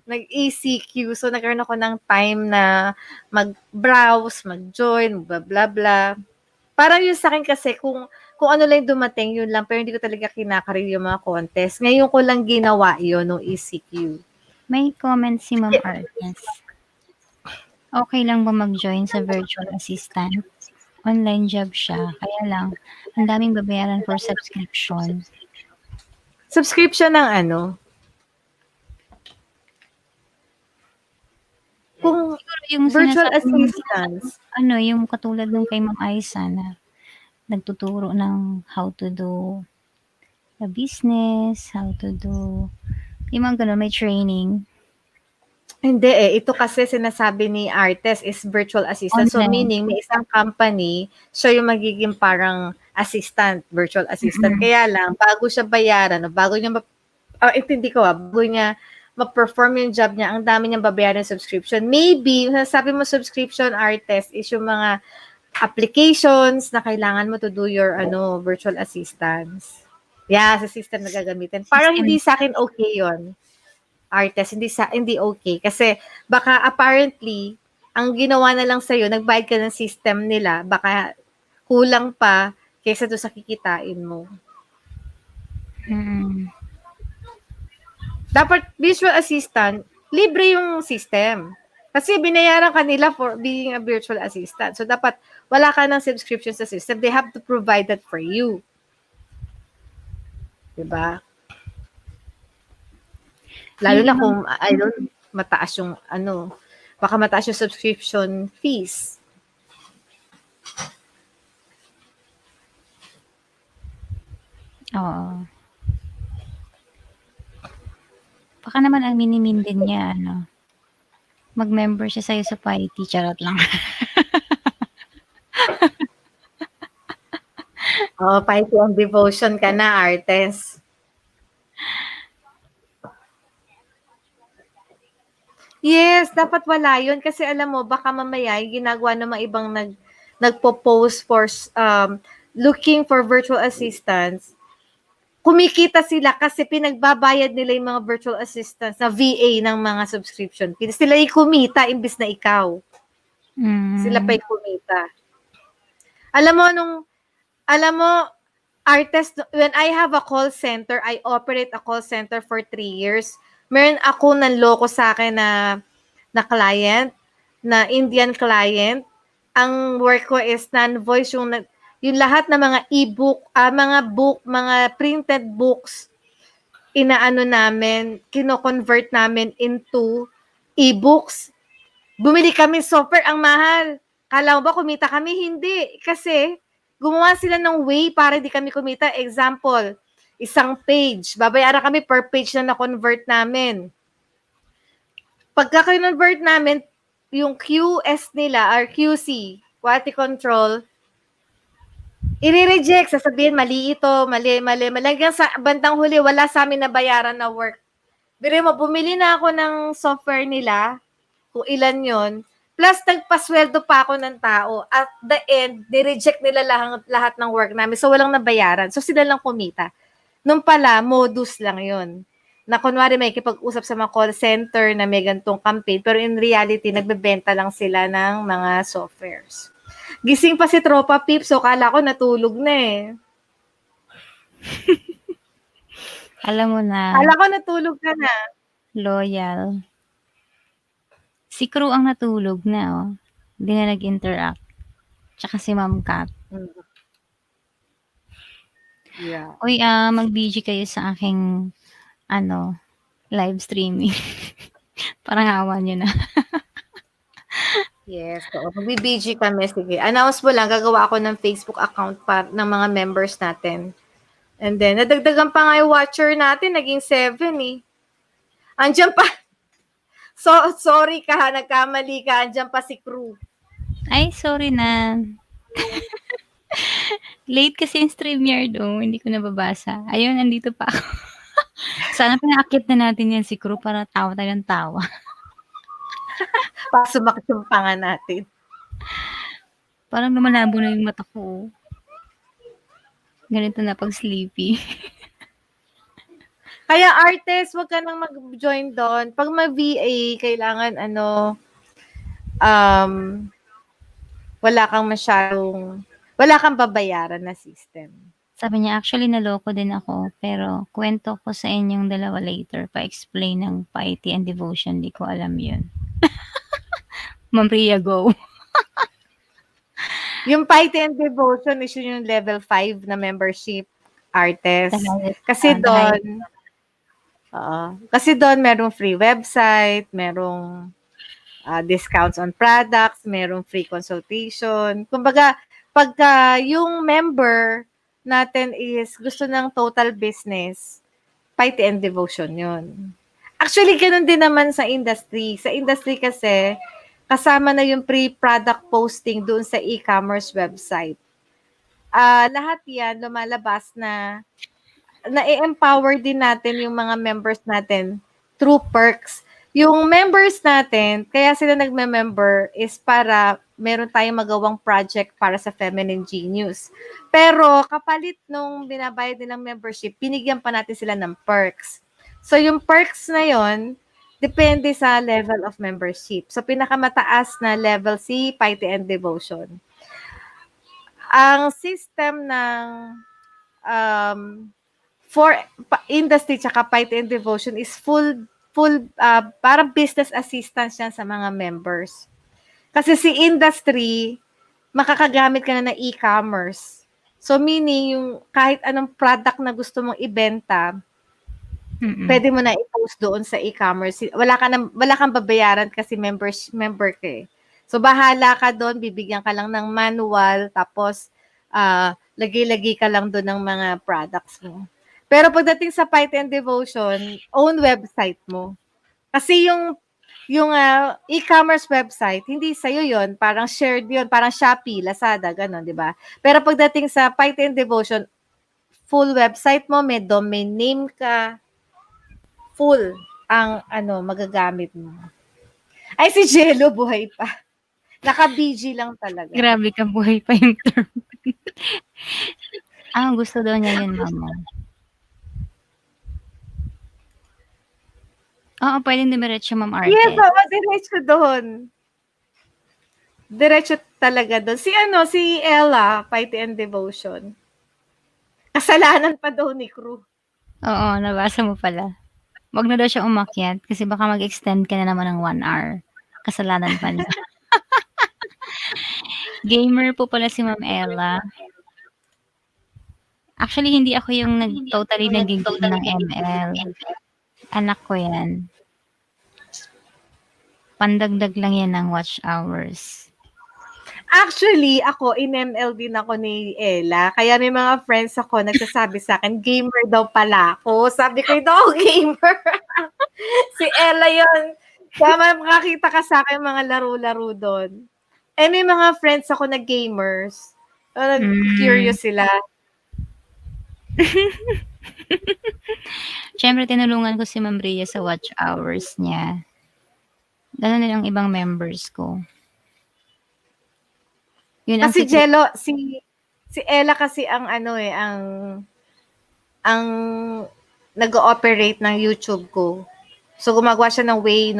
nag-ECQ. So nagkaroon ako ng time na mag-browse, mag-join, blah blah. Parang yun sa akin kasi kung ano lang dumating, yun lang. Pero hindi ko talaga kinakaril yung mga contest. Ngayon ko lang ginawa yun nung ECQ. May comment si Ma'am Artes. Okay lang ba mag-join sa virtual assistant? Online job siya. Kaya lang, ang daming babayaran for subscription. Subscription ng ano? Kung yung virtual assistants. Yung katulad nung kay Ma'am Aisa na nagtuturo ng how to do the business, how to do, yung mga ganun, may training. Hindi ito kasi sinasabi ni Artes is virtual assistant. So meaning may isang company, siya yung magiging parang assistant, virtual assistant. Kaya lang, bago siya bayaran, bago niya, bago niya ma-perform yung job niya, ang dami niyang babayaran ng subscription. Maybe, sabi mo subscription Artes is yung mga applications na kailangan mo to do your virtual assistants. Yeah, sa system na gagamitin. Parang hindi sa akin okay yon. Artes, hindi okay. Kasi baka apparently, ang ginawa na lang sa'yo, nagbayad ka ng system nila, baka kulang pa kaysa doon sa kikitain mo. Dapat visual assistant, libre yung system. Kasi binayaran kanila for being a virtual assistant. So dapat wala ka ng subscription sa system. They have to provide that for you. Diba? Lalo na kung mataas yung baka mataas yung subscription fees. Oo. Baka naman ang minimin din niya, mag-member siya sa'yo sa Piety, charot lang. Piety and devotion ka na, Artes. Yes, dapat wala yun. Kasi alam mo, baka mamaya, yung ginagawa ng mga ibang nagpo-post for looking for virtual assistants, kumikita sila kasi pinagbabayad nila yung mga virtual assistants na VA ng mga subscription. Sila yung kumita imbis na ikaw. Sila pa yung kumita. Alam mo, Artes, when I have a call center, I operate a call center for 3 years. Meron ako nanloko sa akin na client na Indian client. Ang work ko is non-voice, yung lahat ng mga e-book, mga printed books, inaano namin, kino-convert namin into e-books. Bumili kami software, ang mahal. Kala mo ba kumita kami? Hindi. Kasi gumawa sila ng way para di kami kumita. Example, isang page. Babayaran kami per page na na-convert namin. Pagka convert namin, yung QS nila or QC, quality control, i-reject. Sasabihin, mali ito, mali. Hanggang sa bandang huli, wala sa amin na bayaran na work. Biro mo, bumili na ako ng software nila, kung ilan yon, plus nagpasweldo pa ako ng tao. At the end, ni-reject nila lahat ng work namin. So, walang nabayaran. So, sila lang kumita. Nung pala, modus lang yon, na kunwari may kipag-usap sa mga call center na may gantong campaign, pero in reality, nagbebenta lang sila ng mga softwares. Gising pa si Tropa Pips, so kala ko natulog na eh. Alam mo na, Kala ko natulog ka na. loyal. Si Crew ang natulog na, oh. Hindi na nag-interact. Tsaka si Ma'am Kat. Yeah. Uy, mag-BG kayo sa aking, live streaming. Parang awa nyo na. Yes, so magbibg kami, sige. Announce mo lang, gagawa ako ng Facebook account ng mga members natin. And then, nadagdagan pa nga yung watcher natin, naging 7 eh. Andiyan pa. So, sorry ka, nagkamali ka, andiyan pa si Crew. Ay, sorry na. Late kasi yung StreamYard, hindi ko nababasa. Ayun, nandito pa ako. Sana pinaakit na natin yan si Crew para tawa tayo ng tawa. Para sumakit yung panga natin. Parang lumalabo na yung mata ko. Ganito na pag sleepy. Kaya artist, wag ka nang mag-join doon. Pag mag-VA, kailangan wala kang babayaran na system. Sabi niya, actually naloko din ako, pero kwento ko sa inyong dalawa later, pa-explain ng piety and devotion, di ko alam yun. Ma'am Ria, go. Yung piety and devotion is yung level 5 na membership artist. Kasi doon merong free website, merong discounts on products, merong free consultation. Kumbaga, pagka yung member natin is gusto ng total business, piety and devotion yun. Actually, ganun din naman sa industry. Sa industry kasi, kasama na yung pre-product posting doon sa e-commerce website. Lahat yan lumalabas na i-empower din natin yung mga members natin through perks. Yung members natin, kaya sila nagme-member is para meron tayong magawang project para sa Feminine Genius. Pero kapalit nung binabayad nilang membership, binigyan pa natin sila ng perks. So yung perks na yon, depende sa level of membership. So pinakamataas na level si Piety and Devotion. Ang system ng for industry tsaka Piety and Devotion is full parang business assistance yan sa mga members. Kasi si industry, makakagamit ka na ng e-commerce. So meaning, yung kahit anong product na gusto mong ibenta, pwede mo na i-post doon sa e-commerce. Wala kang babayaran kasi member ka eh. So bahala ka doon, bibigyan ka lang ng manual, tapos lagay-lagay ka lang doon ng mga products mo. Pero pagdating sa Piety and Devotion, own website mo. Kasi yung e-commerce website, hindi sa'yo yon, parang shared yon, parang Shopee, Lazada, gano'n, di ba? Pero pagdating sa Piety and Devotion, full website mo, may domain name ka, full ang magagamit mo. Ay, si Jello, buhay pa. Naka-BG lang talaga. Grabe ka, buhay pa yung term. Gusto daw niya yun, mama. Oo, pwedeng dumiretso, Ma'am Arte. Yes, diretso doon. Diretso talaga doon. Si Ella, Piety and Devotion. Kasalanan pa daw ni Crew. Oo, nabasa mo pala. Wag na daw siya umakyat kasi baka mag-extend ka na naman ng 1 hour. Kasalanan pa niya. Gamer po pala si Ma'am Ella. Actually, hindi ako yung totally nag-game ng ML. Anak ko yan. Pandagdag lang yan ng watch hours. Actually, ako, in-ML din ako ni Ella. Kaya may mga friends ako nagsasabi sa akin, gamer daw pala ako. Sabi ko, ito ako gamer. Si Ella yun. Kaya makakita ka sa akin mga laro-laro doon. Eh, may mga friends ako na gamers. Curious sila. Siyempre, tinulungan ko si Ma'am Ria sa watch hours niya. Ganun din ang ibang members ko. Yun ang Kasi Jello, si Ella kasi ang ang nag-ooperate ng YouTube ko. So gumagawa siya ng way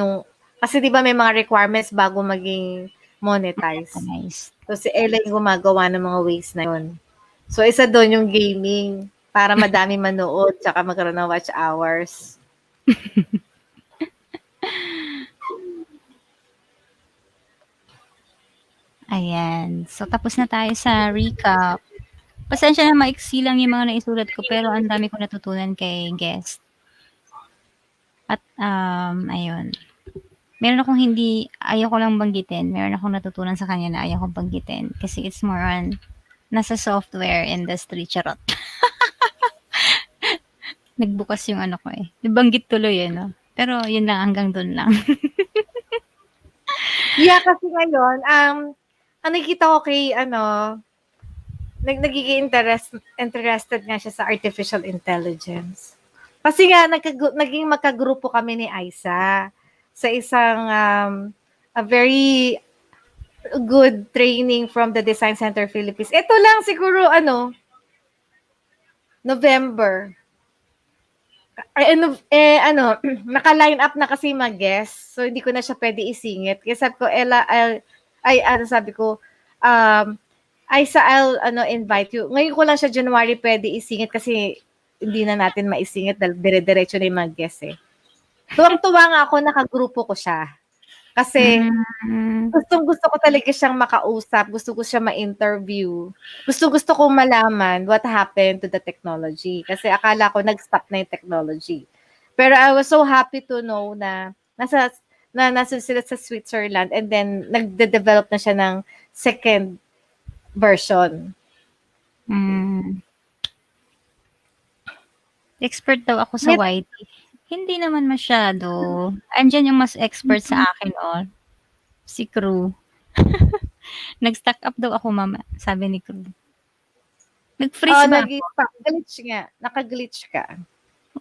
kasi 'di ba may mga requirements bago maging monetize. So si Ella yung gumagawa ng mga ways na yun. So isa doon yung gaming para madami manood tsaka magkaroon ng watch hours. Ayan. So, tapos na tayo sa recap. Pasensya na maiksi lang yung mga naisulat ko, pero ang dami ko natutunan kay guest. At, ayun. Meron akong ayaw ko lang banggitin. Meron akong natutunan sa kanya na ayaw kong banggitin. Kasi it's more on, nasa software industry, charot. Nagbukas yung ano ko eh. Nabanggit tuloy no? Pero yun lang, hanggang dun lang. Yeah, kasi ngayon, ang nakikita ko kay, nagiging interested nga siya sa artificial intelligence. Kasi nga, naging magkagrupo kami ni Aisa sa isang a very good training from the Design Center Philippines. Ito lang siguro, November. Naka-line up na kasi mag-guest. So, hindi ko na siya pwede isingit. Kaya sabi ko, Ella, Aisa, I'll invite you. Ngayon ko lang siya January pwede isingit kasi hindi na natin maisingit dahil dire-diretso na yung mag-guest eh. Tuwang-tuwa nga ako, nakagrupo ko siya. Kasi gustong-gusto ko talaga siyang makausap, gusto ko siya ma-interview. Gusto ko malaman what happened to the technology. Kasi akala ko nag-stop na yung technology. Pero I was so happy to know na nasa sila sa Switzerland and then nagde-develop na siya ng second version. Expert daw ako sa YT. Hindi naman masyado. Andyan yung mas expert sa akin, si Crew. Nag-stack up daw ako, mama. Sabi ni Crew. Nag-freeze ba ako? Glitch nga. Naka-glitch ka.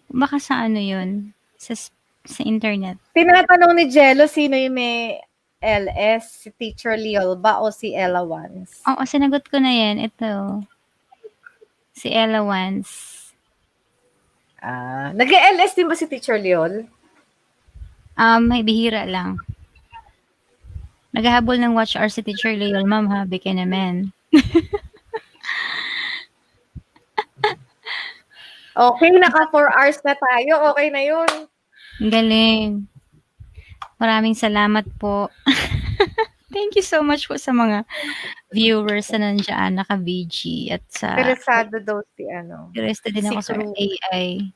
Baka sa yun? Sa internet. Tinatanong ni Jello, sino yung may LS? Si Teacher Leol ba o si Ella Once? Oo, sinagot ko na yan. Ito. Si Ella Once. Nag-LS din ba si Teacher Leol? May bihira lang. Naghahabol ng watch hour si Teacher Leol, ma'am ha, bika naman. Okay, naka 4 hours na tayo. Okay na yun. Galing. Maraming salamat po. Thank you so much po sa mga viewers na nandiyan, naka-VG at sa... Interesado daw si Interested din ako sa AI.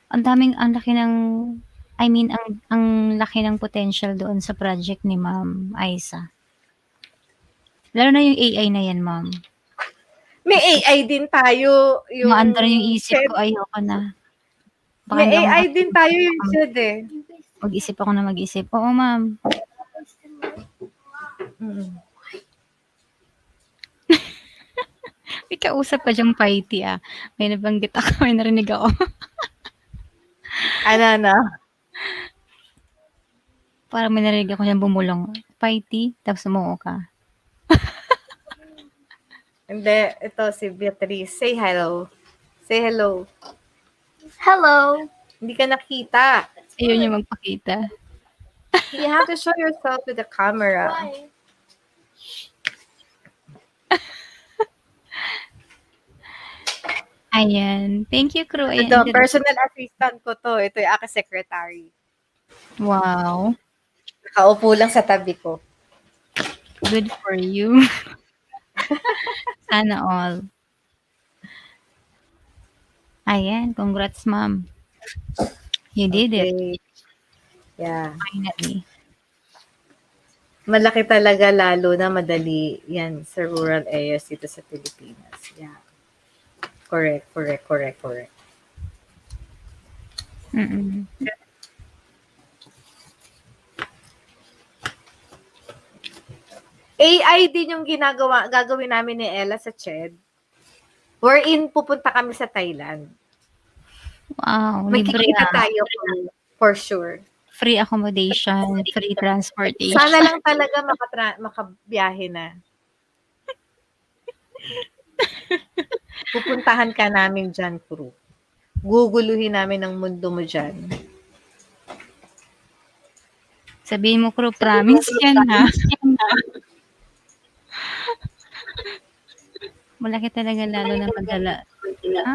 Ang laki ng... ang laki ng potential doon sa project ni Ma'am Aisa. Lalo na yung AI na yan, Ma'am. May AI din tayo. Maandar yung isip ko, ayoko na. May AI din tayo yung Jed eh. Mag-isip ako na mag-isip. Oo, Ma'am. May kausap ka diyang Paiti May nabanggit ako, may narinig ako. Ano? Parang may narinig ako niyang bumulong. Paiti, tapos sumuo ka. Hindi, ito si Beatrice. Say hello. Say hello. Hello. Hindi ka nakita. Ayaw niya magpakita. You have to show yourself to the camera. Why? Ayan. Thank you, Crew. Ito, personal assistant ko to. Ito yung aking secretary. Wow. Nakaupo lang sa tabi ko. Good for you. Sana all. Ayan, congrats ma'am. You did it, Okay. Yeah. finally. Malaki talaga lalo na madali yan sa rural areas dito sa Pilipinas. Yeah. Correct, correct, correct, correct. Mm. AI din yung gagawin namin ni Ella sa CHED. Wherein pupunta kami sa Thailand. Wow, libre Magkikita tayo for sure. free accommodation, free transportation. Sana lang talaga makabiyahe na. Pupuntahan ka namin dyan, crew. Guguluhin namin ang mundo mo dyan. Sabihin mo, crew, promise yan ha. Malaki talaga lalo na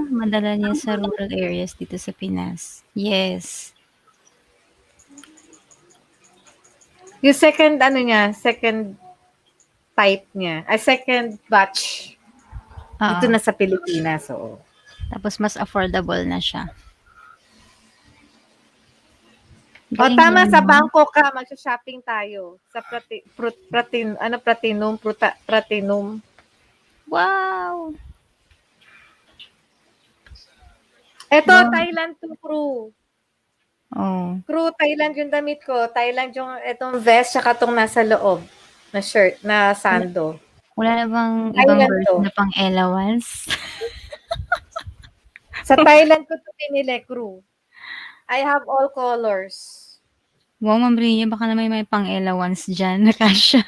madala niya sa rural areas dito sa Pinas. Yes. Yung second type niya, second batch dito Oo. na sa Pilipinas. Oo. Tapos mas affordable na siya. O tama, Galing-galing sa mo. Bangkok ka, magsha-shopping tayo. Sa Platinum. Wow! Eto, Wow. Thailand to, crew. Oh. Crew, Thailand yung damit ko. Thailand yung etong vest, tsaka tong nasa loob na shirt, na sando. Wala na bang ibang Thailand version to. na pang allowance? Sa Thailand ko to pinili, crew. I have all colors. Wow, Ma'am Ria, baka naman may pang allowance dyan na kasya.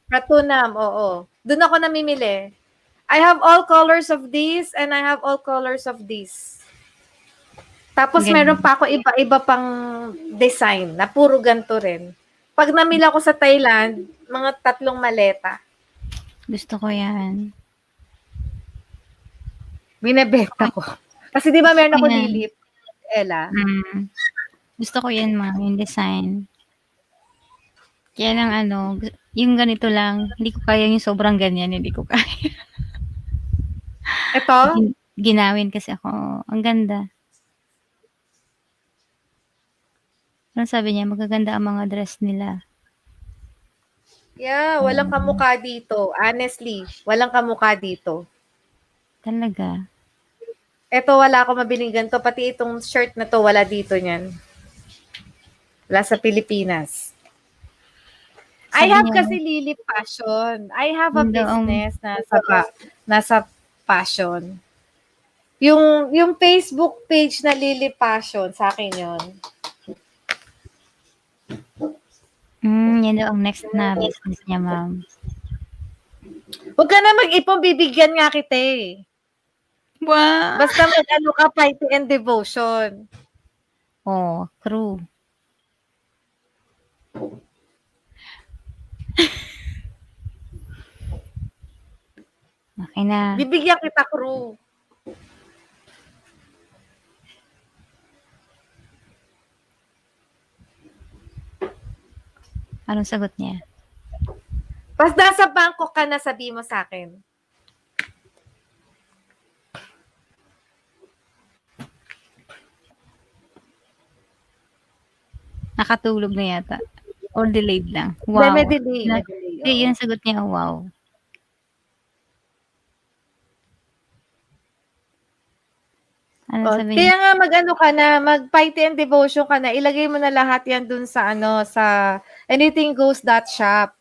Pratunam, oo. Doon ako namimili. I have all colors of this and I have all colors of this. Tapos Galing. meron pa ako iba-iba pang design na puro ganito rin. Pag namili ako sa Thailand, mga 3 maleta. Gusto ko yan. Binebenta ko. Kasi di ba meron ako Gusto ko yan. lilip, Ella? Gusto ko yan, ma'am, yung design. Kaya lang yung ganito lang, hindi ko kaya yung sobrang ganyan, hindi ko kaya. Ito? Ginawin kasi ako. Ang ganda. Ano sabi niya, magaganda ang mga dress nila. Yeah, walang kamukha dito. Honestly, walang kamukha dito. Talaga. Ito, wala akong mabiling ganito. Pati itong shirt na to, wala dito niyan. Wala sa Pilipinas. I Sabi have niya, kasi Lily Fashion. I have a Yun daw ang- business nasa fashion. Yung Facebook page na Lily Fashion, sa akin yun. yan daw ang next na business niya, ma'am. Huwag ka na mag-ipon, bibigyan nga kita eh. Wow! Basta mag-ano ka, piety and devotion. Oh, crew. Okay na. Bibigyan kita, crew. Anong sagot niya? Basta nasa Bangkok ka na, sabi mo sa akin. Nakatulog na yata. Or delayed lang. Wow. May delay. Hindi, yun ang sagot niya, wow. Ano sabi Kaya niya? nga mag-ano ka na, mag-piety and devotion ka na, ilagay mo na lahat yan dun sa sa anythinggoes.shop.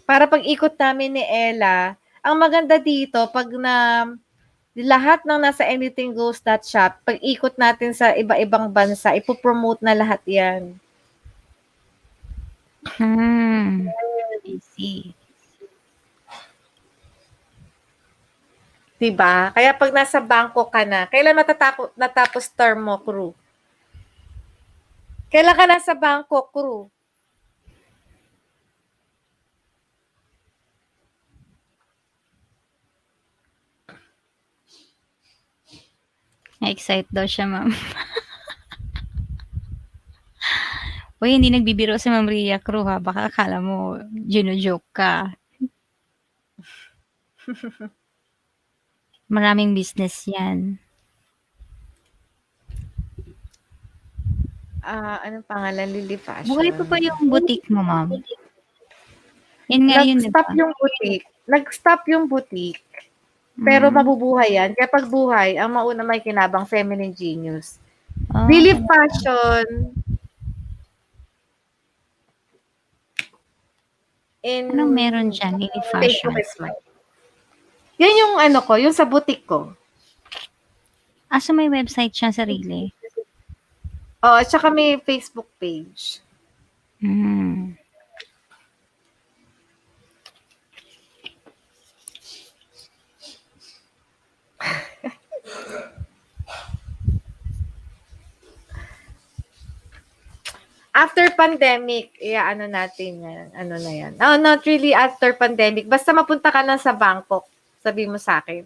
Para pag ikot namin ni Ella, ang maganda dito, pag lahat ng nasa anythinggoes.shop, pag ikot natin sa iba-ibang bansa, ipopromote na lahat yan. I see. Diba? Kaya pag nasa Bangkok ka na, kailan natapos term mo, crew? Kailan ka nasa Bangkok, crew? Na-excite daw siya, ma'am. Uy, hindi nagbibiro si Ma'am Ria Crew ha, baka akala mo gino-joke ka. Maraming business 'yan. Anong pangalan? Lily Buhay pa ba Fashion. yung boutique mo, ma'am? Yun nga yun, 'di Nag-stop ba? yung boutique. Nag-stop yung boutique. Pero Hmm. mabubuhay yan. Kapag buhay, ang mauna may kinabang Feminine Genius. Lily Talaga. Fashion in Anong meron diyan, Lily Facebook Fashion? is mine. Yan yung ano ko, yung sa boutique ko. So may website siya sarili? Oo, at saka may Facebook page. Hmm. After pandemic, ano natin yan. Ano na yan. No, not really after pandemic. Basta mapunta ka na sa Bangkok. Sabi mo sa akin.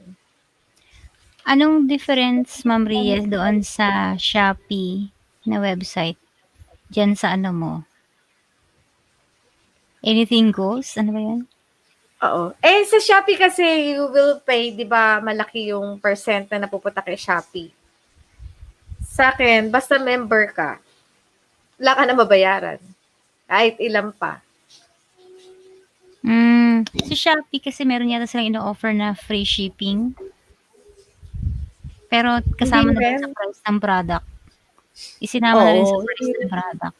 Anong difference, Ma'am Ria, doon sa Shopee na website? Diyan sa ano mo? Anything goes? Ano ba yan? Oo. Sa Shopee kasi you will pay, di ba, malaki yung percent na napupunta kay Shopee. Sa akin, basta member ka, wala ka na mabayaran. Kahit ilan pa. Sa Shopee kasi meron yata silang ino-offer na free shipping. Pero kasama na din sa price ng product. Isinama na rin sa price ng product.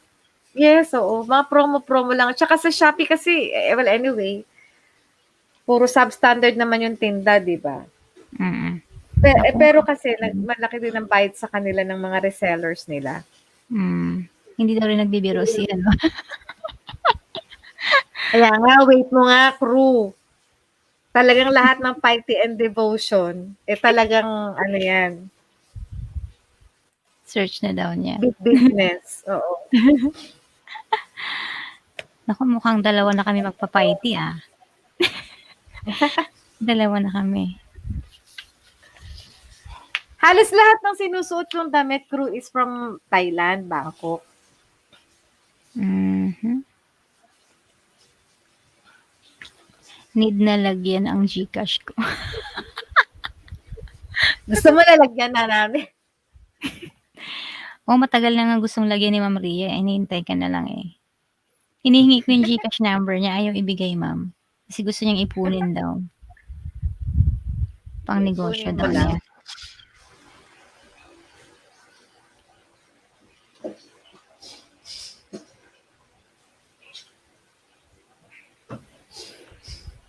Yes, oo. Mga promo-promo lang. Tsaka sa Shopee kasi, well, anyway, puro substandard naman yung tinda, di ba? Pero kasi, malaki din ang bayad sa kanila ng mga resellers nila. Hindi daw rin nagbibiro si ano. Kaya nga, wait mo nga, crew. Talagang lahat ng piety and devotion, talagang, ano yan. Search na daw niya. Big business, oo. Naku, mukhang dalawa na kami magpa-piety, Dalawa na kami. Halos lahat ng sinusuot yung damit, crew, is from Thailand, Bangkok. Need na lagyan ang GCash ko. Gusto mo lalagyan na namin? Matagal na nga gustong lagyan ni Ma'am Ria. Hinihintay ka na lang eh. Hinihingi ko yung GCash number niya. Ayaw ibigay, ma'am. Kasi gusto niyang ipunin daw. Pang negosyo daw niya.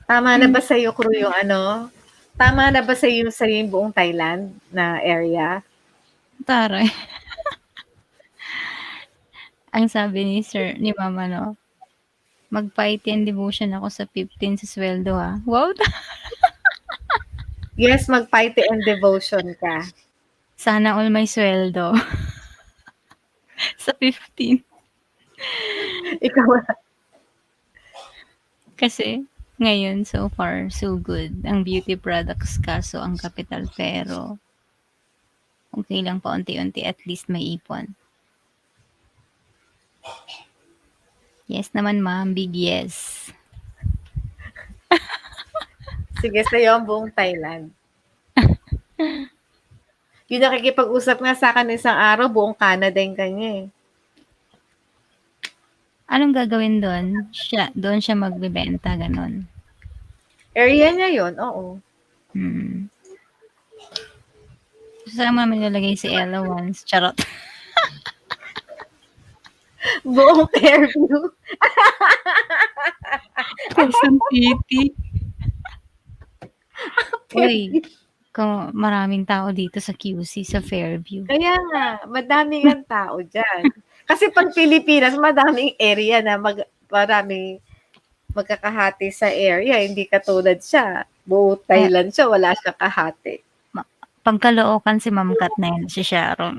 Tama na ba sa'yo, crew, yung ano? Tama na ba sa'yo yung buong Thailand na area? Taray. Ang sabi ni Mama, no? Mag-piety and devotion ako sa 15 sa sweldo, ha? Wow! Yes, mag-piety and devotion ka. Sana all may sweldo. Sa 15. Ikaw Kasi, ngayon, so far, so good. Ang beauty products kaso ang capital, pero okay lang paunti-unti, at least may ipon. Yes naman, ma'am. Big yes. Sige, sa'yo ang buong Thailand. Yung nakikipag-usap nga sa akin isang araw, buong Canada yung kanya eh. Anong gagawin doon? Doon siya magbebenta, ganon. Area niya yun, oo. Saan mo naman nilalagay si Ella once? Charot. Buong Fairview. Quezon City. Uy, kung maraming tao dito sa QC, sa Fairview. Kaya nga, madaming ang tao dyan. Kasi pag Pilipinas, madaming area na maraming magkakahati sa area. Hindi katulad siya. Buong Thailand siya, wala siya kahati. Pagkalookan si Ma'am Kat na yun, si Sharon.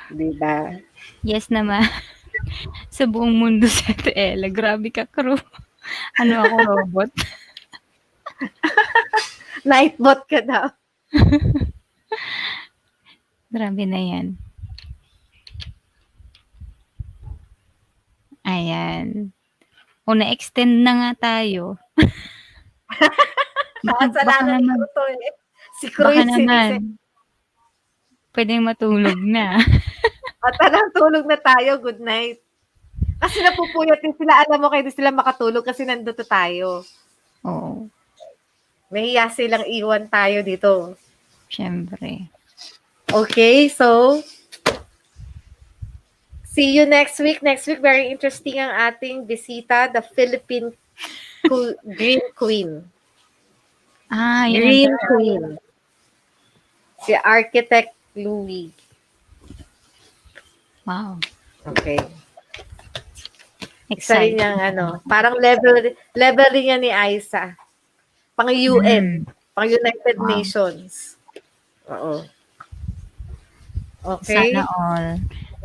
Diba? Yes naman. Sa buong mundo sa Ella. Grabe ka, crew. Ano ako, robot? Nightbot ka daw. Grabe na yan. Ayan. O na-extend na nga tayo. Baka Kasalanan ni naman, Kruto eh. Si baka Cruz sinise. naman, pwedeng matulog na. At talagang tulog na tayo, good night. Kasi napupuyat din sila, alam mo kayo di sila makatulog kasi nandito tayo. Oo, Nahiya silang iwan tayo dito. syempre. Okay, so see you next week. Next week, very interesting ang ating bisita, the Philippine Green Queen. Yun ang Green Queen. Si Architect Louie. wow. Okay. Isa rin Exciting. yung parang level rin yan ni Aisa. Pang UN. Pang United Wow. Nations. Oo. Sana Okay. all.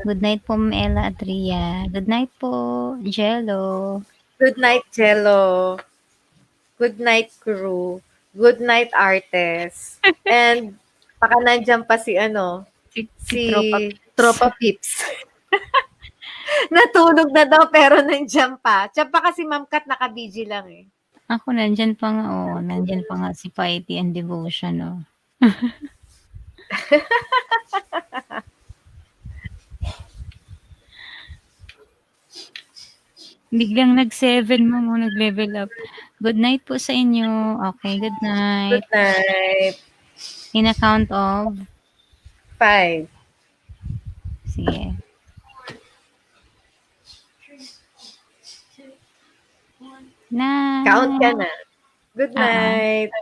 Good night po, Ma'am Ella at Ria. Good night po, Jello. Good night, Jello. Good night, crew. Good night, artist. And baka nandyan pa si Si Tropa Tropa Pips. Natulog na daw pero nandyan pa. Diyan pa kasi Ma'am Kat naka-BG lang eh. Ako nandyan pa nga, nandyan pa nga si Piety and Devotion, Biglang nag-7 mo, nag-level up. Good night po sa inyo. Okay, good night. Good night. In a count of? 5. Sige. Night. Count ka na. Good Oo. night.